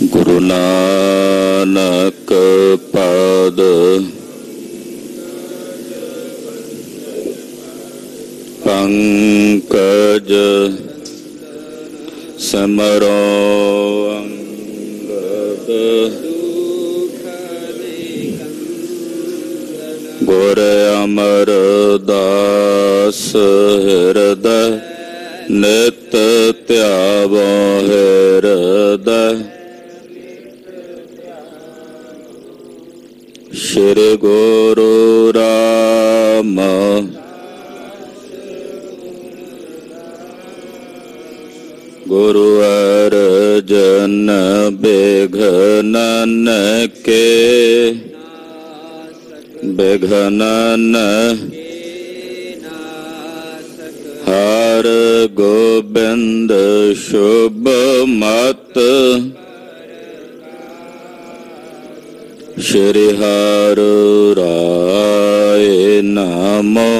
गुरु नानक पद पंकज सिमरो अंगद गुर अमरदास हृदय नित त्यावो हृदय। श्री गुरु राम गुरु अर्जन बेघनन के बेघनन हर गोबिंद शुभ मत श्री हर राय नमो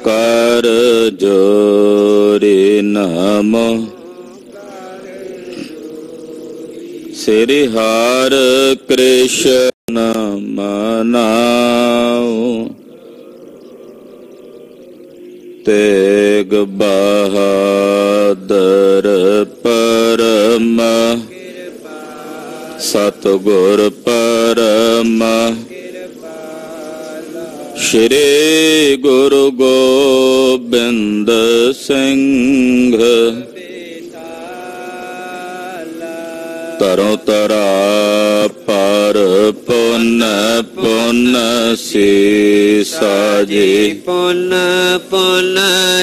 कर जोरी नमो श्री हर कृष्ण मनाओ तेग बहादुर परम सतगुर परम श्री गुरु गोबिंद सिंह तरो तरा पर पुन पुन सीसा जी पुन पुन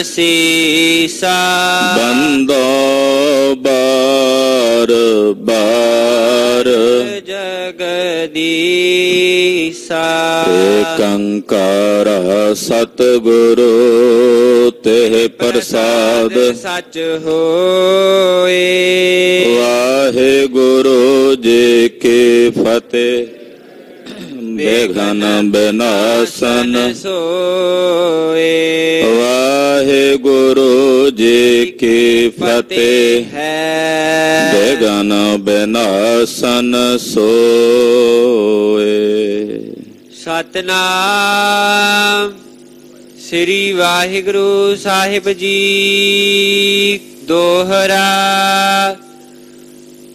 सीसा बंदो बार बार जगदीसा कंकार सतगुरु तेह प्रसाद सच होए। वाहे गुरु जी की फतेह बेघन बिनाशन सोए। वाहे गुरु जी की फतेह बेघन बिनाशन सोए। सतनाम श्री वाहिगुरु साहिब जी दोहरा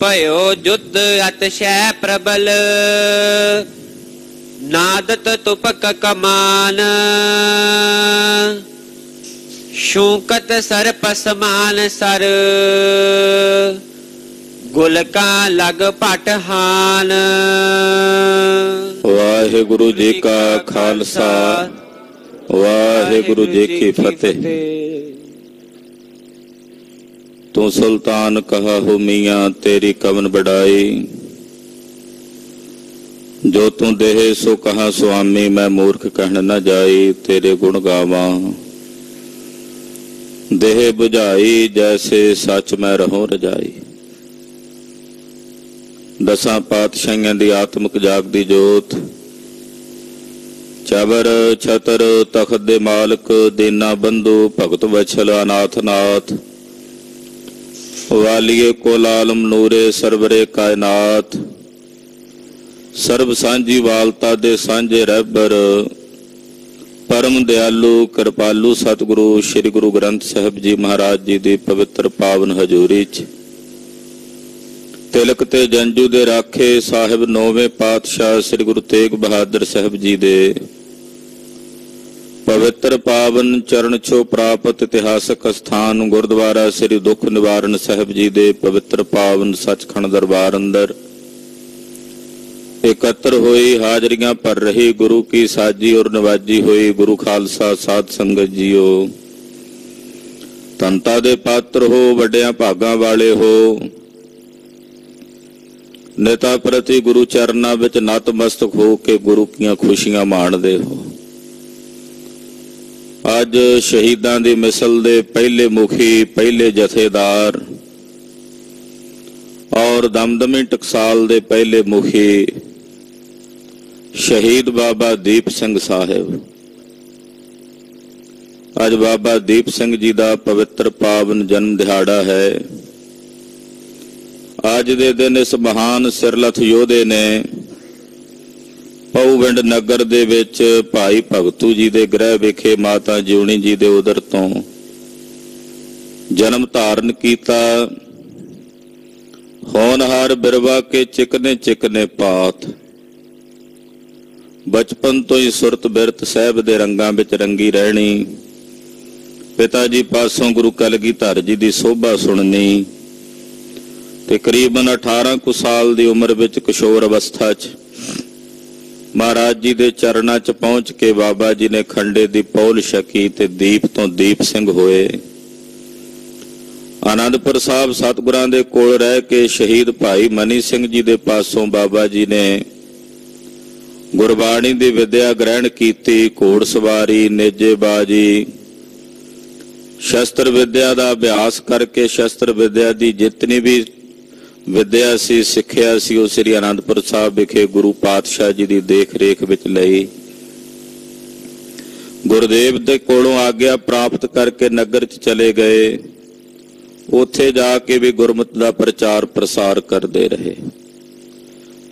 भयो जुद्ध अतिशय प्रबल नादत तुपक कमान शूकत सर्प समान सर गुलका लग पटहान। वाहिगुरु जी का खालसा वाहिगुरु जी की फतेह। तू सुल्तान कहा हो मियाँ तेरी कवन बढ़ाई जो तू देहे सो कहा स्वामी मैं मूर्ख कहन न जाई। तेरे गुण गावा देह बुझाई जैसे सच मैं रहूं रजाई। दसां पातशाहियां दी आत्मक जागदी जोत चबर छतर तख्त दे मालक दीना बंधु भगत वछल अनाथ नाथ वालिए कोल आलम नूरे सरवरे कायनात सर्व सांझी वालता दे सांझे रहबर परम दयालु कृपालु सतगुरु श्री गुरु ग्रंथ साहिब जी महाराज जी दी पवित्र पावन हजूरी च तिलक ते जंजू दे राखे साहिब नौवें पातशाह श्री गुरु तेग बहादुर साहिब जी दे पवित्र पावन चरण छो प्राप्त इतिहासक स्थान गुरुद्वारा श्री दुख निवारण साहिब जी दे पवित्र पावन सचखंड दरबार अंदर एकत्र हुई हाजरियां भर रही गुरु की साजी और नवाजी हुई गुरु खालसा साध संगत जीओ तंता दे पात्र हो वड्डियां भागां वाले हो नेता प्रति गुरु चरना विच नतमस्तक हो के गुरु कीआं खुशियां माणदे हो। अज शहीदां दी मिसल दे पहले मुखी पहले जथेदार और दमदमी टकसाल दे पहले मुखी शहीद बाबा दीप सिंह साहिब अज बाबा दीप सिंह जी का पवित्र पावन जन्म दिहाड़ा है। ਅੱਜ ਦੇ ਦਿਨ ਇਸ ਮਹਾਨ ਸਿਰਲਥ ਯੋਧੇ ਨੇ ਪਉਵਿੰਡ ਨਗਰ ਦੇ ਵਿੱਚ ਭਾਈ ਭਗਤੂ ਜੀ ਦੇ ਗ੍ਰਹਿ ਵਿਖੇ ਮਾਤਾ ਜਿਉਣੀ ਜੀ ਦੇ ਉਦਰ ਤੋਂ ਜਨਮ ਧਾਰਨ ਕੀਤਾ। ਹੋਣਹਾਰ ਬਿਰਵਾ ਕੇ ਚਿਕਨੇ ਚਿਕਨੇ ਪਾਤ, ਬਚਪਨ ਤੋਂ ਹੀ ਸੁਰਤ ਬਿਰਤ ਸਾਹਿਬ ਦੇ ਰੰਗਾਂ ਵਿੱਚ ਰੰਗੀ ਰਹਿਣੀ। ਪਿਤਾ ਜੀ ਪਾਸੋਂ ਗੁਰੂ ਕਲਗੀਧਰ ਜੀ ਦੀ ਸੋਭਾ ਸੁਣਨੀ ਤੇ ਕਰੀਬਨ 18 ਕੁ ਸਾਲ ਦੀ ਉਮਰ ਵਿੱਚ ਕਿਸ਼ੋਰ ਅਵਸਥਾ 'ਚ ਮਹਾਰਾਜ ਜੀ ਦੇ ਚਰਨਾਂ 'ਚ ਪਹੁੰਚ ਕੇ ਬਾਬਾ ਜੀ ਨੇ ਖੰਡੇ ਦੀ ਪੌਲ ਛਕੀ ਤੇ ਦੀਪ ਤੋਂ ਦੀਪ ਸਿੰਘ ਹੋਏ। ਆਨੰਦਪੁਰ ਸਾਹਿਬ ਸਤਿਗੁਰਾਂ ਦੇ ਕੋਲ ਰਹਿ ਕੇ ਸ਼ਹੀਦ ਭਾਈ ਮਨੀ ਸਿੰਘ ਜੀ ਦੇ ਪਾਸੋਂ ਬਾਬਾ ਜੀ ਨੇ ਗੁਰਬਾਣੀ ਦੀ ਵਿਦਿਆ ਗ੍ਰਹਿਣ ਕੀਤੀ। ਘੋੜ ਸਵਾਰੀ, ਨੇਜੇਬਾਜੀ, ਸ਼ਸਤਰ ਵਿਦਿਆ ਦਾ ਅਭਿਆਸ ਕਰਕੇ ਸ਼ਸਤਰ ਵਿਦਿਆ ਦੀ ਜਿਤਨੀ ਵੀ ਵਿਦਿਆ ਸੀ, ਸਿੱਖਿਆ ਸੀ, ਉਹ ਸ੍ਰੀ ਆਨੰਦਪੁਰ ਸਾਹਿਬ ਵਿਖੇ ਗੁਰੂ ਪਾਤਸ਼ਾਹ ਜੀ ਦੀ ਦੇਖ ਰੇਖ ਵਿੱਚ ਲਈ। ਗੁਰਦੇਵ ਦੇ ਕੋਲੋਂ ਆਗਿਆ ਪ੍ਰਾਪਤ ਕਰਕੇ ਨਗਰ 'ਚ ਚਲੇ ਗਏ। ਉੱਥੇ ਜਾ ਕੇ ਵੀ ਗੁਰਮਤਿ ਦਾ ਪ੍ਰਚਾਰ ਪ੍ਰਸਾਰ ਕਰਦੇ ਰਹੇ।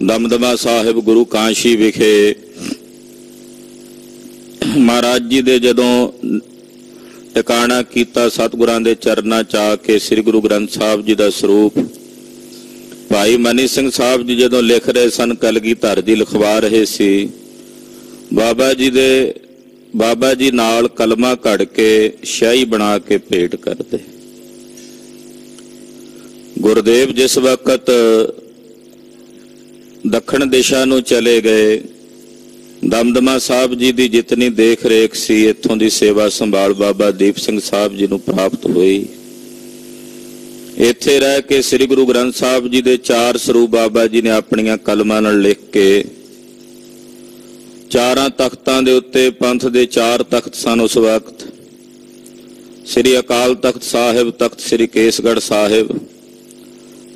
ਦਮਦਮਾ ਸਾਹਿਬ ਗੁਰੂ ਕਾਂਸ਼ੀ ਵਿਖੇ ਮਹਾਰਾਜ ਜੀ ਦੇ ਜਦੋਂ ਟਿਕਾਣਾ ਕੀਤਾ, ਸਤਿਗੁਰਾਂ ਦੇ ਚਰਨਾਂ 'ਚ ਆ ਕੇ ਸ੍ਰੀ ਗੁਰੂ ਗ੍ਰੰਥ ਸਾਹਿਬ ਜੀ ਦਾ ਸਰੂਪ ਭਾਈ ਮਨੀ ਸਿੰਘ ਸਾਹਿਬ ਜੀ ਜਦੋਂ ਲਿਖ ਰਹੇ ਸਨ, ਕਲਗੀਧਰ ਜੀ ਲਿਖਵਾ ਰਹੇ ਸੀ, ਬਾਬਾ ਜੀ ਨਾਲ ਕਲਮਾ ਘੜ ਕੇ ਸ਼ਾਹੀ ਬਣਾ ਕੇ ਭੇਟ ਕਰਦੇ। ਗੁਰਦੇਵ ਜਿਸ ਵਕਤ ਦੱਖਣ ਦਿਸ਼ਾ ਨੂੰ ਚਲੇ ਗਏ, ਦਮਦਮਾ ਸਾਹਿਬ ਜੀ ਦੀ ਜਿਤਨੀ ਦੇਖ ਰੇਖ ਸੀ, ਇੱਥੋਂ ਦੀ ਸੇਵਾ ਸੰਭਾਲ ਬਾਬਾ ਦੀਪ ਸਿੰਘ ਸਾਹਿਬ ਜੀ ਨੂੰ ਪ੍ਰਾਪਤ ਹੋਈ। ਇੱਥੇ ਰਹਿ ਕੇ ਸ੍ਰੀ ਗੁਰੂ ਗ੍ਰੰਥ ਸਾਹਿਬ ਜੀ ਦੇ 4 ਸਰੂਪ ਬਾਬਾ ਜੀ ਨੇ ਆਪਣੀਆਂ ਕਲਮਾਂ ਨਾਲ ਲਿਖ ਕੇ 4 ਤਖਤਾਂ ਦੇ ਉੱਤੇ, ਪੰਥ ਦੇ 4 ਤਖਤ ਸਨ ਉਸ ਵਕਤ, ਸ੍ਰੀ ਅਕਾਲ ਤਖਤ ਸਾਹਿਬ, ਤਖਤ ਸ੍ਰੀ ਕੇਸਗੜ੍ਹ ਸਾਹਿਬ,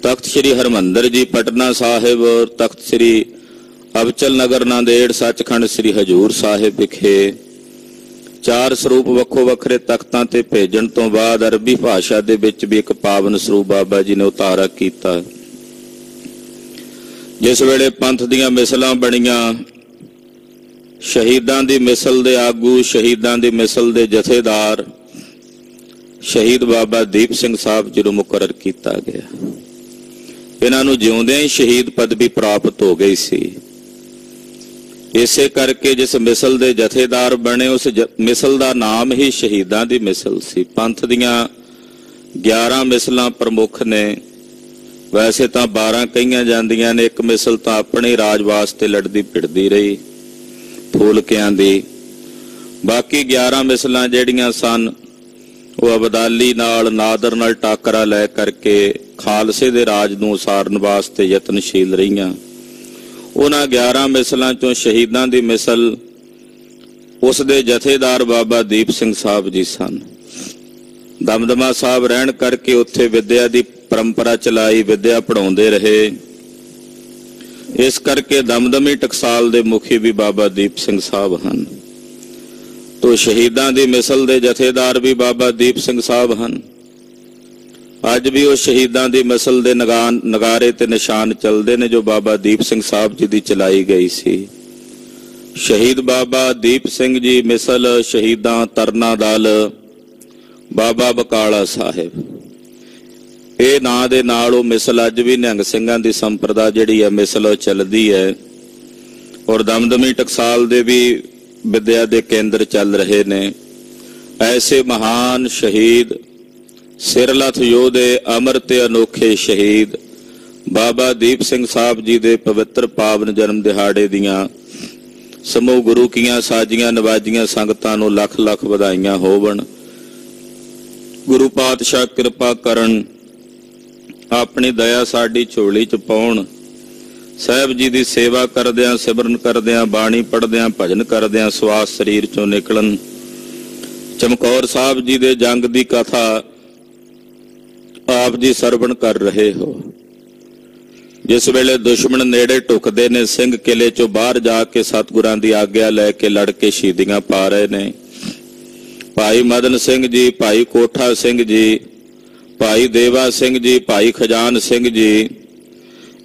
ਤਖਤ ਸ੍ਰੀ ਹਰਮੰਦਰ ਜੀ ਪਟਨਾ ਸਾਹਿਬ, ਤਖਤ ਸ੍ਰੀ ਅਬਚਲ ਨਗਰ ਨਾਂਦੇੜ, ਸੱਚਖੰਡ ਸ੍ਰੀ ਹਜੂਰ ਸਾਹਿਬ ਵਿਖੇ 4 ਸਰੂਪ ਵੱਖੋ ਵੱਖਰੇ ਤਖਤਾਂ ਤੇ ਭੇਜਣ ਤੋਂ ਬਾਅਦ ਅਰਬੀ ਭਾਸ਼ਾ ਦੇ ਵਿੱਚ ਵੀ ਇੱਕ ਪਾਵਨ ਸਰੂਪ ਬਾਬਾ ਜੀ ਨੇ ਉਤਾਰਾ ਕੀਤਾ। ਜਿਸ ਵੇਲੇ ਪੰਥ ਦੀਆਂ ਮਿਸਲਾਂ ਬਣੀਆਂ, ਸ਼ਹੀਦਾਂ ਦੀ ਮਿਸਲ ਦੇ ਆਗੂ, ਸ਼ਹੀਦਾਂ ਦੀ ਮਿਸਲ ਦੇ ਜਥੇਦਾਰ ਸ਼ਹੀਦ ਬਾਬਾ ਦੀਪ ਸਿੰਘ ਸਾਹਿਬ ਜੀ ਨੂੰ ਮੁਕਰਰ ਕੀਤਾ ਗਿਆ। ਇਹਨਾਂ ਨੂੰ ਜਿਉਂਦਿਆਂ ਹੀ ਸ਼ਹੀਦ ਪਦਵੀ ਪ੍ਰਾਪਤ ਹੋ ਗਈ ਸੀ। ਇਸੇ ਕਰਕੇ ਜਿਸ ਮਿਸਲ ਦੇ ਜਥੇਦਾਰ ਬਣੇ, ਉਸ ਮਿਸਲ ਦਾ ਨਾਮ ਹੀ ਸ਼ਹੀਦਾਂ ਦੀ ਮਿਸਲ ਸੀ। ਪੰਥ ਦੀਆਂ 11 ਮਿਸਲਾਂ ਪ੍ਰਮੁੱਖ ਨੇ, ਵੈਸੇ ਤਾਂ 12 ਕਹੀਆਂ ਜਾਂਦੀਆਂ ਨੇ। ਇੱਕ ਮਿਸਲ ਤਾਂ ਆਪਣੇ ਰਾਜ ਵਾਸਤੇ ਲੜਦੀ ਭਿੜਦੀ ਰਹੀ, ਫੂਲਕਿਆਂ ਦੀ। ਬਾਕੀ 11 ਮਿਸਲਾਂ ਜਿਹੜੀਆਂ ਸਨ, ਉਹ ਅਬਦਾਲੀ ਨਾਲ, ਨਾਦਰ ਨਾਲ ਟਾਕਰਾ ਲੈ ਕਰਕੇ ਖਾਲਸੇ ਦੇ ਰਾਜ ਨੂੰ ਉਸਾਰਨ ਵਾਸਤੇ ਯਤਨਸ਼ੀਲ ਰਹੀਆਂ। ਉਹਨਾਂ 11 ਮਿਸਲਾਂ ਚੋਂ ਸ਼ਹੀਦਾਂ ਦੀ ਮਿਸਲ, ਉਸ ਦੇ ਜਥੇਦਾਰ ਬਾਬਾ ਦੀਪ ਸਿੰਘ ਸਾਹਿਬ ਜੀ ਸਨ। ਦਮਦਮਾ ਸਾਹਿਬ ਰਹਿਣ ਕਰਕੇ ਉੱਥੇ ਵਿਦਿਆ ਦੀ ਪਰੰਪਰਾ ਚਲਾਈ, ਵਿਦਿਆ ਪੜਾਉਂਦੇ ਰਹੇ। ਇਸ ਕਰਕੇ ਦਮਦਮੀ ਟਕਸਾਲ ਦੇ ਮੁਖੀ ਵੀ ਬਾਬਾ ਦੀਪ ਸਿੰਘ ਸਾਹਿਬ ਹਨ। ਤੋ ਸ਼ਹੀਦਾਂ ਦੀ ਮਿਸਲ ਦੇ ਜਥੇਦਾਰ ਵੀ ਬਾਬਾ ਦੀਪ ਸਿੰਘ ਸਾਹਿਬ ਹਨ। ਅੱਜ ਵੀ ਉਹ ਸ਼ਹੀਦਾਂ ਦੀ ਮਿਸਲ ਦੇ ਨਗਾਰੇ ਤੇ ਨਿਸ਼ਾਨ ਚੱਲਦੇ ਨੇ ਜੋ ਬਾਬਾ ਦੀਪ ਸਿੰਘ ਸਾਹਿਬ ਜੀ ਦੀ ਚਲਾਈ ਗਈ ਸੀ। ਸ਼ਹੀਦ ਬਾਬਾ ਦੀਪ ਸਿੰਘ ਜੀ ਮਿਸਲ, ਸ਼ਹੀਦਾਂ ਤਰਨਾ ਦਲ, ਬਾਬਾ ਬਕਾਲਾ ਸਾਹਿਬ, ਇਹ ਨਾਂ ਦੇ ਨਾਲ ਉਹ ਮਿਸਲ ਅੱਜ ਵੀ ਨਿਹੰਗ ਸਿੰਘਾਂ ਦੀ ਸੰਪਰਦਾ ਜਿਹੜੀ ਹੈ ਮਿਸਲ ਚੱਲਦੀ ਹੈ। ਔਰ ਦਮਦਮੀ ਟਕਸਾਲ ਦੇ ਵੀ ਵਿਦਿਆ ਦੇ ਕੇਂਦਰ ਚੱਲ ਰਹੇ ਨੇ। ਐਸੇ ਮਹਾਨ ਸ਼ਹੀਦ, ਸਿਰਲਥ ਯੋਧੇ, ਅਮਰ ਤੇ ਅਨੋਖੇ ਸ਼ਹੀਦ ਬਾਬਾ ਦੀਪ ਸਿੰਘ ਸਾਹਿਬ ਜੀ ਦੇ ਪਵਿੱਤਰ ਪਾਵਨ ਜਨਮ ਦਿਹਾੜੇ ਦੀਆਂ ਸਮੂਹ ਗੁਰੂ ਕੀਆਂ ਸਾਜੀਆਂ ਨਵਾਜੀਆਂ ਸੰਗਤਾਂ ਨੂੰ ਲੱਖ ਲੱਖ ਵਧਾਈਆਂ ਹੋਵਣ। ਗੁਰੂ ਪਾਤਸ਼ਾਹ ਕਿਰਪਾ ਕਰਨ, ਆਪਣੀ ਦਇਆ ਸਾਡੀ ਝੋਲੀ ਚ ਪਾਉਣ। ਸਾਹਿਬ ਜੀ ਦੀ ਸੇਵਾ ਕਰਦਿਆਂ, ਸਿਮਰਨ ਕਰਦਿਆਂ, ਬਾਣੀ ਪੜ੍ਹਦਿਆਂ, ਭਜਨ ਕਰਦਿਆਂ ਸਵਾਸ ਸਰੀਰ ਚੋਂ ਨਿਕਲਣ। ਚਮਕੌਰ ਸਾਹਿਬ ਜੀ ਦੇ ਜੰਗ ਦੀ ਕਥਾ ਆਪ ਜੀ ਸਰਵਣ ਕਰ ਰਹੇ ਹੋ। ਜਿਸ ਵੇਲੇ ਦੁਸ਼ਮਣ ਨੇੜੇ ਢੁਕਦੇ ਨੇ, ਸਿੰਘ ਕਿਲੇ ਚੋਂ ਬਾਹਰ ਜਾ ਕੇ ਸਤਿਗੁਰਾਂ ਦੀ ਆਗਿਆ ਲੈ ਕੇ ਲੜ ਕੇ ਸ਼ਹੀਦੀਆਂ ਪਾ ਰਹੇ ਨੇ। ਭਾਈ ਮਦਨ ਸਿੰਘ ਜੀ, ਭਾਈ ਕੋਠਾ ਸਿੰਘ ਜੀ, ਭਾਈ ਦੇਵਾ ਸਿੰਘ ਜੀ, ਭਾਈ ਖਜਾਨ ਸਿੰਘ ਜੀ,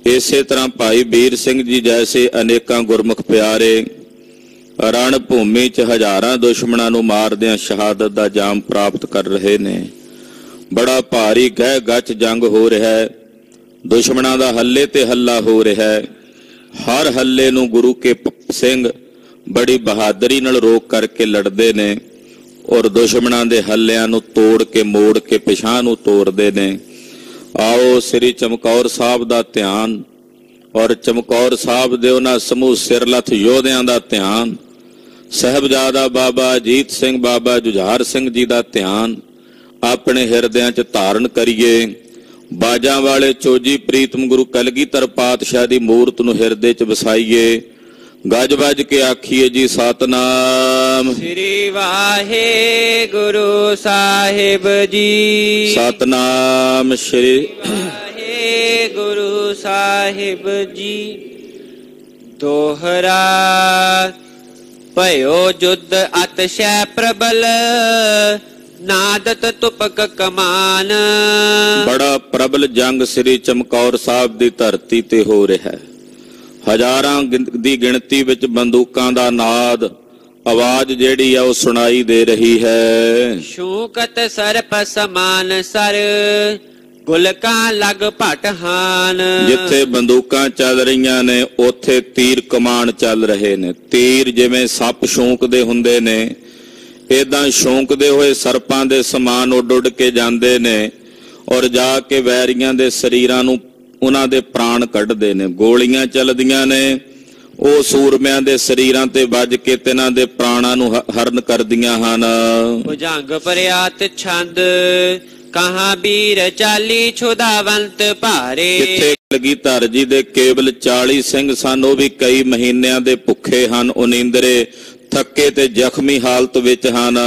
ਇਸੇ ਤਰ੍ਹਾਂ ਭਾਈ ਵੀਰ ਸਿੰਘ ਜੀ ਜੈਸੇ ਅਨੇਕਾਂ ਗੁਰਮੁਖ ਪਿਆਰੇ ਰਣ ਭੂਮੀ 'ਚ ਹਜ਼ਾਰਾਂ ਦੁਸ਼ਮਣਾਂ ਨੂੰ ਮਾਰਦਿਆਂ ਸ਼ਹਾਦਤ ਦਾ ਜਾਮ ਪ੍ਰਾਪਤ ਕਰ ਰਹੇ ਨੇ। ਬੜਾ ਭਾਰੀ ਗਹਿ ਗੱਚ ਜੰਗ ਹੋ ਰਿਹਾ ਹੈ। ਦੁਸ਼ਮਣਾਂ ਦਾ ਹੱਲੇ ਤੇ ਹੱਲਾ ਹੋ ਰਿਹਾ ਹੈ। ਹਰ ਹੱਲੇ ਨੂੰ ਗੁਰੂ ਕੇ ਸਿੰਘ ਬੜੀ ਬਹਾਦਰੀ ਨਾਲ ਰੋਕ ਕਰਕੇ ਲੜਦੇ ਨੇ ਔਰ ਦੁਸ਼ਮਣਾਂ ਦੇ ਹੱਲਿਆਂ ਨੂੰ ਤੋੜ ਕੇ ਮੋੜ ਕੇ ਪਿਛਾਂਹ ਨੂੰ ਤੋੜਦੇ ਨੇ। ਆਓ ਸ੍ਰੀ ਚਮਕੌਰ ਸਾਹਿਬ ਦਾ ਧਿਆਨ ਔਰ ਚਮਕੌਰ ਸਾਹਿਬ ਦੇ ਉਹਨਾਂ ਸਮੂਹ ਸਿਰਲੱਥ ਯੋਧਿਆਂ ਦਾ ਧਿਆਨ, ਸਾਹਿਬਜ਼ਾਦਾ ਬਾਬਾ ਅਜੀਤ ਸਿੰਘ, ਬਾਬਾ ਜੁਝਾਰ ਸਿੰਘ ਜੀ ਦਾ ਧਿਆਨ ਆਪਣੇ ਹਿਰਦਿਆਂ 'ਚ ਧਾਰਨ ਕਰੀਏ। ਬਾਜਾਂ ਵਾਲੇ ਚੋਜੀ ਪ੍ਰੀਤਮ ਗੁਰੂ ਕਲਗੀਧਰ ਪਾਤਸ਼ਾਹ ਦੀ ਮੂਰਤ ਨੂੰ ਹਿਰਦੇ 'ਚ ਵਸਾਈਏ। ਗੱਜ ਵੱਜ ਕੇ ਆਖੀਏ ਜੀ ਸਤਨਾਮ ਸ੍ਰੀ ਵਾਹਿਗੁਰੂ ਸਾਹਿਬ ਜੀ। ਸਤਨਾਮ ਸ੍ਰੀ ਵਾਹਿਗੁਰੂ ਸਾਹਿਬ ਜੀ। ਦੋਹਰਾ ਭਇਓ ਜੁਧ ਅਤਿਸ਼ੈ ਪ੍ਰਬਲ, ਨਾਦਤ ਤੁਪਕ ਕਮਾਨ। ਬੜਾ ਪ੍ਰਬਲ ਜੰਗ ਸ੍ਰੀ ਚਮਕੌਰ ਸਾਹਿਬ ਦੀ ਧਰਤੀ ਤੇ ਹੋ ਰਿਹਾ ਹੈ। ਹਜ਼ਾਰਾਂ ਦੀ ਗਿਣਤੀ ਵਿੱਚ ਬੰਦੂਕਾਂ ਦਾ ਨਾਦ, ਆਵਾਜ਼ ਜਿਹੜੀ ਆ ਉਹ ਸੁਣਾਈ ਦੇ ਰਹੀ ਹੈ। ਸ਼ੂਕਤ ਸਰਪ ਸਮਾਨ ਸਰ, ਗੁਲਕਾਂ ਲਗ ਭਟ ਹਾਨ। ਜਿੱਥੇ ਬੰਦੂਕਾਂ ਚੱਲ ਰਹੀਆਂ ਨੇ ਉੱਥੇ ਤੀਰ ਕਮਾਨ ਚੱਲ ਰਹੇ ਨੇ। ਤੀਰ ਜਿਵੇਂ ਸੱਪ ਸ਼ੌਂਕਦੇ ਹੁੰਦੇ ਨੇ, ਏਦਾਂ ਸ਼ੌਂਕਦੇ ਹੋਏ ਸਰਪਾਂ ਦੇ ਸਮਾਨ ਉੱਡ ਉੱਡ ਕੇ ਜਾਂਦੇ ਨੇ ਔਰ ਜਾ ਕੇ ਵੈਰੀਆਂ ਦੇ ਸਰੀਰਾਂ ਨੂੰ ਉਹਨਾਂ ਦੇ ਪ੍ਰਾਣ ਕੱਢਦੇ ਨੇ। ਗੋਲੀਆਂ ਚੱਲਦੀਆਂ ਨੇ, ਉਹ ਸੂਰਮਿਆਂ ਦੇ ਸਰੀਰਾਂ ਤੇ ਵੱਜ ਕੇ ਤਿਨਾਂ ਦੇ ਪ੍ਰਾਣਾਂ ਨੂੰ ਹਰਨ ਕਰਦੀਆਂ ਹਨ। ਭੁਜੰਗ ਭਰਿਆਤ ਛੰਦ, ਕਹਾਂ ਵੀਰ ਚਾਲੀ ਛੁਦਾਵੰਤ ਭਾਰੇ। ਕਿੱਥੇ ਕਲਗੀਧਰ ਜੀ ਦੇ ਕੇਵਲ 40 ਸਿੰਘ ਸਨ, ਉਹ ਵੀ ਕਈ ਮਹੀਨਿਆਂ ਦੇ ਭੁੱਖੇ ਹਨ, ਉਨੀਂਦਰੇ ਥੱਕੇ ਤੇ ਜ਼ਖਮੀ ਹਾਲਤ ਵਿੱਚ ਹਨ।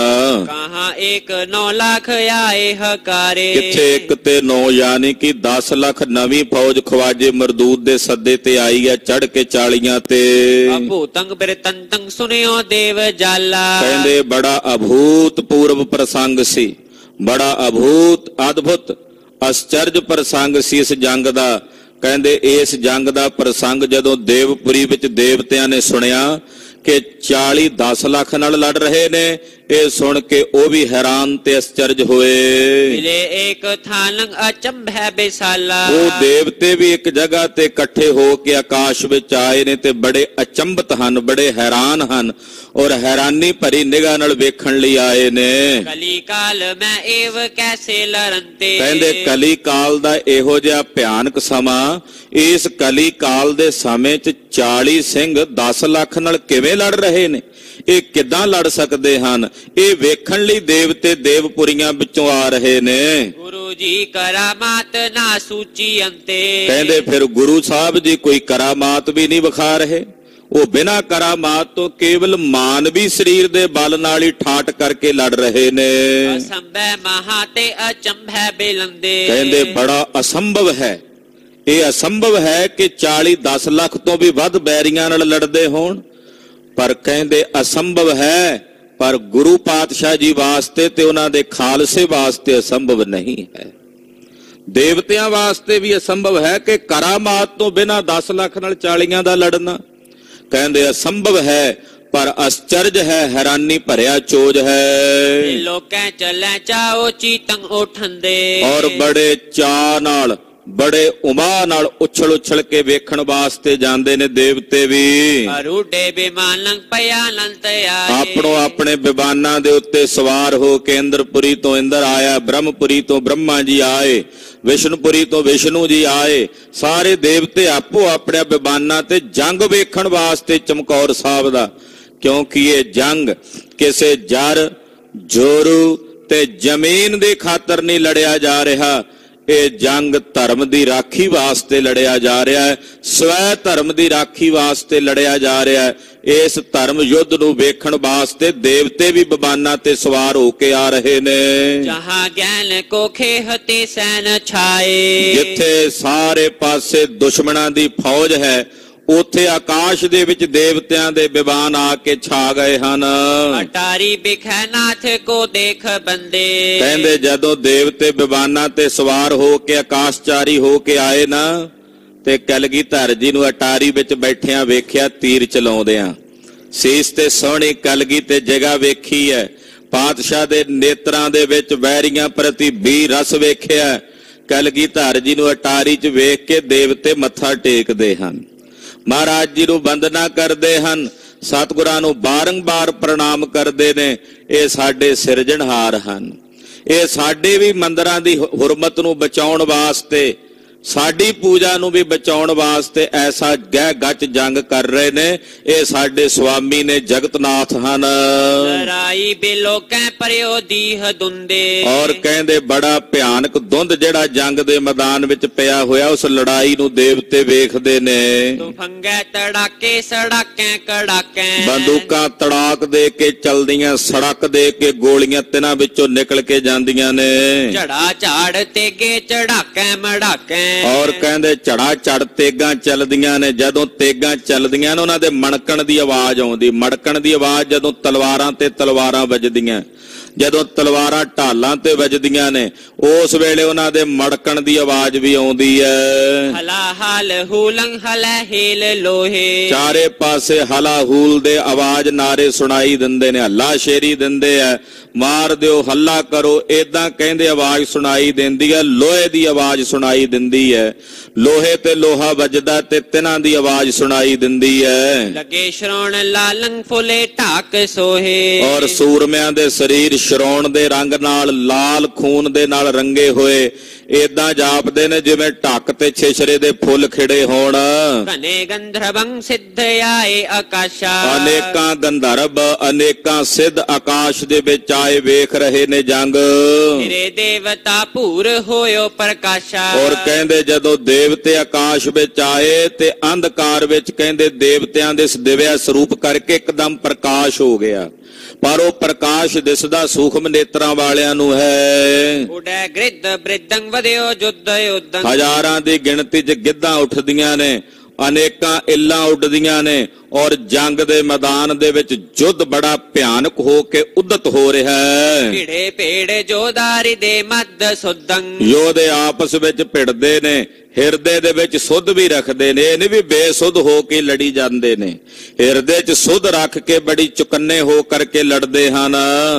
ਕਹਾਂ 1 ਲੱਖ ਆਏ ਹਕਾਰੇ। ਕਿੱਥੇ 1 ਤੇ 9 ਯਾਨੀ ਕਿ 10 ਲੱਖ ਨਵੀਂ ਫੌਜ ਖਵਾਜੇ ਮਰਦੂਦ ਦੇ ਸੱਦੇ ਤੇ ਆਈ ਹੈ, ਚੜ ਕੇ 40 ਤੇ। ਅਭੂਤੰਗ ਬਿਰਤੰਤੰਗ ਸੁਣਿਓ ਦੇਵ ਜਾਲਾ। ਕਹਿੰਦੇ ਬੜਾ ਅਭੂਤਪੂਰਵ ਪ੍ਰਸੰਗ ਸੀ, ਬੜਾ ਅਦਭੁਤ ਅਸਚਰਜ ਪ੍ਰਸੰਗ ਸੀ ਇਸ ਜੰਗ ਦਾ। ਕਹਿੰਦੇ ਇਸ ਜੰਗ ਦਾ ਪ੍ਰਸੰਗ ਜਦੋਂ ਦੇਵਪੁਰੀ ਵਿੱਚ ਦੇਵਤਿਆਂ ਨੇ ਸੁਣਿਆ ਕਿ 40 10 ਲੱਖ ਨਾਲ ਲੜ ਰਹੇ ਨੇ, ਇਹ ਸੁਣ ਕੇ ਉਹ ਵੀ ਹੈਰਾਨ ਤੇ ਅਸਚਰਜ ਹੋਏ। ਮਿਲੇ ਇੱਕ ਥਾਨੰ ਅਚੰਭੈ ਬੇਸਾਲਾ। ਉਹ ਦੇਵਤੇ ਵੀ ਇੱਕ ਜਗ੍ਹਾ ਤੇ ਇਕੱਠੇ ਹੋ ਕੇ ਆਕਾਸ਼ ਵਿੱਚ ਆਏ ਨੇ ਤੇ ਬੜੇ ਅਚੰਭਤ ਹਨ, ਬੜੇ ਹੈਰਾਨ ਹਨ ਔਰ ਹੈਰਾਨੀ ਭਰੀ ਨਿਗਾਹ ਨਾਲ ਵੇਖਣ ਲਈ ਆਏ ਨੇ। ਕਲੀ ਕਾਲ ਮੈਂ ਏਵ ਕੈਸੇ ਲਰੰਤੇ। ਕਹਿੰਦੇ ਕਲੀ ਕਾਲ ਦਾ ਇਹੋ ਜਿਹਾ ਭਿਆਨਕ ਸਮਾਂ, ਇਸ ਕਲੀ ਕਾਲ ਦੇ ਸਮੇਂ 'ਚ 40 ਸਿੰਘ 10 ਲੱਖ ਨਾਲ ਕਿਵੇਂ ਲੜ ਰਹੇ ਨੇ, ਇਹ ਕਿੱਦਾਂ ਲੜ ਸਕਦੇ ਹਨ? ਇਹ ਵੇਖਣ ਲਈ ਦੇਵਤੇ ਦੇਵਪੁਰੀਆਂ ਵਿੱਚੋਂ ਆ ਰਹੇ ਨੇ। ਗੁਰੂ ਜੀ ਕਰਾਮਾਤ ਨਾ ਸੂਚੀ ਅੰਤੇ। ਕਹਿੰਦੇ ਫਿਰ ਗੁਰੂ ਸਾਹਿਬ ਜੀ ਕੋਈ ਕਰਾਮਾਤ ਵੀ ਨਹੀਂ ਵਿਖਾ ਰਹੇ, ਉਹ ਬਿਨਾਂ ਕਰਾਮਾਤ ਤੋਂ ਕੇਵਲ ਮਾਨਵੀ ਸਰੀਰ ਦੇ ਬਲ ਨਾਲ ਹੀ ਠਾਟ ਕਰਕੇ ਲੜ ਰਹੇ ਨੇ। ਅਸੰਭੈ ਮਹਾ ਤੇ ਅਚੰਭੈ ਬੇਲੰਦੇ। ਕਹਿੰਦੇ ਬੜਾ ਅਸੰਭਵ ਹੈ, ਇਹ ਅਸੰਭਵ ਹੈ ਕਿ 40 10 ਲੱਖ ਤੋਂ ਵੀ ਵੱਧ ਬੈਰੀਆਂ ਨਾਲ ਲੜਦੇ ਹੋਣ, ਪਰ ਕਹਿੰਦੇ ਅਸੰਭਵ ਹੈ, ਪਰ ਗੁਰੂ ਪਾਤਸ਼ਾਹ ਜੀ ਵਾਸਤੇ ਤੇ ਉਹਨਾਂ ਦੇ ਖਾਲਸੇ ਵਾਸਤੇ ਅਸੰਭਵ ਨਹੀਂ ਹੈ। ਦੇਵਤਿਆਂ ਵਾਸਤੇ ਵੀ ਅਸੰਭਵ ਹੈ ਕਿ ਕਰਾਮਾਤ ਤੋਂ ਬਿਨਾਂ 10 ਲੱਖ ਨਾਲ 40 ਦਾ ਲੜਨਾ। ਕਹਿੰਦੇ ਅਸੰਭਵ ਹੈ ਪਰ ਅਸਚਰਜ ਹੈ, ਹੈਰਾਨੀ ਭਰਿਆ ਚੋਜ ਹੈ। ਲੋਕਾਂ ਚੱਲੇ ਚਾਓ ਚੀਤੰ ਉਠੰਦੇ। ਔਰ ਬੜੇ ਚਾਅ ਨਾਲ, ਬੜੇ ਉਮਾਹ ਨਾਲ ਉਛਲ ਕੇ ਵੇਖਣ ਵਾਸਤੇ ਜਾਂਦੇ ਨੇ ਦੇਵਤੇ ਵੀ। ਅਰੂਡੇ ਬਿਮਾਨੰ ਪਿਆਨੰਤ ਆਏ। ਆਪਣੋ ਆਪਣੇ ਵਿਮਾਨਾਂ ਦੇ ਉੱਤੇ ਸਵਾਰ ਹੋ ਕੇ ਇੰਦਰਪੁਰੀ ਤੋਂ ਇੰਦਰ ਆਇਆ, ਬ੍ਰਹਮਪੁਰੀ ਤੋਂ ਬ੍ਰਹਮਾ ਜੀ ਆਏ, ਵਿਸ਼ਨੂਪੁਰੀ ਤੋਂ ਵਿਸ਼ਨੂੰ ਜੀ ਆਏ। ਸਾਰੇ ਦੇਵਤੇ ਆਪੋ ਆਪਣੇ ਵਿਮਾਨਾਂ ਤੇ ਜੰਗ ਵੇਖਣ ਵਾਸਤੇ ਚਮਕੌਰ ਸਾਹਿਬ ਦਾ, ਕਿਉਂਕਿ ਇਹ ਜੰਗ ਕਿਸੇ ਜਰ ਜੋਰੂ ਤੇ ਜ਼ਮੀਨ ਦੇ ਖਾਤਰ ਨਹੀਂ ਲੜਿਆ ਜਾ ਰਿਹਾ, ਇਹ ਜੰਗ ਧਰਮ ਦੀ ਰਾਖੀ ਵਾਸਤੇ ਲੜਿਆ ਜਾ ਰਿਹਾ ਹੈ, ਸਵੈ ਧਰਮ ਦੀ ਰਾਖੀ ਵਾਸਤੇ ਲੜਿਆ ਜਾ ਰਿਹਾ ਹੈ। ਇਸ ਧਰਮ ਯੁੱਧ ਨੂੰ ਵੇਖਣ ਵਾਸਤੇ ਦੇਵਤੇ ਵੀ ਵਿਮਾਨਾਂ ਤੇ ਸਵਾਰ ਹੋ ਕੇ ਆ ਰਹੇ ਨੇ। ਜਹਾਂ ਗਿਆਨ ਕੋ ਖੇਹਤੇ ਸੈਨ ਛਾਏ। ਜਿੱਥੇ ਸਾਰੇ ਪਾਸੇ ਦੁਸ਼ਮਣਾਂ ਦੀ ਫੌਜ ਹੈ, ਉੱਥੇ ਆਕਾਸ਼ ਦੇ ਵਿੱਚ ਦੇਵਤਿਆਂ ਦੇ ਵਿਮਾਨ ਆ ਕੇ ਛਾ ਗਏ ਹਨ। ਅਟਾਰੀ ਬਿਖੈ ਨਾਥ ਕੋ ਦੇਖ ਬੰਦੇ। ਕਹਿੰਦੇ ਜਦੋਂ ਦੇਵਤੇ ਵਿਮਾਨਾਂ ਤੇ ਸਵਾਰ ਹੋ ਕੇ ਆਕਾਸ਼ਚਾਰੀ ਹੋ ਕੇ ਆਏ ਨਾ, ਤੇ ਕਲਗੀਧਰ ਜੀ ਨੂੰ ਅਟਾਰੀ ਵਿੱਚ ਬੈਠਿਆਂ ਵੇਖਿਆ ਤੀਰ ਚਲਾਉਂਦਿਆਂ। ਸੀਸ ਤੇ ਸੋਹਣੀ ਕਲਗੀ ਤੇ ਜਗ੍ਹਾ ਵੇਖੀ ਹੈ। ਪਾਤਸ਼ਾਹ ਦੇ ਨੇਤਰਾਂ ਦੇ ਵਿੱਚ ਵੈਰੀਆਂ ਪ੍ਰਤੀ ਵੀਰ ਰਸ ਵੇਖਿਆ। ਕਲਗੀਧਰ ਜੀ ਨੂੰ ਅਟਾਰੀ 'ਚ ਵੇਖ ਕੇ ਦੇਵਤੇ ਮੱਥਾ ਟੇਕਦੇ ਹਨ, ਮਹਾਰਾਜ ਜੀ ਨੂੰ ਵੰਦਨਾ ਕਰਦੇ ਹਨ, ਸਤਿਗੁਰਾਂ ਨੂੰ ਬਾਰੰਬਾਰ ਪ੍ਰਣਾਮ ਕਰਦੇ ਨੇ। ਇਹ ਸਾਡੇ ਸਿਰਜਣਹਾਰ ਹਨ। ਇਹ ਸਾਡੇ ਵੀ ਮੰਦਰਾਂ ਦੀ ਹੁਰਮਤ ਨੂੰ ਬਚਾਉਣ ਵਾਸਤੇ, ਸਾਡੀ ਪੂਜਾ ਨੂੰ ਵੀ ਬਚਾਉਣ ਵਾਸਤੇ ਐਸਾ ਗਹਿ ਗੱਚ ਜੰਗ ਕਰ ਰਹੇ ਨੇ। ਇਹ ਸਾਡੇ ਸੁਆਮੀ ਨੇ, ਜਗਤਨਾਥ ਹਨ। ਲੜਾਈ ਬਿਲੋਕੈ ਪਰਿਓ ਦੀਹ ਦੁੰਦੇ। ਔਰ ਕਹਿੰਦੇ ਬੜਾ ਭਿਆਨਕ ਧੁੰਦ ਜਿਹੜਾ ਜੰਗ ਦੇ ਮੈਦਾਨ ਵਿੱਚ ਪਿਆ ਹੋਇਆ, ਉਸ ਲੜਾਈ ਨੂੰ ਦੇਵਤੇ ਵੇਖਦੇ ਨੇ। ਤੁਫੰਗੈ ਤੜਾਕੇ ਸੜਾਕੈ ਕੜਾਕੈ। ਬੰਦੂਕਾਂ ਤੜਾਕ ਦੇ ਕੇ ਚਲਦੀਆਂ, ਸੜਕ ਦੇ ਕੇ ਗੋਲੀਆਂ ਤਿਨਾਂ ਵਿੱਚੋਂ ਨਿਕਲ ਕੇ ਜਾਂਦੀਆਂ ਨੇ। ਝੜਾ ਝਾੜ ਤੇਗੇ ਚੜਾਕੈ ਮੜਾਕੈ। ਔਰ ਕਹਿੰਦੇ ਝੜਾ ਝੜ ਤੇਗਾਂ ਚੱਲਦੀਆਂ ਨੇ। ਜਦੋਂ ਤੇਗਾਂ ਚੱਲਦੀਆਂ ਨੇ ਉਹਨਾਂ ਦੇ ਮਣਕਣ ਦੀ ਆਵਾਜ਼ ਆਉਂਦੀ। ਮੜਕਣ ਦੀ ਆਵਾਜ਼ ਜਦੋਂ ਤਲਵਾਰਾਂ ਤੇ ਤਲਵਾਰਾਂ ਵੱਜਦੀਆਂ, ਜਦੋਂ ਤਲਵਾਰਾਂ ਢਾਲਾਂ ਤੇ ਵੱਜਦੀਆਂ ਨੇ, ਉਸ ਵੇਲੇ ਉਹਨਾਂ ਦੇ ਮੜਕਣ ਦੀ ਆਵਾਜ਼ ਵੀ ਆਉਂਦੀ ਹੈ। ਹਲਾ ਹਾਲ ਹੂਲੰ ਹਲਾ ਹੀਲ ਲੋਹੇ। ਚਾਰੇ ਪਾਸੇ ਹਲਾ ਹੂਲ ਦੇ ਆਵਾਜ਼ ਨਾਰੇ ਸੁਣਾਈ ਦਿੰਦੇ ਨੇ, ਹੱਲਾ ਸ਼ੇਰੀ ਦਿੰਦੇ ਆ, ਮਾਰ ਦਿਓ, ਹੱਲਾ ਕਰੋ, ਏਦਾਂ ਕਹਿੰਦੇ ਆਵਾਜ਼ ਸੁਣਾਈ ਦਿੰਦੀ ਹੈ। ਲੋਹੇ ਦੀ ਆਵਾਜ਼ ਸੁਣਾਈ ਦਿੰਦੀ ਹੈ। ਲੋਹੇ ਤੇ ਲੋਹਾ ਵੱਜਦਾ ਤੇ ਤਿਨਾਂ ਦੀ ਆਵਾਜ਼ ਸੁਣਾਈ ਦਿੰਦੀ ਹੈ। ਲਗੇ ਸ਼ਰੋਣ ਲਾਲੰ ਫੁਲੇ ਢਾਕ ਸੋਹੇ। ਔਰ ਸੂਰਮਿਆਂ ਦੇ ਸਰੀਰ ਸ਼ਰੋਣ ਦੇ ਰੰਗ ਨਾਲ, ਲਾਲ ਖੂਨ ਦੇ ਨਾਲ ਰੰਗੇ ਹੋਏ, ਏਦਾਂ ਜਾਪਦੇ ਨੇ ਜਿਵੇਂ ਢੱਕ ਤੇ ਛੇਛਰੇ ਦੇ ਫੁੱਲ ਖਿੜੇ ਹੋਣ। ਘਨੇ ਗੰਧਰਵੰ ਸਿੱਧ ਆਏ ਆਕਾਸ਼ਾ। ਅਨੇਕਾਂ ਗੰਧਰਵ, ਅਨੇਕਾਂ ਸਿੱਧ ਆਕਾਸ਼ ਦੇ ਵਿੱਚ ਆਏ ਵੇਖ ਰਹੇ ਨੇ ਜੰਗ। ਤੇਰੇ ਦੇਵਤਾ ਭੂਰ ਹੋਇਓ ਪ੍ਰਕਾਸ਼ਾ। ਔਰ ਕਹਿੰਦੇ ਜਦੋਂ ਦੇਵਤੇ ਆਕਾਸ਼ ਵਿੱਚ ਆਏ ਤੇ ਅੰਧਕਾਰ ਵਿੱਚ ਕਹਿੰਦੇ ਦੇਵਤਿਆਂ ਦੇ ਦਿਵਿਆ ਸਰੂਪ ਕਰਕੇ ਇੱਕਦਮ ਪ੍ਰਕਾਸ਼ ਹੋ ਗਿਆ। ਪਰ ਉਹ ਪ੍ਰਕਾਸ਼ ਦਿਸਦਾ ਸੂਖਮ ਨੇਤਰਾਂ ਵਾਲਿਆਂ ਨੂੰ ਹੈ। ਉਡੈ ਗ੍ਰਿਧ ਬ੍ਰਿਧੰ ਵਧਿਓ ਜੁੱਧ ਉਦੰ। ਹਜ਼ਾਰਾਂ ਦੀ ਗਿਣਤੀ 'ਚ ਗਿੱਧਾਂ ਉੱਠਦੀਆਂ ਨੇ, ਅਨੇਕਾਂ ਇੱਲਾਂ ਉੱਡਦੀਆਂ ਨੇ, ਔਰ ਜੰਗ ਦੇ ਮੈਦਾਨ ਦੇ ਵਿੱਚ ਯੁੱਧ ਬੜਾ ਭਿਆਨਕ ਹੋ ਕੇ ਉਦਤ ਹੋ ਰਿਹਾ ਹੈ। ਭਿੜੇ ਭੇੜ ਜੋਦਾਰੀ ਦੇ ਮੱਧ ਸੁਦੰ। ਯੋਧੇ ਆਪਸ ਵਿੱਚ ਭਿੜਦੇ ਨੇ, ਹਿਰਦੇ ਦੇ ਵਿੱਚ ਸੁੱਧ ਵੀ ਰੱਖਦੇ ਨੇ। ਇਹ ਨਹੀਂ ਵੀ ਬੇਸੁੱਧ ਹੋ ਕੇ ਲੜੀ ਜਾਂਦੇ ਨੇ, ਹਿਰਦੇ 'ਚ ਸੁੱਧ ਰੱਖ ਕੇ ਬੜੀ ਚੁਕੰਨੇ ਹੋ ਕਰਕੇ ਲੜਦੇ ਹਨ।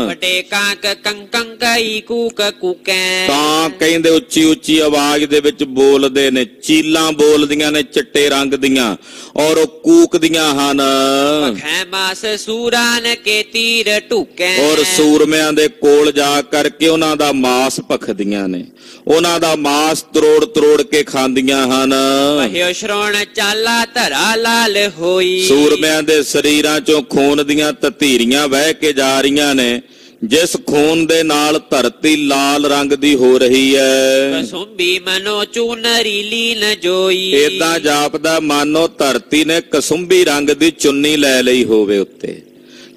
ਵਟੇ ਕਾਂਕ ਕੰਕੰ ਕਈ ਕੂਕ ਕੂਕੈ। ਤਾਂ ਕਹਿੰਦੇ ਉੱਚੀ ਉੱਚੀ ਆਵਾਜ਼ ਦੇ ਵਿੱਚ ਬੋਲਦੇ ਨੇ, ਚੀਲਾਂ ਬੋਲਦੀਆਂ ਨੇ ਚਿੱਟੇ ਰੰਗ ਦੀਆਂ, ਔਰ ਉਹ ਕੂਕਦੀਆਂ ਹਨ। ਪਖੈ ਮਾਸ ਸੂਰਾਨ ਕੇ ਤੀਰ ਢੁਕੈ। ਔਰ ਸੂਰਮਿਆਂ ਦੇ ਕੋਲ ਜਾ ਕਰਕੇ ਉਹਨਾਂ ਦਾ ਮਾਸ ਭਖਦੀਆਂ ਨੇ, ਉਹਨਾਂ ਦਾ ਮਾਸ ਤਰੋੜ ਤਰੋੜ ਕੇ ਖਾਂਦੀਆਂ ਹਨ। ਪਹਿਓ ਸ਼ਰੋਣ ਚਾਲਾ ਧਰਾ ਲਾਲ ਹੋਈ। ਸੂਰਮਿਆਂ ਦੇ ਸਰੀਰਾਂ ਚੋਂ ਖੂਨ ਦੀਆਂ ਤਤੀਰੀਆਂ ਵਹਿ ਕੇ ਜਾ ਰਹੀਆਂ ਨੇ, ਜਿਸ ਖੂਨ ਦੇ ਨਾਲ ਧਰਤੀ ਲਾਲ ਰੰਗ ਦੀ ਹੋ ਰਹੀ ਹੈ। ਕਸੁੰਬੀ ਮਨੋ ਚੂਨਰੀ ਲੀਨ ਜੋਈ। ਏਦਾਂ ਜਾਪਦਾ ਮਾਨੋ ਧਰਤੀ ਨੇ ਕਸੁੰਬੀ ਰੰਗ ਦੀ ਚੁੰਨੀ ਲੈ ਲਈ ਹੋਵੇ ਉੱਤੇ।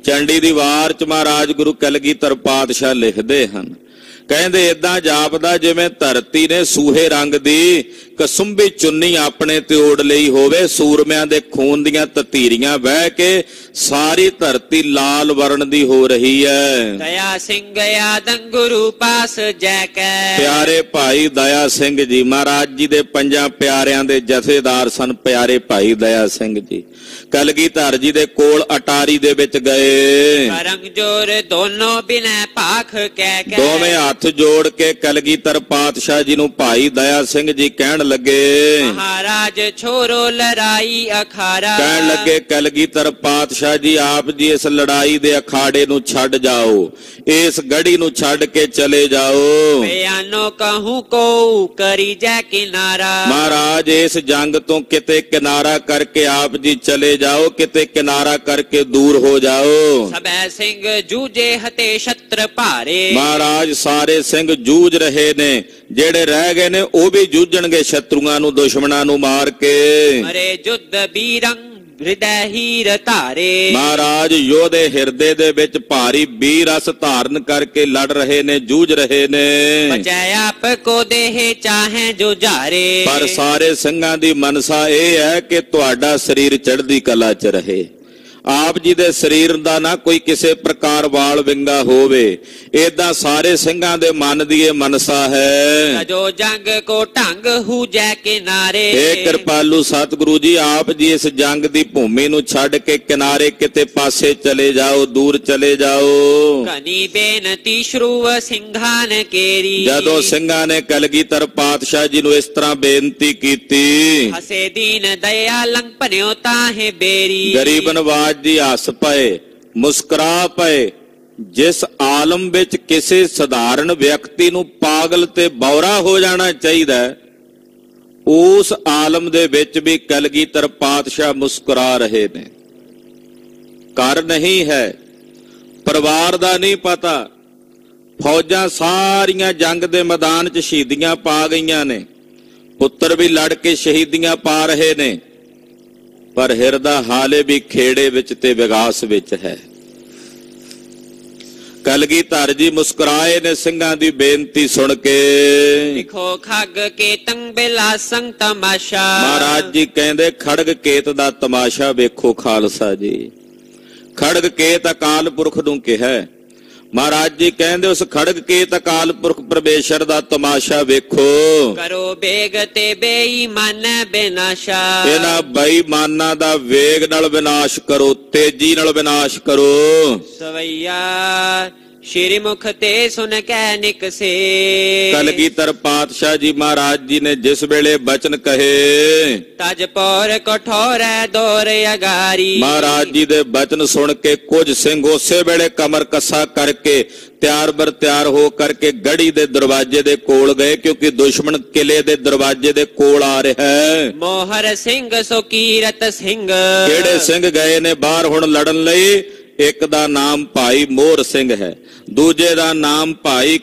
ਚੰਡੀ ਦੀ ਵਾਰ 'ਚ ਮਹਾਰਾਜ ਗੁਰੂ ਕਲਗੀਧਰ ਪਾਤਸ਼ਾਹ ਲਿਖਦੇ ਹਨ, ਕਹਿੰਦੇ ਏਦਾਂ ਜਾਪਦਾ ਜਿਵੇਂ ਧਰਤੀ ਨੇ ਸੂਹੇ ਰੰਗ ਦੀ ਕਸੁੰਬੀ ਚੁੰਨੀ ਆਪਣੇ ਤੇ ਓੜ ਲਈ ਹੋਵੇ। ਸੂਰਮਿਆਂ ਦੇ ਖੂਨ ਦੀਆਂ ਤਤੀਰੀਆਂ ਵਹਿ ਕੇ ਸਾਰੀ ਧਰਤੀ ਲਾਲ ਵਰਣ ਦੀ ਹੋ ਰਹੀ ਹੈ। ਦਇਆ ਸਿੰਘ ਆਦੰ ਗੁਰੂ ਪਾਸ ਜੈ ਕੈ। ਪਿਆਰੇ ਭਾਈ ਦਇਆ ਸਿੰਘ ਜੀ, ਮਹਾਰਾਜ ਜੀ ਦੇ ਪੰਜਾਂ ਪਿਆਰਿਆਂ ਦੇ ਜਥੇਦਾਰ ਸਨ ਪਿਆਰੇ ਭਾਈ ਦਇਆ ਸਿੰਘ ਜੀ। ਕਲਗੀਧਰ ਜੀ ਦੇ ਕੋਲ ਅਟਾਰੀ ਦੇ ਵਿੱਚ ਗਏ। ਕਰੰਗ ਜੋਰ ਦੋਨੋਂ ਬਿਨੈ ਭਾਖ ਕਹਿ ਕੇ। ਦੋਵੇਂ ਹੱਥ ਜੋੜ ਕੇ ਕਲਗੀਧਰ ਪਾਤਸ਼ਾਹ ਜੀ ਨੂੰ ਭਾਈ ਦਇਆ ਸਿੰਘ ਜੀ ਕਹਿਣ ਲੱਗੇ, ਮਹਾਰਾਜ ਛੋਰੋ ਲੜਾਈ ਅਖਾੜਾ। ਕਹਿਣ ਲੱਗੇ ਕਲਗੀਧਰ ਪਾਤਸ਼ਾਹ ਜੀ, ਆਪ ਜੀ ਇਸ ਲੜਾਈ ਦੇ ਅਖਾੜੇ ਨੂੰ ਛੱਡ ਜਾਓ, ਇਸ ਗੜੀ ਨੂੰ ਛੱਡ ਕੇ ਚਲੇ ਜਾਓ। ਬਿਆਨੋ ਕਹੂੰ ਕੋ ਕਰੀ ਜੈ ਕਿਨਾਰਾ। ਮਹਾਰਾਜ ਇਸ ਜੰਗ ਤੋਂ ਕਿਤੇ ਕਿਨਾਰਾ ਕਰਕੇ ਆਪ ਜੀ ਚਲੇ ਜਾਓ, ਕਿਤੇ ਕਿਨਾਰਾ ਕਰਕੇ ਦੂਰ ਹੋ ਜਾਓ। ਸਭੈ ਸਿੰਘ ਜੂਝੇ ਹਤੇ ਛਤਰ ਭਾਰੇ। ਮਹਾਰਾਜ ਸਾਰੇ ਸਿੰਘ ਜੂਝ ਰਹੇ ਨੇ, ਜਿਹੜੇ ਰਹਿ ਗਏ ਨੇ ਉਹ ਵੀ ਜੂਝਣਗੇ ਸ਼ਤਰੂਆਂ ਨੂੰ, ਦੁਸ਼ਮਣਾਂ ਨੂੰ ਮਾਰ ਕੇ। ਮਰੇ ਜੁੱਧ ਬੀਰੰ ਹਿਰਦੈ ਹੀਰ ਧਾਰੇ। ਮਹਾਰਾਜ ਯੋਧੇ ਹਿਰਦੇ ਦੇ ਵਿੱਚ ਭਾਰੀ ਵੀਰ ਰਸ ਧਾਰਨ ਕਰਕੇ ਲੜ ਰਹੇ ਨੇ, ਜੂਝ ਰਹੇ ਨੇ। ਬਚੈ ਆਪ ਕੋ ਦੇਹ ਚਾਹੇ ਜੋ ਜਾਰੇ। ਪਰ ਸਾਰੇ ਸਿੰਘਾਂ ਦੀ ਮਨਸਾ ਇਹ ਹੈ ਕਿ ਤੁਹਾਡਾ ਸਰੀਰ ਚੜ੍ਹਦੀ ਕਲਾ 'ਚ ਰਹੇ, ਆਪ ਜੀ ਦੇ ਸਰੀਰ ਦਾ ਨਾ ਕੋਈ ਕਿਸੇ ਪ੍ਰਕਾਰ ਵਾਲ ਵਿੰਗਾ ਹੋਵੇ। ਏਦਾਂ ਸਾਰੇ ਸਿੰਘਾਂ ਦੇ ਮਨ ਦੀ ਇਹ ਮਨਸਾ ਹੈ। ਜੋ ਜੰਗ ਕੋ ਢੰਗ ਹੂਜੈ ਕਿਨਾਰੇ। ਇਹ ਕਿਰਪਾਲੂ ਸਤਿਗੁਰੂ ਜੀ, ਆਪ ਜੀ ਇਸ ਜੰਗ ਦੀ ਭੂਮੀ ਨੂੰ ਛੱਡ ਕੇ ਕਿਨਾਰੇ ਕਿਤੇ ਪਾਸੇ ਚਲੇ ਜਾਓ, ਦੂਰ ਚਲੇ ਜਾਓ। ਕਨੀ ਬੇਨਤੀ ਸ਼੍ਰੂਵ ਸਿੰਘਾਂ ਨੇ ਕੇਰੀ। ਜਦੋਂ ਸਿੰਘਾਂ ਨੇ ਕਲਗੀਧਰ ਪਾਤਸ਼ਾਹ ਜੀ ਨੂੰ ਇਸ ਤਰ੍ਹਾਂ ਬੇਨਤੀ ਕੀਤੀ, ਹਸੇ ਦੀਨ ਦਇਆਲੰ ਭਨਿਓ ਤਾਹੇ ਬੇਰੀ। ਗਰੀਬ ਨਵਾਜ ਜੀ ਹੱਸ ਪਏ, ਮੁਸਕਰਾ ਪਏ। ਜਿਸ ਆਲਮ ਵਿੱਚ ਕਿਸੇ ਸਧਾਰਨ ਵਿਅਕਤੀ ਨੂੰ ਪਾਗਲ ਤੇ ਬੌਰਾ ਹੋ ਜਾਣਾ ਚਾਹੀਦਾ, ਉਸ ਆਲਮ ਦੇ ਵਿੱਚ ਵੀ ਕਲਗੀਧਰ ਪਾਤਸ਼ਾਹ ਮੁਸਕਰਾ ਰਹੇ ਨੇ। ਘਰ ਨਹੀਂ ਹੈ, ਪਰਿਵਾਰ ਦਾ ਨਹੀਂ ਪਤਾ, ਫੌਜਾਂ ਸਾਰੀਆਂ ਜੰਗ ਦੇ ਮੈਦਾਨ 'ਚ ਸ਼ਹੀਦੀਆਂ ਪਾ ਗਈਆਂ ਨੇ, ਪੁੱਤਰ ਵੀ ਲੜ ਕੇ ਸ਼ਹੀਦੀਆਂ ਪਾ ਰਹੇ ਨੇ, ਪਰ ਹਿਰਦਾ ਹਾਲੇ ਵੀ ਖੇੜੇ ਵਿੱਚ ਤੇ ਵਿਗਾਸ ਵਿੱਚ ਹੈ। ਕਲਗੀਧਰ ਜੀ ਮੁਸਕਰਾਏ ਨੇ ਸਿੰਘਾਂ ਦੀ ਬੇਨਤੀ ਸੁਣ ਕੇ। ਲਿਖੋ ਖੱਗ ਕੇਤੰ ਬਿਲਾਸੰ ਤਮਾਸ਼ਾ। ਮਹਾਰਾਜ ਜੀ ਕਹਿੰਦੇ ਖੜਗ ਕੇਤ ਦਾ ਤਮਾਸ਼ਾ ਵੇਖੋ ਖਾਲਸਾ ਜੀ। ਖੜਗ ਕੇਤ ਅਕਾਲ ਪੁਰਖ ਨੂੰ ਕਿਹਾ। ਮਹਾਰਾਜ ਜੀ ਕਹਿੰਦੇ ਉਸ ਖੜਗ ਕੇਤ ਅਕਾਲ ਪੁਰਖ ਪਰਮੇਸ਼ਰ ਦਾ ਤਮਾਸ਼ਾ ਵੇਖੋ। ਕਰੋ ਬੇਗ ਤੇ ਬੇਈਮਾਨ ਬਿਨਾਸ਼ਾ। ਇਹਨਾਂ ਬੇਈਮਾਨਾਂ ਦਾ ਵੇਗ ਨਾਲ ਵਿਨਾਸ਼ ਕਰੋ, ਤੇਜ਼ੀ ਨਾਲ ਵਿਨਾਸ਼ ਕਰੋ। ਸਵਈਆ ਸ਼੍ਰੀ ਮੁਖ ਤੇ ਸੁਨ ਕੈ ਨਿਕਸੇ। ਕਲਗੀਧਰ ਪਾਤਸ਼ਾਹ ਜੀ ਮਹਾਰਾਜ ਜੀ ਨੇ ਜਿਸ ਵੇਲੇ ਬਚਨ ਕਹੇ, ਤਜ ਪੌਰ ਕਠੋਰੈ ਦੌਰ ਅਗਾਰੀ। ਮਹਾਰਾਜ ਜੀ ਦੇ ਬਚਨ ਸੁਣ ਕੇ ਕੁਝ ਸਿੰਘ ਉਸੇ ਵੇਲੇ ਕਮਰ ਕੱਸਾ ਕਰਕੇ ਤਿਆਰ ਬਰ ਤਿਆਰ ਹੋ ਕਰਕੇ ਗੜੀ ਦੇ ਦਰਵਾਜ਼ੇ ਦੇ ਕੋਲ ਗਏ, ਕਿਉਂਕਿ ਦੁਸ਼ਮਣ ਕਿਲੇ ਦੇ ਦਰਵਾਜ਼ੇ ਦੇ ਕੋਲ ਆ ਰਿਹਾ ਹੈ। ਮੋਹਰ ਸਿੰਘ ਸੁਕੀਰਤ ਸਿੰਘ। ਕਿਹੜੇ ਸਿੰਘ ਗਏ ਨੇ ਬਾਹਰ ਹੁਣ ਲੜਨ ਲਈ? ਇੱਕ ਦਾ ਨਾਮ ਭਾਈ ਮੋਹਰ ਸਿੰਘ ਹੈ, ਦੂਜੇ ਦਾ ਨਾਮ ਭਾਈ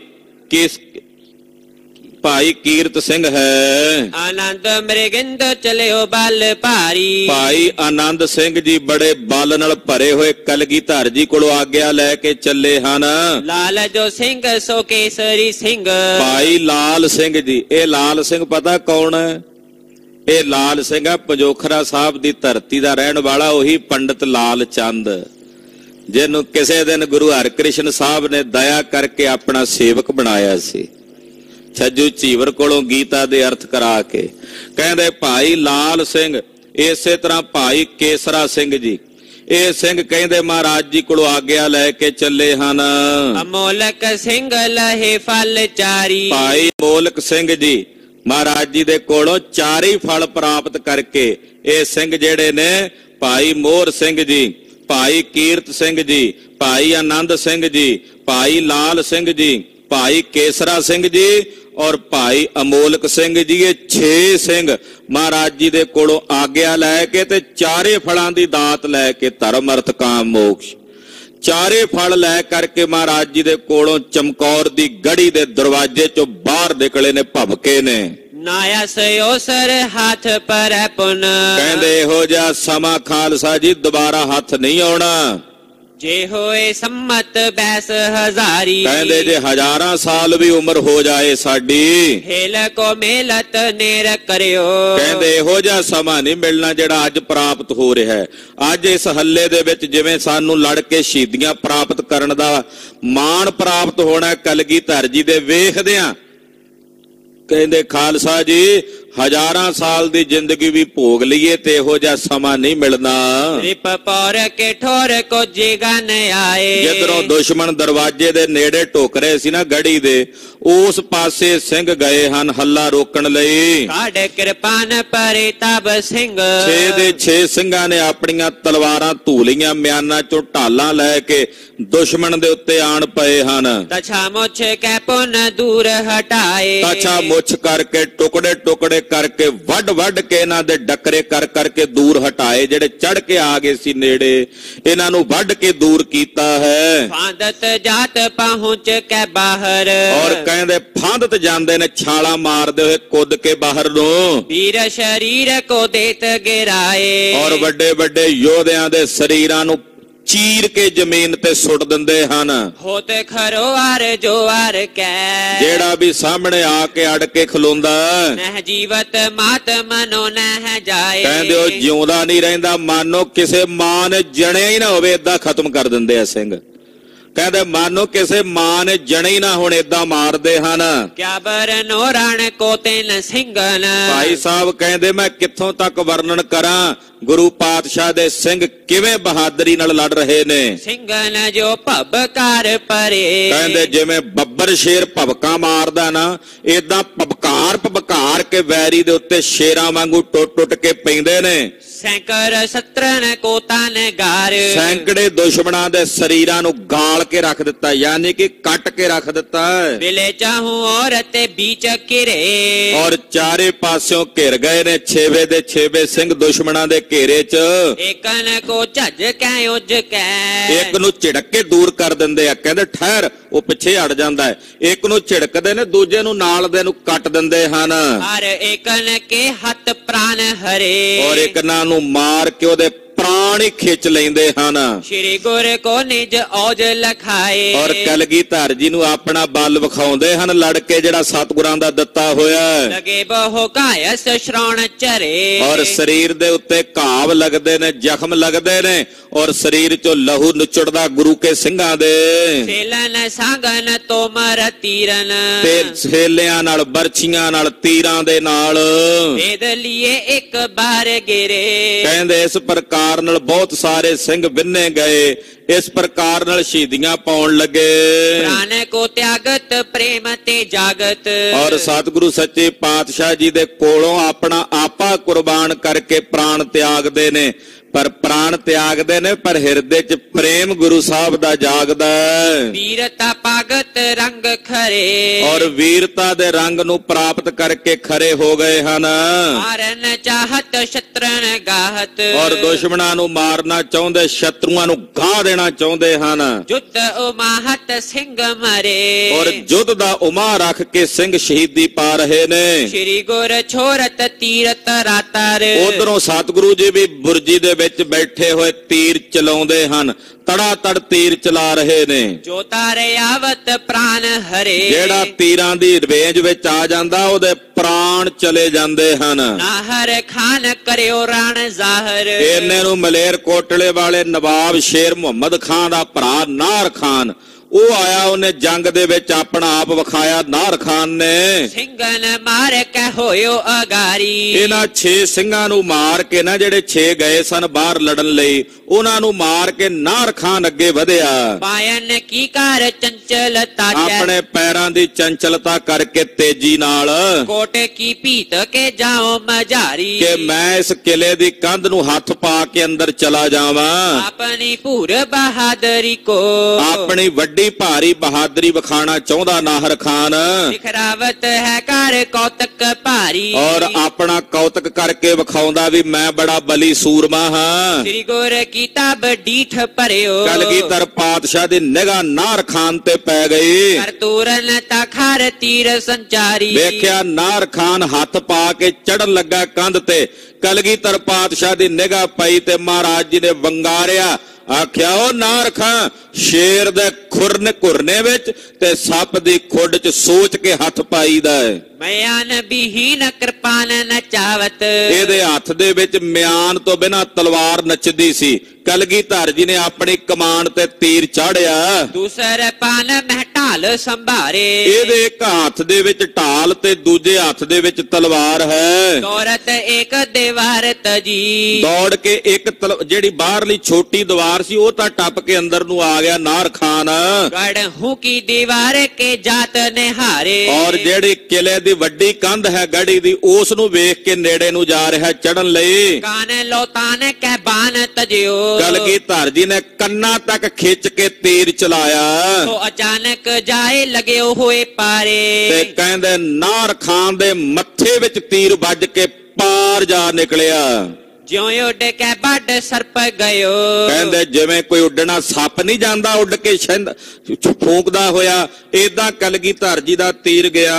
ਕੀਰਤ ਸਿੰਘ ਹੈ। ਆਨੰਦ ਮ੍ਰਿਗਿੰਦ ਚਲਿਓ ਬਲ ਭਾਰੀ। ਭਾਈ ਆਨੰਦ ਸਿੰਘ ਜੀ ਬੜੇ ਬਲ ਨਾਲ ਭਰੇ ਹੋਏ ਕਲਗੀਧਰ ਜੀ ਕੋਲੋਂ ਆਗਿਆ ਲੈ ਕੇ ਚੱਲੇ ਹਨ। ਲਾਲ ਜੋ ਸਿੰਘ ਸੋ ਕੇਸਰੀ ਸਿੰਘ। ਭਾਈ ਲਾਲ ਸਿੰਘ ਜੀ। ਇਹ ਲਾਲ ਸਿੰਘ ਪਤਾ ਕੌਣ ਹੈ? ਇਹ ਲਾਲ ਸਿੰਘ ਹੈ ਪੰਜੋਖਰਾ ਸਾਹਿਬ ਦੀ ਧਰਤੀ ਦਾ ਰਹਿਣ ਵਾਲਾ, ਉਹੀ ਪੰਡਿਤ ਲਾਲ ਚੰਦ, ਜਿਹਨੂੰ ਕਿਸੇ ਦਿਨ ਗੁਰੂ ਹਰਕ੍ਰਿਸ਼ਨ ਸਾਹਿਬ ਨੇ ਦਇਆ ਕਰਕੇ ਆਪਣਾ ਸੇਵਕ ਬਣਾਇਆ ਸੀ, ਛੱਜੂ ਝੀਵਰ ਕੋਲੋਂ ਗੀਤਾ ਦੇ ਅਰਥ ਕਰਾ ਕੇ। ਕਹਿੰਦੇ ਭਾਈ ਲਾਲ ਸਿੰਘ, ਇਸੇ ਤਰ੍ਹਾਂ ਭਾਈ ਕੇਸਰਾ ਸਿੰਘ ਜੀ, ਇਹ ਸਿੰਘ ਕਹਿੰਦੇ ਮਹਾਰਾਜ ਜੀ ਕੋਲੋਂ ਆਗਿਆ ਲੈ ਕੇ ਚੱਲੇ ਹਨ। ਅਮੋਲਕ ਸਿੰਘ ਲਹੇ ਫਲ ਚਾਰੀ। ਭਾਈ ਅਮੋਲਕ ਸਿੰਘ ਜੀ ਮਹਾਰਾਜ ਜੀ ਦੇ ਕੋਲੋਂ ਚਾਰੀ ਫਲ ਪ੍ਰਾਪਤ ਕਰਕੇ ਇਹ ਸਿੰਘ ਜਿਹੜੇ ਨੇ, ਭਾਈ ਮੋਹਰ ਸਿੰਘ ਜੀ, ਭਾਈ ਕੀਰਤ ਸਿੰਘ ਜੀ, ਭਾਈ ਆਨੰਦ ਸਿੰਘ ਜੀ, ਭਾਈ ਲਾਲ ਸਿੰਘ ਜੀ, ਭਾਈ ਕੇਸਰਾ ਸਿੰਘ ਜੀ ਔਰ ਭਾਈ ਅਮੋਲਕ ਸਿੰਘ ਜੀ, ਇਹ 6 ਸਿੰਘ ਮਹਾਰਾਜ ਜੀ ਦੇ ਕੋਲੋਂ ਆਗਿਆ ਲੈ ਕੇ ਤੇ ਚਾਰੇ ਫਲਾਂ ਦੀ ਦਾਤ ਲੈ ਕੇ ਧਰਮ ਅਰਥ ਕਾਮ ਮੋਕਸ਼ ਚਾਰੇ ਫਲ ਲੈ ਕਰਕੇ ਮਹਾਰਾਜ ਜੀ ਦੇ ਕੋਲੋਂ ਚਮਕੌਰ ਦੀ ਗੜੀ ਦੇ ਦਰਵਾਜ਼ੇ ਚੋਂ ਬਾਹਰ ਨਿਕਲੇ ਨੇ, ਭਵਕੇ ਨੇ। ਨਾਇਆ ਸਯੋਸਰ ਹੱਥ ਪਰ ਪੁਨ। ਕਹਿੰਦੇ ਇਹੋ ਜਿਹਾ ਸਮਾਂ ਖਾਲਸਾ ਜੀ ਦੁਬਾਰਾ ਹੱਥ ਨਹੀਂ ਆਉਣਾ। ਜੇ ਹੋਏ ਸੰਮਤ 62,000। ਕਹਿੰਦੇ ਜੇ ਹਜ਼ਾਰਾਂ ਸਾਲ ਵੀ ਉਮਰ ਹੋ ਜਾਏ ਸਾਡੀ, ਹੇਲ ਕੋ ਮੇਲਤ ਨੇਰ ਕਰਿਓ। ਕਹਿੰਦੇ ਇਹੋ ਜਿਹਾ ਸਮਾਂ ਨਹੀਂ ਮਿਲਣਾ ਜਿਹੜਾ ਅੱਜ ਪ੍ਰਾਪਤ ਹੋ ਰਿਹਾ ਹੈ। ਅੱਜ ਇਸ ਹੱਲੇ ਦੇ ਵਿੱਚ ਜਿਵੇਂ ਸਾਨੂੰ ਲੜ ਕੇ ਸ਼ਹੀਦੀਆਂ ਪ੍ਰਾਪਤ ਕਰਨ ਦਾ ਮਾਣ ਪ੍ਰਾਪਤ ਹੋਣਾ ਕਲਗੀਧਰ ਜੀ ਦੇ ਵੇਖਦਿਆਂ, ਕਹਿੰਦੇ ਖਾਲਸਾ ਜੀ ਹਜ਼ਾਰਾਂ ਸਾਲ ਦੀ ਜ਼ਿੰਦਗੀ ਵੀ ਭੋਗ ਲਈਏ ਤੇ ਇਹੋ ਜਿਹਾ ਸਮਾਂ ਨਹੀਂ ਮਿਲਣਾ। ਰਿਪ ਪੌਰ ਕੇ ਠੋਰ ਕੋ ਜਿਗਨ ਆਏ। ਜਿੱਧਰੋਂ ਦੁਸ਼ਮਣ ਦਰਵਾਜ਼ੇ ਦੇ ਨੇੜੇ ਟੋਕ ਰਹੇ ਸੀ ਨਾ ਗੜੀ ਦੇ, ਉਸ ਪਾਸੇ ਸਿੰਘ ਗਏ ਹਨ ਹੱਲਾ ਰੋਕਣ ਲਈ। ਕਾਢ ਕਿਰਪਾਨ ਪਰੇ ਤਬ ਸਿੰਘ। 6 ਦੇ 6 ਸਿੰਘਾਂ ਨੇ ਆਪਣੀਆਂ ਤਲਵਾਰਾਂ ਧੂਲੀਆਂ ਮਿਆਨਾਂ ਚੋਂ ਢਾਲਾਂ ਲੈ ਕੇ ਦੁਸ਼ਮਣ ਦੇ ਉੱਤੇ ਆਣ ਪਏ ਹਨ। ਤਛਾ ਮੁੱਛ ਕੈ ਪੁਨ ਦੂਰ ਹਟਾਏ। ਤਛਾ ਮੁੱਛ ਕਰਕੇ ਟੁਕੜੇ ਟੁਕੜੇ ਕਰਕੇ ਵੱਡ ਵੱਡ ਕੇ ਇਹਨਾਂ ਦੇ ਡੱਕਰੇ ਕਰ ਕਰਕੇ ਦੂਰ ਹਟਾਏ। ਜਿਹੜੇ ਚੜ ਕੇ ਆ ਗਏ ਸੀ ਨੇੜੇ, ਇਹਨਾਂ ਨੂੰ ਵੱਡ ਕੇ ਦੂਰ ਕੀਤਾ ਹੈ। ਫਾਂਦਤ ਜਾਤ ਪਹੁੰਚ ਕੇ ਬਾਹਰ। ਔਰ ਕਹਿੰਦੇ ਫਾਂਦਤ ਜਾਂਦੇ ਨੇ ਛਾਲਾ ਮਾਰਦੇ ਹੋਏ ਕੁੱਦ ਕੇ ਬਾਹਰ ਨੂੰ। ਵੀਰ ਸ਼ਰੀਰ ਕੋ ਦੇਤ ਗਿਰਾਏ। ਔਰ ਵੱਡੇ ਵੱਡੇ ਯੋਧਿਆਂ ਦੇ ਸਰੀਰਾਂ ਨੂੰ ਚੀਰ ਕੇ ਜ਼ਮੀਨ ਤੇ ਸੁੱਟ ਦਿੰਦੇ ਹਨ। ਹੋਤ ਖਰੋ ਅਰ ਜੋ ਅਰ ਕੈ, ਜਿਹੜਾ ਵੀ ਸਾਹਮਣੇ ਆ ਕੇ ਅੜ ਕੇ ਖਲੋਂਦਾ ਨਹਿ ਜੀਵਤ ਮਾਤ ਮਨੋ ਨਹਿ ਜਾਏ। ਕਹਿੰਦੇ ਉਹ ਜਿਉਂਦਾ ਨਹੀਂ ਰਹਿੰਦਾ, ਮਾਨੋ ਕਿਸੇ ਮਾਂ ਨੇ ਜਣਿਆ ਹੀ ਨਾ ਹੋਵੇ, ਏਦਾਂ ਖਤਮ ਕਰ ਦਿੰਦੇ ਆ ਸਿੰਘ। ਕਹਿੰਦੇ ਮਾਨੋ ਕਿਸੇ ਮਾਂ ਨੇ ਜਣੇ ਹੀ ਨਾ ਹੁਣ, ਏਦਾਂ ਮਾਰਦੇ ਹਨ। ਕਿਆ ਬਰਨੋ ਰਣ ਕੋ ਤਿਨ ਸਿੰਘਨ, ਭਾਈ ਸਾਹਿਬ ਕਹਿੰਦੇ ਮੈਂ ਕਿੱਥੋਂ ਤੱਕ ਵਰਣਨ ਕਰਾਂ ਗੁਰੂ ਪਾਤਸ਼ਾਹ ਦੇ ਸਿੰਘ ਕਿਵੇਂ ਬਹਾਦਰੀ ਨਾਲ ਲੜ ਰਹੇ ਨੇ। ਸਿੰਘਨ ਜੋ ਭਬਕਾਰ ਪਰੇ, ਕਹਿੰਦੇ ਜਿਵੇਂ ਬੱਬਰ ਸ਼ੇਰ ਭਬਕਾ ਮਾਰਦਾ ਨਾ, ਏਦਾਂ ਭਬਕਾਰ ਕੇ ਵੈਰੀ ਦੇ ਉੱਤੇ ਸ਼ੇਰਾਂ ਵਾਂਗੂ ਟੁੱਟ ਕੇ ਪੈਂਦੇ ਨੇ। ਸੈਂਕਰ ਸਤਰਨ ਕੋ ਤਨ ਗਾਰ, ਸੈਂਕੜੇ ਦੁਸ਼ਮਣਾਂ ਦੇ ਸਰੀਰਾਂ ਨੂੰ ਗਾਲ ਕੇ ਰੱਖ ਦਿੱਤਾ, ਯਾਨੀ ਕਿ ਕੱਟ ਕੇ ਰੱਖ ਦਿੱਤਾ। ਬਿਲੇ ਚਾਹੂ ਔਰਤ ਬੀਚ ਘਿਰੇ, ਔਰ ਚਾਰੇ ਪਾਸਿਓਂ ਘਿਰ ਗਏ ਨੇ ਛੇਵੇ ਦੇ ਛੇਵੇ ਸਿੰਘ ਦੁਸ਼ਮਣਾਂ ਦੇ ਘੇਰੇ 'ਚ। ਏਕਨ ਕੋ ਝੱਜ ਕੈ ਉਜ ਕੈ, ਇੱਕ ਨੂੰ ਝਿੜਕ ਕੇ ਦੂਰ ਕਰ ਦਿੰਦੇ ਆ, ਕਹਿੰਦੇ ਠਹਿਰ, ਉਹ ਪਿੱਛੇ ਹਟ ਜਾਂਦਾ ਹੈ। ਇੱਕ ਨੂੰ ਝਿੜਕਦੇ ਨੇ, ਦੂਜੇ ਨੂੰ ਨਾਲ ਦੇ ਨੂੰ ਕੱਟ ਦਿੰਦੇ ਹਨ। ਹਰ ਏਕਨ ਕੇ ਹੱਥ ਪ੍ਰਾਨ ਹਰੇ, ਔਰ ਇੱਕ ਨੂੰ ਮਾਰ ਕੇ ਉਹਦੇ ਪ੍ਰਾਣ ਹੀ ਖਿੱਚ ਲੈਂਦੇ ਹਨ। ਸ਼੍ਰੀ ਗੁਰ ਕੋ ਨਿਜ ਔਜ ਲਖਾਏ, ਔਰ ਕਲਗੀਧਰ ਜੀ ਨੂੰ ਆਪਣਾ ਬਲ ਵਿਖਾਉਂਦੇ ਹਨ ਲੜ ਕੇ, ਜਿਹੜਾ ਸਤਿਗੁਰਾਂ ਦਾ ਦਿੱਤਾ ਹੋਇਆ। ਲਗੇ ਬਹੁ ਕਾਇਸ ਸ਼੍ਰਵਣ ਚਰੇ, ਔਰ ਸਰੀਰ ਦੇ ਉੱਤੇ ਘਾਵ ਲੱਗਦੇ ਨੇ, ਜ਼ਖਮ ਲੱਗਦੇ ਨੇ, ਔਰ ਸਰੀਰ ਚੋਂ ਲਹੂ ਨੁਚੜਦਾ ਗੁਰੂ ਕੇ ਸਿੰਘਾਂ ਦੇ। ਸੇਲਨ ਸਾਗਨ ਤੋਮਰ ਤੀਰਨ, ਤੇ ਸੇਲਿਆਂ ਨਾਲ, ਬਰਛੀਆਂ ਨਾਲ, ਤੀਰਾਂ ਦੇ ਨਾਲ। ਵੇਦ ਲਿਏ ਇੱਕ ਬਾਰ ਗਿਰੇ, ਕਹਿੰਦੇ ਇਸ ਪ੍ਰਕਾਰ ਨਾਲ ਬਹੁਤ ਸਾਰੇ ਸਿੰਘ ਵਿੰਨੇ ਗਏ, ਇਸ ਪ੍ਰਕਾਰ ਨਾਲ ਸ਼ਹੀਦੀਆਂ ਪਾਉਣ ਲੱਗੇ। ਪ੍ਰਾਨ ਕੋ ਤਿਆਗਤ ਪ੍ਰੇਮ ਤੇ ਜਾਗਤ, ਔਰ ਸਤਿਗੁਰੂ ਸੱਚੇ ਪਾਤਸ਼ਾਹ ਜੀ ਦੇ ਕੋਲੋਂ ਆਪਣਾ ਆਪਾ ਕੁਰਬਾਨ ਕਰਕੇ ਪ੍ਰਾਣ ਤਿਆਗਦੇ ਨੇ। ਪਰ ਪ੍ਰਾਣ ਤਿਆਗਦੇ ਨੇ, ਪਰ ਹਿਰਦੇ 'ਚ ਪ੍ਰੇਮ ਗੁਰੂ ਸਾਹਿਬ ਦਾ ਜਾਗਦਾ। ਵੀਰਤਾ ਪਾਗਤ ਰੰਗ ਖਰੇ, ਔਰ ਵੀਰਤਾ ਦੇ ਰੰਗ ਨੂੰ ਪ੍ਰਾਪਤ ਕਰਕੇ ਖਰੇ ਹੋ ਗਏ ਹਨ। ਮਾਰਨ ਚਾਹਤ ਸ਼ਤਰਨ ਗਾਹਤ, ਔਰ ਦੁਸ਼ਮਣਾਂ ਨੂੰ ਮਾਰਨਾ ਚਾਹੁੰਦੇ, ਸ਼ਤਰੂਆਂ ਨੂੰ ਗਾਹ ਦੇਣਾ ਚਾਹੁੰਦੇ ਹਨ। ਜੁੱਤ ਉਮਾਹਤ ਸਿੰਘ ਮਰੇ, ਔਰ ਜੁੱਧ ਦਾ ਉਮਾ ਰੱਖ ਕੇ ਸਿੰਘ ਸ਼ਹੀਦੀ ਪਾ ਰਹੇ ਨੇ। ਸ਼੍ਰੀ ਗੁਰ ਛੋਰਤ ਤੀਰਤ ਰਾਤਰ, ਉਧਰੋਂ ਸਤਿਗੁਰੂ ਜੀ ਵੀ ਬੁਰਜੀ ਦੇ ਵਿੱਚ ਬੈਠੇ ਹੋਏ ਤੀਰ ਚਲਾਉਂਦੇ ਹਨ, ਤੜਾ ਤੜ ਤੀਰ ਚਲਾ ਰਹੇ ਨੇ। ਜੋ ਤਾਰੇ ਆਵਤ ਪ੍ਰਾਨ ਹਰੇ, ਜਿਹੜਾ ਤੀਰਾਂ ਦੀ ਰੇਂਜ ਵਿੱਚ ਆ ਜਾਂਦਾ, ਉਹਦੇ ਪ੍ਰਾਣ ਚਲੇ ਜਾਂਦੇ ਹਨ। ਨਾਹਰ ਖਾਨ ਕਰਿਓ ਰਾਣ ਜ਼ਾਹਰ, ਇਹਨੇ ਨੂੰ ਮਲੇਰ ਕੋਟਲੇ ਵਾਲੇ ਨਵਾਬ ਸ਼ੇਰ ਮੁਹੰਮਦ ਖਾਨ ਦਾ ਭਰਾ ਨਾਹਰ ਖਾਨ, ਉਹ ਆਇਆ, ਉਹਨੇ ਜੰਗ ਦੇ ਵਿੱਚ ਆਪਣਾ ਆਪ ਵਿਖਾਇਆ। ਨਾਹਰ ਖਾਨ ਨੇ ਸਿੰਘਨ ਮਾਰ ਕੇ ਹੋਇਓ ਅਗਾਰੀ, ਇਹਨਾਂ 6 ਸਿੰਘਾਂ ਨੂੰ ਮਾਰ ਕੇ ਨਾ, ਜਿਹੜੇ 6 ਗਏ ਸਨ ਬਾਹਰ ਲੜਨ ਲਈ, ਉਹਨਾਂ ਨੂੰ ਮਾਰ ਕੇ ਨਾਹਰ ਖਾਨ ਅੱਗੇ ਵਧਿਆ। ਪਾਇਨ ਕੀ ਕਰ ਚੰਚਲਤਾ, ਆਪਣੇ ਪੈਰਾਂ ਦੀ ਚੰਚਲਤਾ ਕਰਕੇ ਤੇਜ਼ੀ ਨਾਲ, ਕੋਟੇ ਕੀ ਭੀਤ ਕੇ ਜਾਓ ਮਝਾਰੀ, ਕਿ ਮੈਂ ਇਸ ਕਿਲੇ ਦੀ ਕੰਧ ਨੂੰ ਹੱਥ ਪਾ ਕੇ ਅੰਦਰ ਚਲਾ ਜਾਵਾਂ। ਆਪਣੀ ਭੂਰ ਬਹਾਦਰੀ ਕੋ, ਆਪਣੀ ਵੱਡੀ ਭਾਰੀ ਬਹਾਦਰੀ ਵਿਖਾਣਾ ਚਾਹੁੰਦਾ ਨਾਹਰ ਖਾਨ। ਦਿਖਰਾਵਤ ਹੈ ਕਰ ਕੌਤਕ ਭਾਰੀ, ਔਰ ਆਪਣਾ ਕੌਤਕ ਕਰਕੇ ਵਿਖਾਉਂਦਾ ਵੀ ਮੈਂ ਬੜਾ ਬਲੀ ਸੂਰਮਾ ਹਾਂ। ਸ੍ਰੀ ਗੁਰ ਕਿਤਾਬ ਡੀਠ ਭਰਿਓ, ਕਲਗੀਧਰ ਪਾਤਸ਼ਾਹ ਦੀ ਨਿਗਾਹ ਨਾਹਰ ਖਾਨ ਤੇ ਪੈ ਗਈ। ਕਰ ਤੂਰਨ ਤਖਰ ਤੀਰ ਸੰਚਾਰੀ, ਵੇਖਿਆ ਨਾਹਰ ਖਾਨ ਹੱਥ ਪਾ ਕੇ ਚੜਨ ਲੱਗਾ ਕੰਧ ਤੇ, ਕਲਗੀਧਰ ਪਾਤਸ਼ਾਹ ਦੀ ਨਿਗਾਹ ਪਈ ਤੇ ਮਹਾਰਾਜ ਜੀ ਨੇ ਵੰਗਾਰਿਆ, ਆਖਿਆ ਉਹ ਨਾਹਰ ਖਾਨ, ਸ਼ੇਰ ਦੇ ਖੁਰਨੇ ਘੁਰਨੇ ਵਿੱਚ ਤੇ ਸੱਪ ਦੀ ਖੁੱਡ 'ਚ ਸੋਚ ਕੇ ਹੱਥ ਪਾਈਦਾ ਹੈ। ਮਿਆਨ ਬਿਹੀਨ ਕਿਰਪਾਨ ਨਚਾਵਤ, ਇਹਦੇ ਹੱਥ ਦੇ ਵਿੱਚ ਮਿਆਨ ਤੋਂ ਬਿਨਾਂ ਤਲਵਾਰ ਨੱਚਦੀ ਸੀ। ਕਲਗੀਧਰ ਜੀ ਨੇ ਆਪਣੀ ਕਮਾਨ ਤੇ ਤੀਰ ਚਾੜਿਆ, ਦੂਸਰ ਪਾਨ ਮਹਿਟਾਲ ਸੰਭਾਰੇ, ਇਹਦੇ ਇੱਕ ਹੱਥ ਦੇ ਵਿੱਚ ਢਾਲ ਤੇ ਦੂਜੇ ਹੱਥ ਦੇ ਵਿੱਚ ਤਲਵਾਰ ਹੈ। ਦੌਰਤ ਇੱਕ ਦੀਵਾਰ ਤਜੀ, ਦੌੜ ਕੇ ਇੱਕ ਜਿਹੜੀ ਬਾਹਰਲੀ ਛੋਟੀ ਦੀਵਾਰ ਸੀ, ਉਹ ਤਾਂ ਟੱਪ ਕੇ ਅੰਦਰ ਨੂੰ ਆ ਗਿਆ ਨਾਹਰ ਖਾਨ। ਗੜ ਹੂੰ ਕੀ ਦੀਵਾਰ ਕੇ ਜਾਤ ਨਿਹਾਰੇ, ਔਰ ਜਿਹੜੀ ਕਿਲੇ ਦੀ ਵੱਡੀ ਕੰਧ ਹੈ ਗੜੀ ਦੀ, ਉਸ ਨੂੰ ਵੇਖ ਕੇ ਨੇੜੇ ਨੂੰ ਜਾ ਰਿਹਾ ਚੜਨ ਲਈ। ਕਾਨ ਲੋਤਾਨ ਕਹਿ ਬਾਨ ਤਜਿਓ, ਕਲਗੀਧਰ ਜੀ ਨੇ ਕੰਨਾਂ ਤੱਕ ਖਿੱਚ ਕੇ ਤੀਰ ਚਲਾਇਆ। ਸੋ ਅਚਾਨਕ ਜਾਏ ਲਗਿਓ ਹੋਏ ਪਾਰੇ, ਤੇ ਕਹਿੰਦੇ ਨਾਹਰ ਖਾਨ ਦੇ ਮੱਥੇ ਵਿੱਚ ਤੀਰ ਵੱਜ ਕੇ ਪਾਰ ਜਾ ਨਿਕਲਿਆ। ਜਿਉਂ ਉੱਡ ਕੇ ਵੱਡ ਸਰਪ ਗਇਓ। ਕਹਿੰਦੇ ਜਿਵੇਂ ਕੋਈ ਉੱਡਣਾ ਸੱਪ ਨਹੀਂ ਜਾਂਦਾ ਉੱਡ ਕੇ ਫੂਕਦਾ ਹੋਇਆ, ਏਦਾਂ ਕਲਗੀਧਰ ਜੀ ਦਾ ਤੀਰ ਗਿਆ।